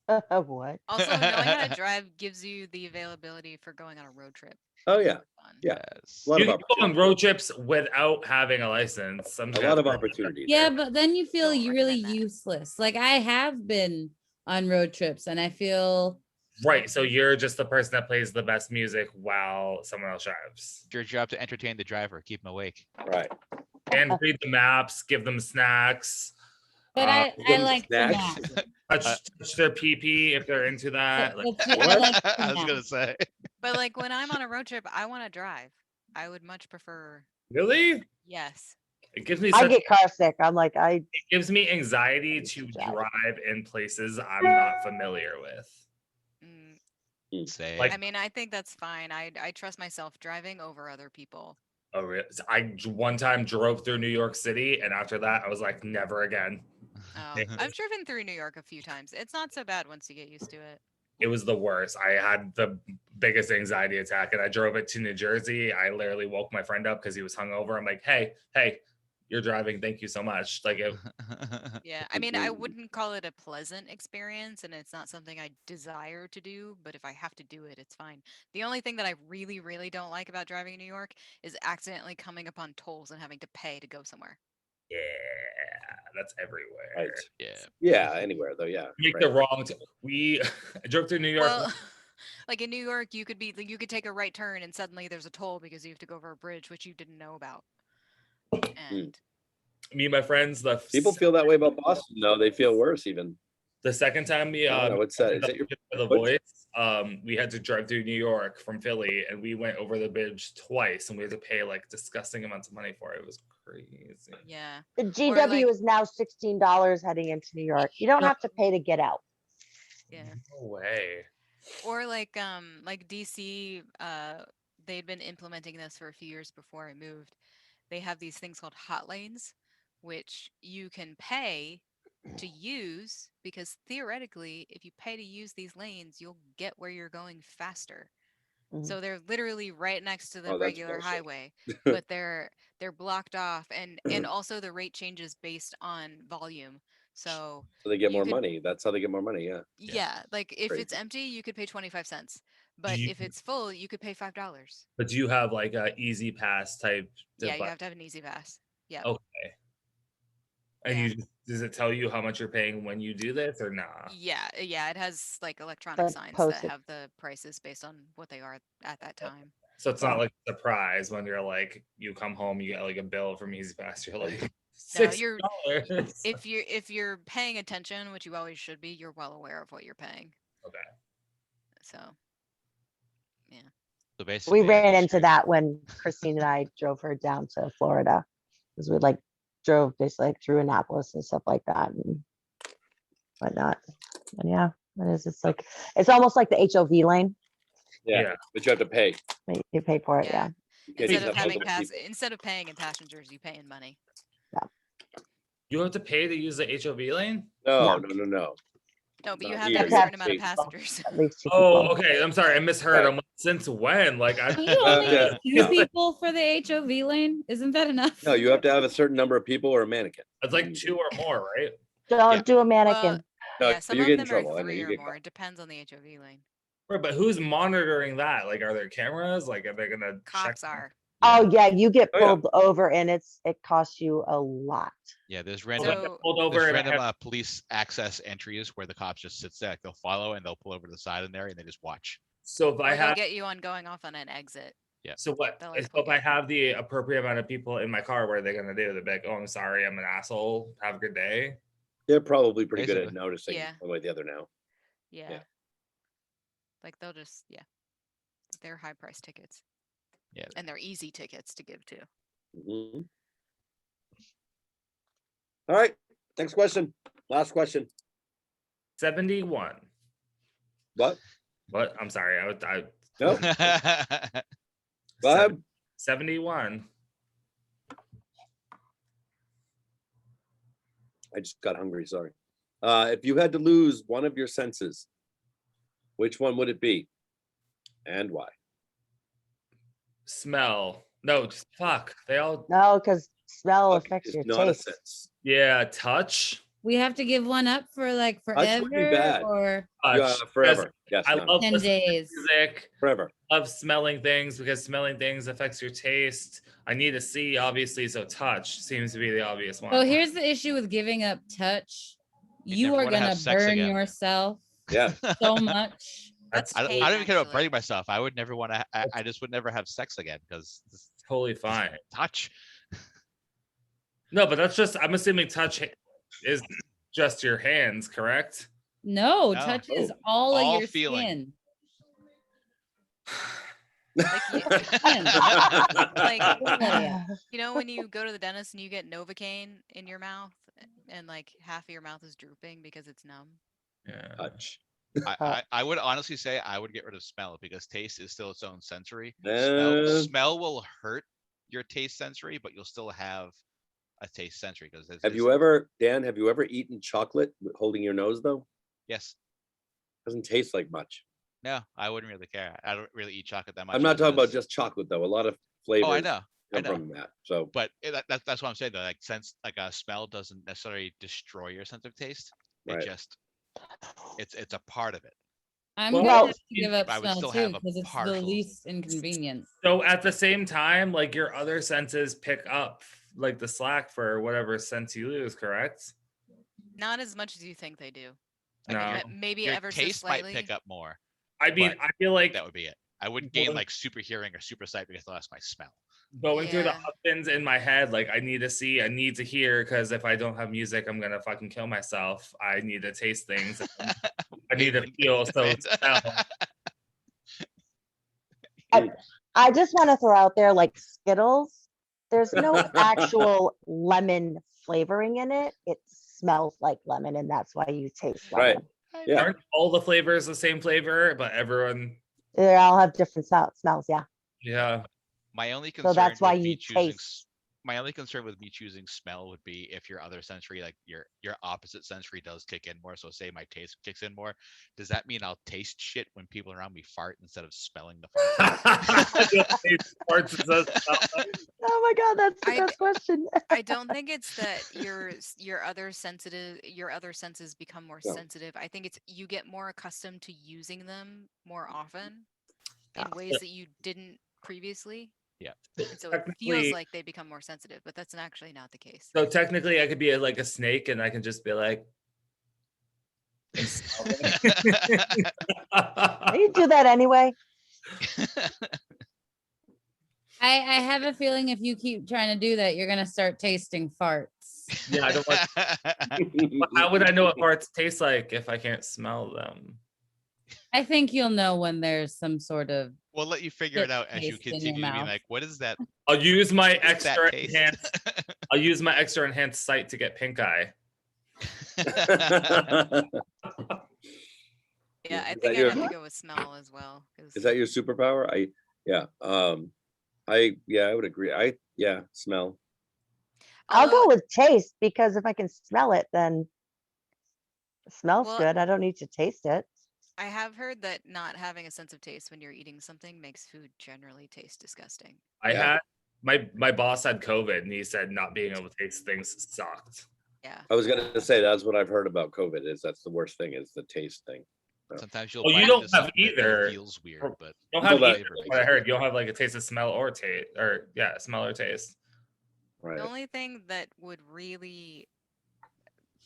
What? Also, knowing how to drive gives you the availability for going on a road trip. Oh yeah, Fun. Yeah. Yes. a lot You of can go on opportunities. road trips without having a license. A lot of opportunities. yeah, but then you feel Don't really recommend that. useless. Like I have been on road trips and I feel Right. So you're just the person that plays the best music while someone else drives. It's your job to entertain the driver, keep him awake. Right. And read the maps, give them snacks, but I them like to snacks. nap. touch their pee if they're into that. Like, That's what I like to I was nap. gonna say. But like when I'm on a road trip, I want to drive. I would much prefer really? yes. It gives me I such get car sick. I'm like, it gives me anxiety to Drive. drive in places I'm not familiar with. Mm, Say. Like- I mean, I think that's fine. I trust myself driving over other people. Oh, really? I one time drove through New York City, and after that, I was like, never again. Oh, I've driven through New York a few times. It's not so bad once you get used to it. It was the worst. I had the biggest anxiety attack, and I drove it to New Jersey. I literally woke my friend up because he was hungover. I'm like, hey, you're driving. Thank you so much. Like, it, Yeah, I mean, I wouldn't call it a pleasant experience, and it's not something I desire to do, but if I have to do it, it's fine. The only thing that I really, really don't like about driving in New York is accidentally coming upon tolls and having to pay to go somewhere. yeah, that's everywhere. Right. Yeah. Yeah. Anywhere though. Yeah. Make right. the wrong. We I drove through New York. Well, like in New York, you could take a right turn and suddenly there's a toll because you have to go over a bridge which you didn't know about. And Me and my friends, People feel that way about Boston, though. They feel worse even. the second time we I don't know, what's that? Is that your for the coach? voice, we had to drive through New York from Philly, and we went over the bridge twice, and we had to pay like disgusting amounts of money for it. It was crazy. Yeah. The GW like- is now $16 heading into New York. You don't have to pay to get out. Yeah. No way. Or like DC, they'd been implementing this for a few years before I moved. They have these things called hot lanes, which you can pay to use, because theoretically, if you pay to use these lanes, you'll get where you're going faster. Mhm. So they're literally right next to the Oh, that's regular bullshit. highway, but they're blocked off, and also the rate changes based on volume. So So they get you more could- money. That's how they get more money. Yeah. yeah, like if it's Crazy. empty, you could pay 25 cents. But you- if it's full, you could pay $5. But do you have like a easy pass type Yeah, you device? have to have an easy pass. Yeah. Okay. And Yeah. does it tell you how much you're paying when you do this or nah? Yeah, it has like electronic Like signs that posted. have the prices based on what they are at that time. So it's Yeah. not like a surprise when you're like, you come home, you get like a bill from Easy Pass. You're like, No, $6. you're- If you're paying attention, which you always should be, you're well aware of what you're paying. Okay. So So basically, We I ran just into heard- that when Christine and I drove her down to Florida, because we like drove basically like through Annapolis and stuff like that and whatnot. And yeah, it is. It's like, it's almost like the HOV lane. Yeah. Yeah. But you have to pay. but You pay for it, Yeah. yeah. You can't instead just of have having other people. instead of paying in passengers, you pay in money. You have to pay to use the HOV lane? No, No. no. No, but you Not have here. to have a You have certain amount of to. passengers. At least two Oh, people. okay. I'm sorry. I misheard. Right. I'm like, since when? Like, I Don't you only Yeah. need two Yeah. people for the HOV lane? Isn't that enough? No, you have to have a certain number of people or a mannequin. it's like 2 or more, right? Don't Yeah. do a mannequin. No, Yeah, some you of get in them are trouble. I know 3 you or get more. caught. It depends on the HOV lane. Right, but who's monitoring that? Like, are there cameras? Like, are they gonna check? Cops are. Oh yeah, you get Oh, yeah. pulled over and it costs you a lot. Yeah, there's Oh, random they get So- pulled over there's and random have- police access entries where the cops just sits there, like, they'll follow and they'll pull over to the side in there and they just watch. so if Or I they'll have get you on going off on an exit. so what they'll, like, so pull if I you. have the appropriate amount of people in my car, what are they gonna do? They're like, oh, I'm sorry, I'm an asshole. Have a good day. They're probably pretty good at Basically. noticing Yeah. one way or the other now. Yeah. Like they'll just they're high price tickets. Yeah. And they're easy tickets to give to. Mhm. All right. Next question. Last question. 71. What? What? I'm sorry. I No. Yeah, Go ahead. 71. I just got hungry. Sorry. If you had to lose one of your senses, which one would it be, and why? Smell. No, just fuck. They all No, because smell Fuck affects is your not a taste. sense. yeah, touch. We have to give one up for like Touch would be forever bad. or Touch. Forever. Yes. I no, love 10 listening to days. music. forever. Love smelling things because smelling things affects your taste. I need to see, obviously, so touch seems to be the obvious one. So here's the issue with giving up touch. You You never are wanna have gonna sex burn again. yourself Yeah. so much. That's I don't pain, even care about actually. burning myself. I would never want to. I just would never have sex again because totally fine. touch. No, but that's just, I'm assuming touch is just your hands, correct? No, No. touch is Oh. all All of your feeling. skin. Like you know when you go to the dentist and you get Novocaine in your mouth and like half of your mouth is drooping because it's numb. Yeah. Touch. I would honestly say I would get rid of smell because taste is still its own sensory. Uh, Smell will hurt your taste sensory, but you'll still have a taste sensory because Have you ever, Dan? Have you ever eaten chocolate holding your nose though? Yes. Doesn't taste like much. No, I wouldn't really care. I don't really eat chocolate that much. I'm not talking about because- just chocolate though. A lot of flavors Oh, I know. come know. from that. So But that's what I'm saying though. Like sense, like a smell doesn't necessarily destroy your sense of taste. It Right. just it's a part of it. I'm Well, gonna no. have to give up I would smell still too have a because it's the partial- least inconvenience. So at the same time, like your other senses pick up like the slack for whatever sense you lose, correct? Not as much as you think they do. No. Maybe Your ever so taste might slightly. pick up more. I mean, But I feel like That would be it. I wouldn't gain like super hearing or super sight because I lost my smell. Going through the Yeah. options in my head, like I need to see, I need to hear, because if I don't have music, I'm gonna fucking kill myself. I need to taste things. I need to feel. So smell. I just want to throw out there like Skittles. There's no actual lemon flavoring in it. It smells like lemon, and that's why you taste Right. lemon. Yeah. Aren't all the flavors the same flavor, but everyone, They all have different smells. Yeah. yeah. My only So concern that's why with me you choosing taste. my only concern with me choosing smell would be if your other sensory, like your opposite sensory, does kick in more. So say my taste kicks in more, does that mean I'll taste shit when people around me fart instead of smelling the fart? Oh my God, that's the I- best question. I don't think it's that your other senses become more No. sensitive. I think it's you get more accustomed to using them more often in Yeah. ways that you didn't previously. Yeah. And so it feels Technically- like they become more sensitive, but that's actually not the case. So technically, I could be like a snake, and I can just be like. and smell them. You do that anyway. I have a feeling if you keep trying to do that, you're gonna start tasting farts. Yeah, I don't want. But how would I know what farts taste like if I can't smell them? I think you'll know when there's some sort of We'll let you figure it Get out as you taste in your continue to be mouth. like, what is that? I'll use my What is that extra taste? enhanced. I'll use my extra enhanced sight to get pink eye. Yeah, I Is think that I'd your- have to go with smell as well. 'Cause Is that your superpower? I would agree. Smell. I'll although- go with taste because if I can smell it, then it smells Well, good. I don't need to taste it. I have heard that not having a sense of taste when you're eating something makes food generally taste disgusting. I Yeah. had my boss had COVID, and he said not being able to taste things sucked. Yeah. I was gonna say that's what I've heard about COVID. Is that's the worst thing is the taste thing. Sometimes you'll Well, you bite don't into have something that either. feels weird, but You don't No, have that- either, what I heard. You don't have like a taste of smell or taste, or yeah, smell or taste. Right. The only thing that would really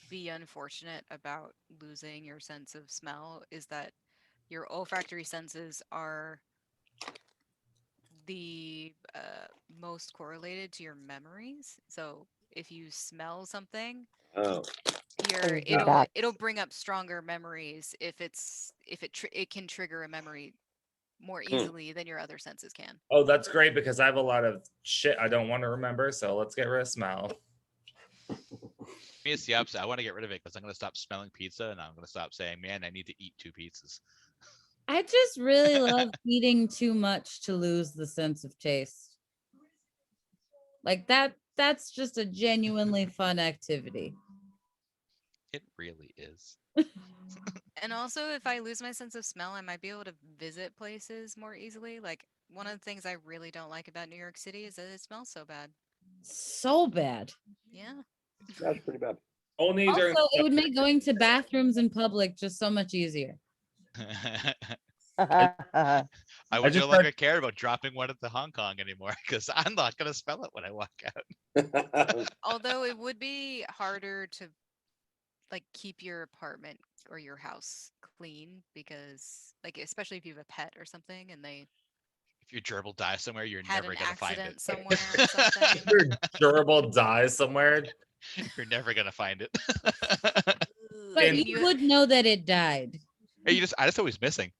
be unfortunate about losing your sense of smell is that your olfactory senses are the most correlated to your memories. So if you smell something, Oh, your do that. it'll bring up stronger memories if it can trigger a memory more easily than your other senses can. Oh, that's great because I have a lot of shit I don't want to remember. So let's get rid of smell. me, it's the opposite. I want to get rid of it because I'm going to stop smelling pizza and I'm going to stop saying, man, I need to eat 2 pizzas. I just really love eating too much to lose the sense of taste. Like that's just a genuinely fun activity. It really is. And also, if I lose my sense of smell, I might be able to visit places more easily. Like, one of the things I really don't like about New York City is that it smells so bad. So bad. Yeah. that's pretty bad. Only Also, during it would make going to bathrooms in public just so much easier. I would just no longer care about dropping one at the Hong Kong anymore because I'm not going to smell it when I walk out. Although it would be harder to like keep your apartment or your house clean because like especially if you have a pet or something and they If your gerbil dies somewhere, you're had never an going to find accident it. somewhere or something. your gerbil dies somewhere. You're never going to find it. But And you would know that it died. Hey, I just always missing.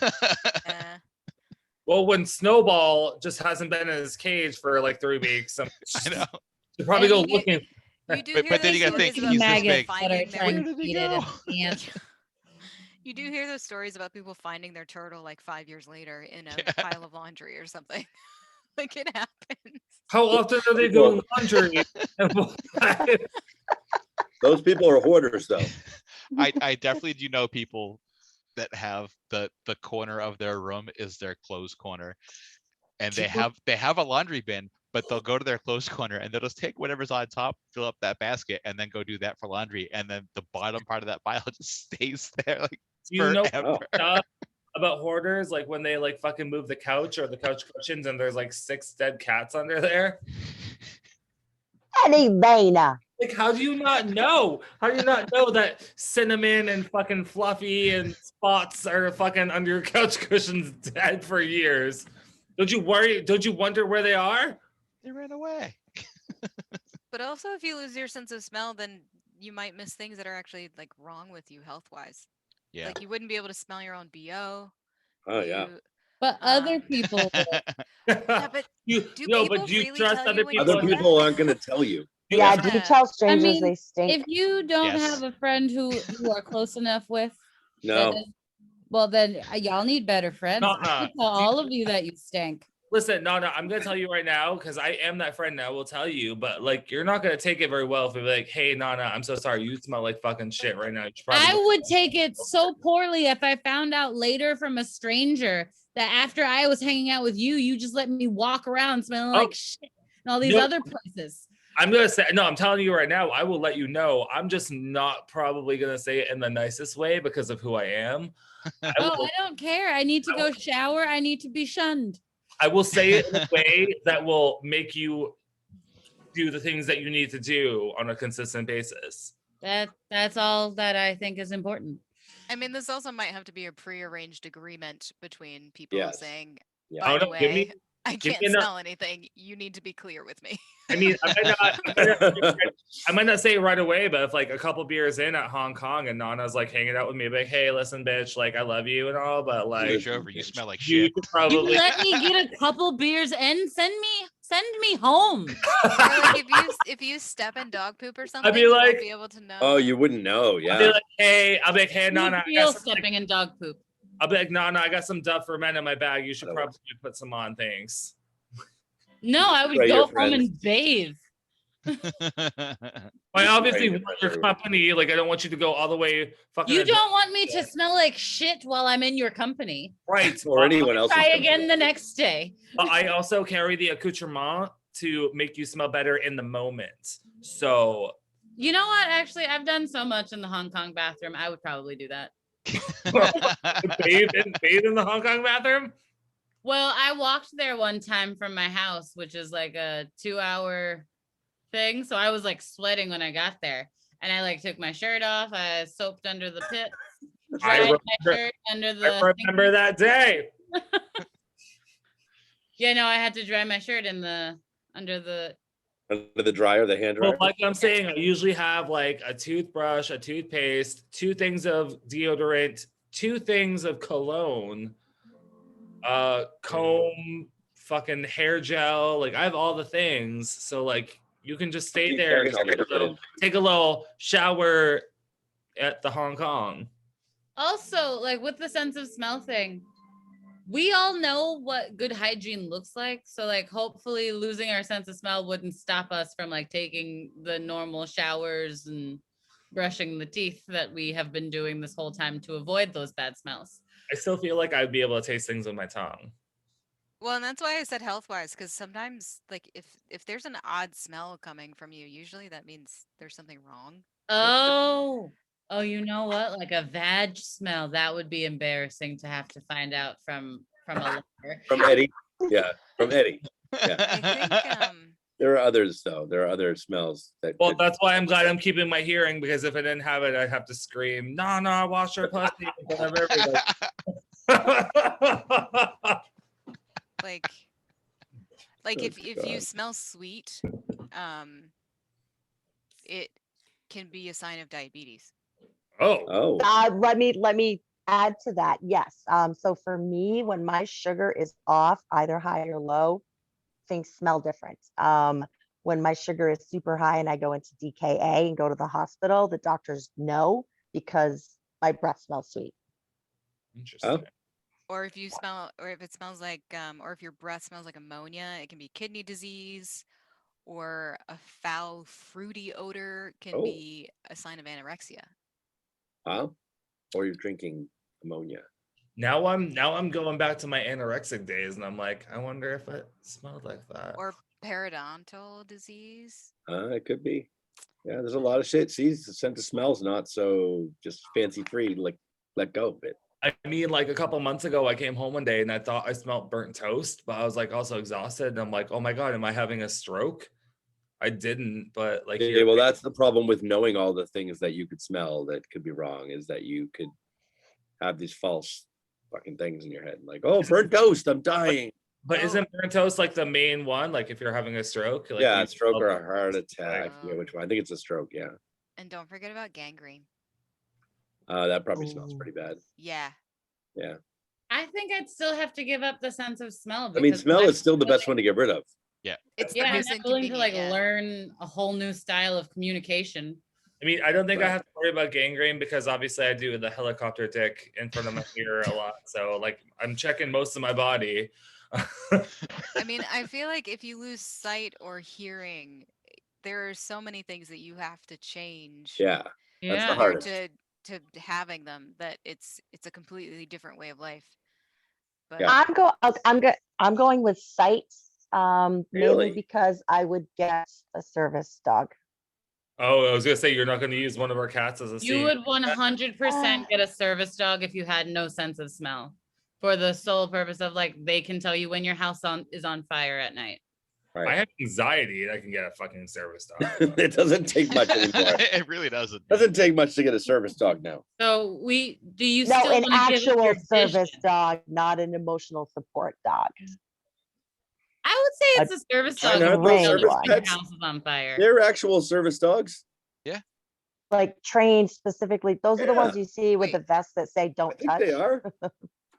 Yeah. Well, when Snowball just hasn't been in his cage for like 3 weeks, I know. should probably go And you- looking. You do But- hear but then those you gotta stories think, about he's this people big. That are finding trying their Where to did he eat it and go? can't. you do hear those stories about people finding their turtle like 5 years later in a Yeah. pile of laundry or something. Like it happens. How often are they doing laundry? Those people are hoarders, though. I definitely do know people that have the corner of their room is their clothes corner, and they have a laundry bin, but they'll go to their clothes corner and they'll just take whatever's on top, fill up that basket, and then go do that for laundry, and then the bottom part of that pile just stays there like Do you know forever. stuff about hoarders? Like when they like fucking move the couch or the couch cushions and there's like 6 dead cats under there. Eddie Vayner. Like, how do you not know? How do you not know that cinnamon and fucking fluffy and spots are fucking under your couch cushions dead for years? Don't you worry? Don't you wonder where they are? They ran away. But also, if you lose your sense of smell, then you might miss things that are actually like wrong with you health wise. Yeah. Like you wouldn't be able to smell your own BO. Oh yeah. But other Um, people, Yeah, but you do no, people but do you really trust tell you other when you people? Other smell people that? aren't gonna tell you. Yeah, do you Yeah. tell strangers mean, they stink? if you don't Yes. have a friend who you are close enough with, No. well then y'all need better friends. No, I no. can tell all of you that you stink. Listen, no, I'm gonna tell you right now because I am that friend that will tell you, but like you're not gonna take it very well if you're like, hey, Nana, I'm so sorry, you smell like fucking shit right now. You should probably I go-" would take it so poorly if I found out later from a stranger that after I was hanging out with you, you just let me walk around smelling like shit and all these Nope. other places. I'm gonna say no, I'm telling you right now, I will let you know. I'm just not probably gonna say it in the nicest way because of who I am. I Oh, will, I don't care. I need to go shower. I need to be shunned. I will say it in a way that will make you do the things that you need to do on a consistent basis. That's all that I think is important. I mean, this also might have to be a prearranged agreement between people Yes. saying, Yeah. by Oh, the no, give me- way, I give can't me enough- smell anything. You need to be clear with me. I mean, I might not say it right away, but if like a couple beers in at Hong Kong and Nana's like hanging out with me, like, hey, listen, bitch, like I love you and all, but like Reach over, you smell like you shit. should You probably let me get a couple beers and send me home. Or like if you step in dog poop or something, be you like, won't be able to know. Oh, you wouldn't know. I'll be Yeah. like, hey, Nana, You feel stepping in dog poop. I'll be like, Nana, I got some Dove for Men in my bag. You should Oh. probably put some on. Thanks. No, I would Right, your go home friends. and bathe. I obviously Right, want your company. Like, I don't want you to go all the way fucking. You don't want me to smell like shit while I'm in your company. right. Or anyone else. Try again the next day. But I also carry the accoutrement to make you smell better in the moment. So You know what? Actually, I've done so much in the Hong Kong bathroom. I would probably do that. bathe in the Hong Kong bathroom. Well, I walked there one time from my house, which is like a 2-hour thing. So I was like sweating when I got there. And I like took my shirt off. I soaped under the pit, dried my shirt under the. I remember that day. Yeah, no, I had to dry my shirt under the. Under the dryer, the hand Well, dryer. like I'm saying, I usually have like a toothbrush, a toothpaste, 2 things of deodorant, 2 things of cologne, comb, fucking hair gel. Like I have all the things. So like you can just stay Keep there, carrying all the take a little shower at the Hong Kong. Also, like with the sense of smell thing, we all know what good hygiene looks like. So like hopefully losing our sense of smell wouldn't stop us from like taking the normal showers and brushing the teeth that we have been doing this whole time to avoid those bad smells. I still feel like I'd be able to taste things with my tongue. Well, and that's why I said health wise, because sometimes like if there's an odd smell coming from you, usually that means there's something wrong. Oh, you know what? Like a vag smell, that would be embarrassing to have to find out from a lover. From Eddie. Yeah, from Eddie. I think There are others though. There are other smells that. Well, could- that's why I'm glad I'm keeping my hearing, because if I didn't have it, I'd have to scream, "No, wash your pussy!" in front of everybody. like if Oh, you God. smell sweet, it can be a sign of diabetes. Oh, Let me add to that. Yes. So for me, when my sugar is off, either high or low, things smell different. When my sugar is super high and I go into DKA and go to the hospital, the doctors know because my breath smells sweet. interesting. Or if you smell, or if it smells like, or if your breath smells like ammonia, it can be kidney disease. Or a foul, fruity odor can Oh. be a sign of anorexia. Huh? Or you're drinking ammonia. Now I'm going back to my anorexic days, and I'm like, I wonder if it smelled like that. Or periodontal disease. It could be. Yeah, there's a lot of shit. See, the scent of smell's not so just fancy free. Like, let go of it. I mean, like a couple months ago, I came home one day and I thought I smelled burnt toast, but I was like also exhausted, and I'm like, oh my god, am I having a stroke? I didn't, but like, Yeah, well, that's the problem with knowing all the things that you could smell that could be wrong, is that you could have these false fucking things in your head, like, oh, burnt toast, I'm dying. But Oh. isn't burnt toast like the main one? Like if you're having a stroke, like Yeah, you a stroke smell or a burnt heart toast, attack. I like, forget which one. I think it's a stroke. Yeah. And don't forget about gangrene. That probably smells pretty bad. Yeah. Yeah. I think I'd still have to give up the sense of smell. I mean, because smell I'm is still the willing- best one to get rid of. It's Yeah, the I'm most not willing to like inconvenient, yeah. learn a whole new style of communication. I mean, I don't think I Right. have to worry about gangrene because obviously I do the helicopter tick in front of my ear a lot. So like I'm checking most of my body. I mean, I feel like if you lose sight or hearing, there are so many things that you have to change Yeah. That's the Yeah. compared hardest. to having them, that it's a completely different way of life. But Yeah. I'm going with sight, mainly Really? because I would get a service dog. Oh, I was gonna say you're not gonna use one of our cats as a You scene. would 100% get a service dog if you had no sense of smell, for the sole purpose of like they can tell you when your house is on fire at night. I Right. have anxiety and I can get a fucking service dog. It doesn't take much anymore. It really doesn't. Doesn't take much to get a service dog now. So do you No, still an wanna give up actual your service vision? dog, not an emotional support dog. I would say it's a service China, dog. aren't if those you service know when your pets? house is on fire. They're actual service dogs. Like trained specifically. Those are the ones Yeah. you see with Wait. the vests that say I don't think touch. they are.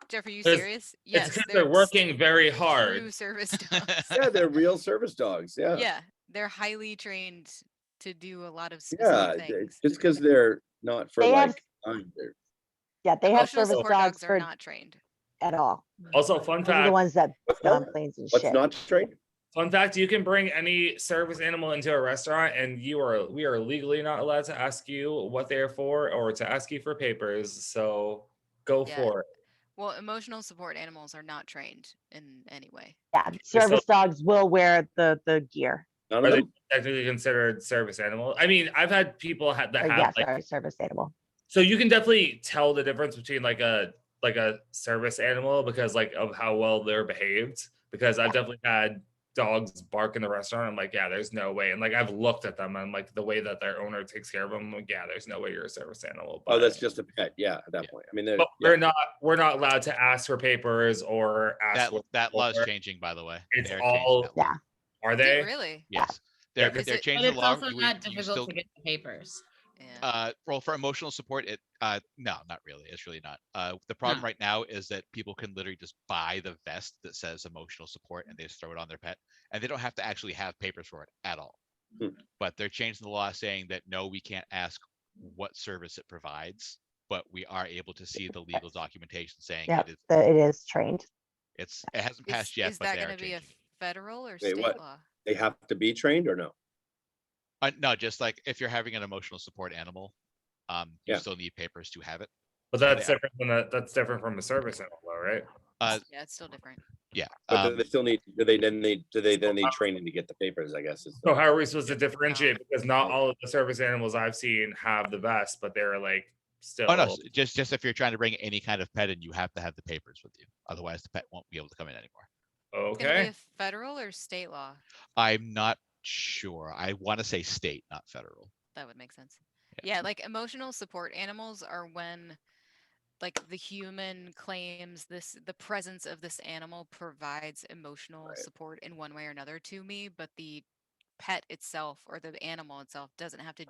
Jeff, are you It's- serious? It's Yes, because they're working very true hard. service dogs. Yeah, they're real service dogs. Yeah. Yeah, they're highly trained to do a lot of Yeah. specific things. Just because they're not for They have- like, they're- Yeah, they have Emotional service support dogs dogs are for not trained. at all. Also, fun Those are the fact, ones that What's get on that? planes and what's shit. not trained? you can bring any service animal into a restaurant and we are legally not allowed to ask you what they're for or to ask you for papers. So go Yeah. for it. Well, emotional support animals are not trained in any way. Yeah, service dogs will wear the gear. None Are of they them? technically considered service animal? I mean, I've had people that Or have yes, like, or a service animal. so you can definitely tell the difference between like a service animal because like of how well they're behaved. Because I've definitely had dogs bark in the restaurant. I'm like, yeah, there's no way. And like I've looked at them and like the way that their owner takes care of them, I'm like, yeah, there's no way you're a service animal. Oh, that's just a pet. Yeah, at that point. I mean, But yeah. we're not allowed to ask for papers or ask. That law's for- changing, by the way. It's They are changing all- that law. Yeah. Are Is it they? really? Yes. Yeah, They're 'cause they're it- changing But the it's law. also not difficult still, to get the papers. Yeah. well, for emotional support, no, not really. It's really not. The problem right now is that people can literally just buy the vest that says emotional support and they just throw it on their pet, and they don't have to actually have papers for it at all. Hmm. But they're changing the law saying that no, we can't ask what service it provides, but we are able to see the legal documentation saying Yep, it is. it is trained. It hasn't passed yet, Is but that they are going to be a changing. federal or Wait, state what? law? They have to be trained or no? No, just like if you're having an emotional support animal, you Yeah. still need papers to have it. But that's different than that's different from a service animal, though, right? Yeah, it's still different. Yeah. But do they still need? Do they then need training to get the papers? I guess. So how are we supposed to differentiate? Because not all of the service animals I've seen have the vest, but they're like still. Oh no, just if you're trying to bring any kind of pet in, you have to have the papers with you. Otherwise, the pet won't be able to come in anymore. It's going to be Okay. a federal or state law? I'm not sure. I want to say state, not federal. That would make sense. Yeah, like emotional support animals are when like the human claims the presence of this animal provides emotional Right. support in one way or another to me, but the pet itself or the animal itself doesn't have to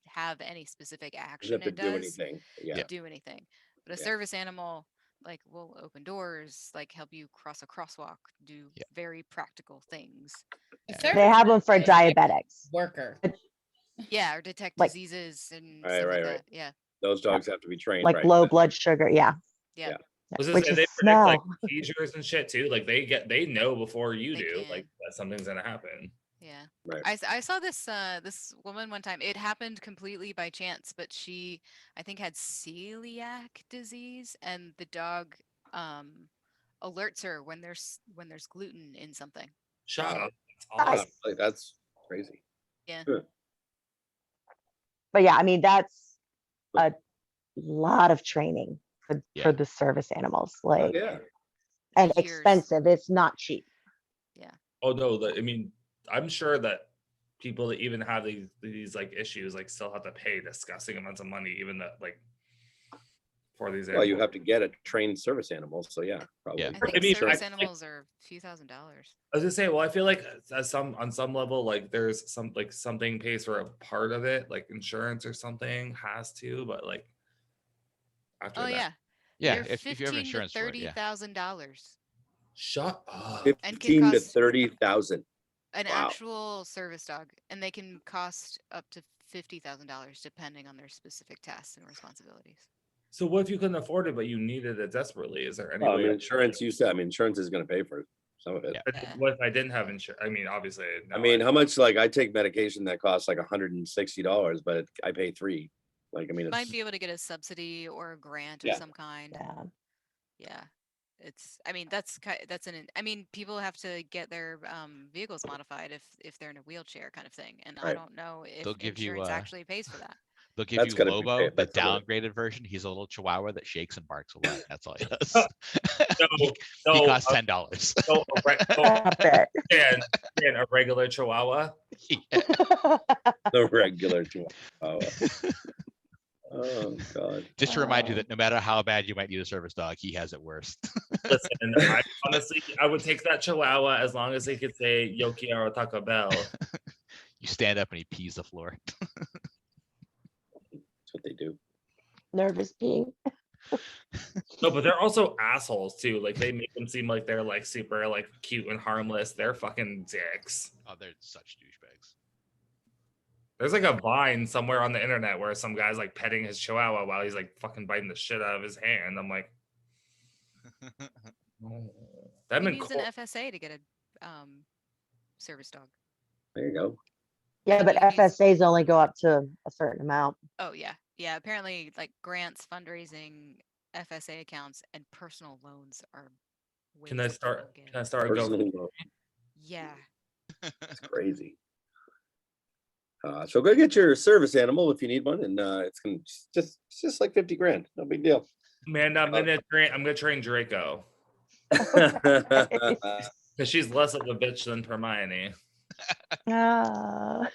have any specific Doesn't action have to it do does anything. to Yeah. do anything. But a Yeah. service animal like will open doors, like help you cross a crosswalk, do Yeah. very practical things. A Yeah. service They have them for animal is like diabetics. Worker. Yeah, or detect Like- diseases and Right, stuff right, like right. that. Yeah. Those dogs have to be trained. Like right. low blood sugar. Yeah. Yeah. Was this, Which and is they predict like smell. seizures and shit too. Like they know before you They do, can. like that something's gonna happen. Yeah. Right. I saw this this woman one time. It happened completely by chance, but she I think had celiac disease, and the dog alerts her when there's gluten in something. Shut up. That's Nice. awesome. Like, that's crazy. But yeah, I mean, that's a lot of training for Yeah. the service animals, Oh, like, yeah. and Years. expensive. It's not cheap. Oh no, I mean, I'm sure that people that even have these like issues like still have to pay disgusting amounts of money, even that like for these Well, you animals. have to get a trained service animal, so yeah, probably. Yeah. I think I mean, service I- animals are a few $1,000s. I was gonna say, well, I feel like on some level, like there's something pays for a part of it, like insurance or something has to, but like after Oh that, yeah. Yeah, They're if you have $15,000 to insurance for it, yeah. $30,000 shut up. and can 15 to cost 30,000. an Wow. actual service dog, and they can cost up to $50,000 depending on their specific tasks and responsibilities. So what if you couldn't afford it, but you needed it desperately? Is there any Well, I way? mean, insurance, you said, I mean, insurance is going to pay for some of it. Yeah. Yeah. What if I didn't have insurance? I mean, obviously. I no, mean, how much, like, I take medication that costs like $160, but I pay $3. Like, I mean, Might it's, be able to get a subsidy or a grant of Yeah. some kind. Yeah. Yeah. It's, I mean, that's I mean, people have to get their vehicles modified if they're in a wheelchair kind of thing. And I Right. don't know if They'll give you, insurance actually pays for that. They'll give That's you gotta be Lobo, paid by the some of it. downgraded version. He's a little chihuahua that shakes and barks a lot. That's all he does. No, he no, costs $10. so Stop it. and a regular Chihuahua. the regular Chihuahua. Oh, God. Just to remind you that no matter how bad you might need a service dog, he has it worse. Listen, I would take that Chihuahua as long as they could say Yo quiero Taco Bell. You stand up and he pees the floor. That's what they do. Nervous peeing. No, but they're also assholes too. Like they make them seem like they're like super like cute and harmless. They're fucking dicks. Oh, they're such douchebags. There's like a Vine somewhere on the internet where some guy's like petting his Chihuahua while he's like fucking biting the shit out of his hand. I'm like, oh. That He been needs cool. an FSA to get a service dog. There you go. Yeah, but He's- FSAs only go up to a certain amount. Oh yeah. Yeah. Apparently like grants, fundraising, FSA accounts, and personal loans are ways Can I that people start? get- Can I start a Personal GoFundMe? loan. Yeah. It's crazy. So go get your service animal if you need one, and it's just like 50 grand. No big deal. Man, I'm gonna train Draco because she's less of a bitch than Hermione. Ah,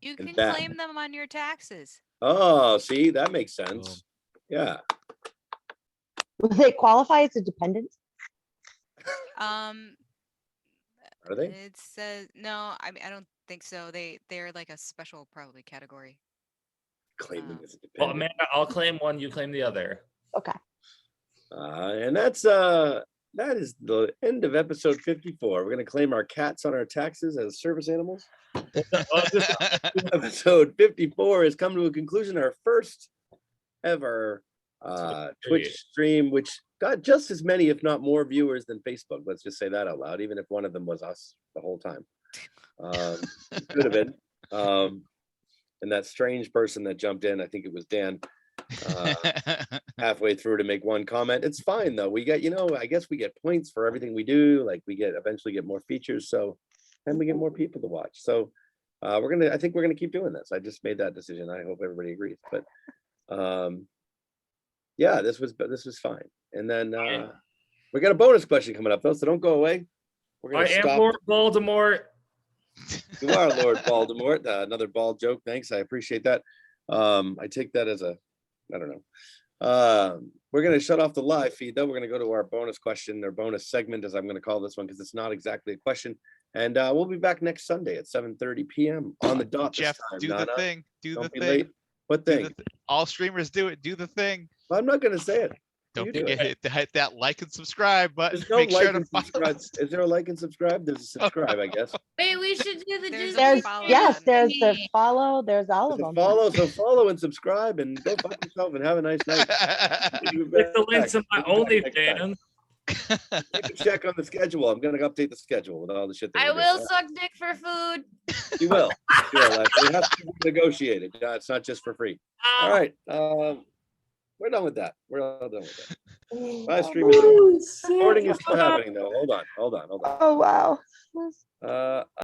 You And can that- claim them on your taxes. Oh, see, that makes sense. Yeah. will they qualify as a dependent? Um, Are they? it says no. I mean, I don't think so. They're like a special probably category. Claiming as a Well, dependent. Amanda, I'll claim one. You claim the other. Okay. And that is the end of episode 54. We're gonna claim our cats on our taxes as service animals. Episode 54 has come to a conclusion. Our first ever Twitch stream, which got just as many, if not more, viewers than Facebook. Let's just say that out loud, even if one of them was us the whole time. Could have been. And that strange person that jumped in, I think it was Dan, halfway through to make one comment. It's fine though. We get, I guess we get points for everything we do. Like we eventually get more features. So, and we get more people to watch. So I think we're gonna keep doing this. I just made that decision. I hope everybody agrees. But yeah, this was fine. And then we got a bonus question coming up though, so don't go away. We're I gonna am stop. Lord Voldemort. You are Lord Voldemort. Another bald joke. Thanks. I appreciate that. I take that as I don't know. We're going to shut off the live feed though. We're going to go to our bonus question or bonus segment, as I'm going to call this one, because it's not exactly a question. And we'll be back next Sunday at 7:30 p.m. on the dot. Jeff, this time. do Nana, the thing. Do don't the be thing. late. What Do thing? the all streamers do it. Do the thing. Well, I'm not going to say it. Don't You do forget to hit that like and subscribe button. There's no Make sure like to and follow subscribe. us. Is there a like and subscribe? There's a subscribe, I guess. Wait, we should do the There's a There's, follow yes, button. there's the follow, there's all of There's a them. follow, so follow and subscribe and go fuck yourself and have a nice night. Click the links in my We'll be back next time. OnlyFans. Keep a check on the schedule. I'm gonna update the schedule with all the shit that I we're doing. will suck dick for food. You will. You will. It has to be negotiated. It's not just for free. All right. We're done with that. We're all done with that. Live stream is recording is still happening though. Hold on. Oh, wow.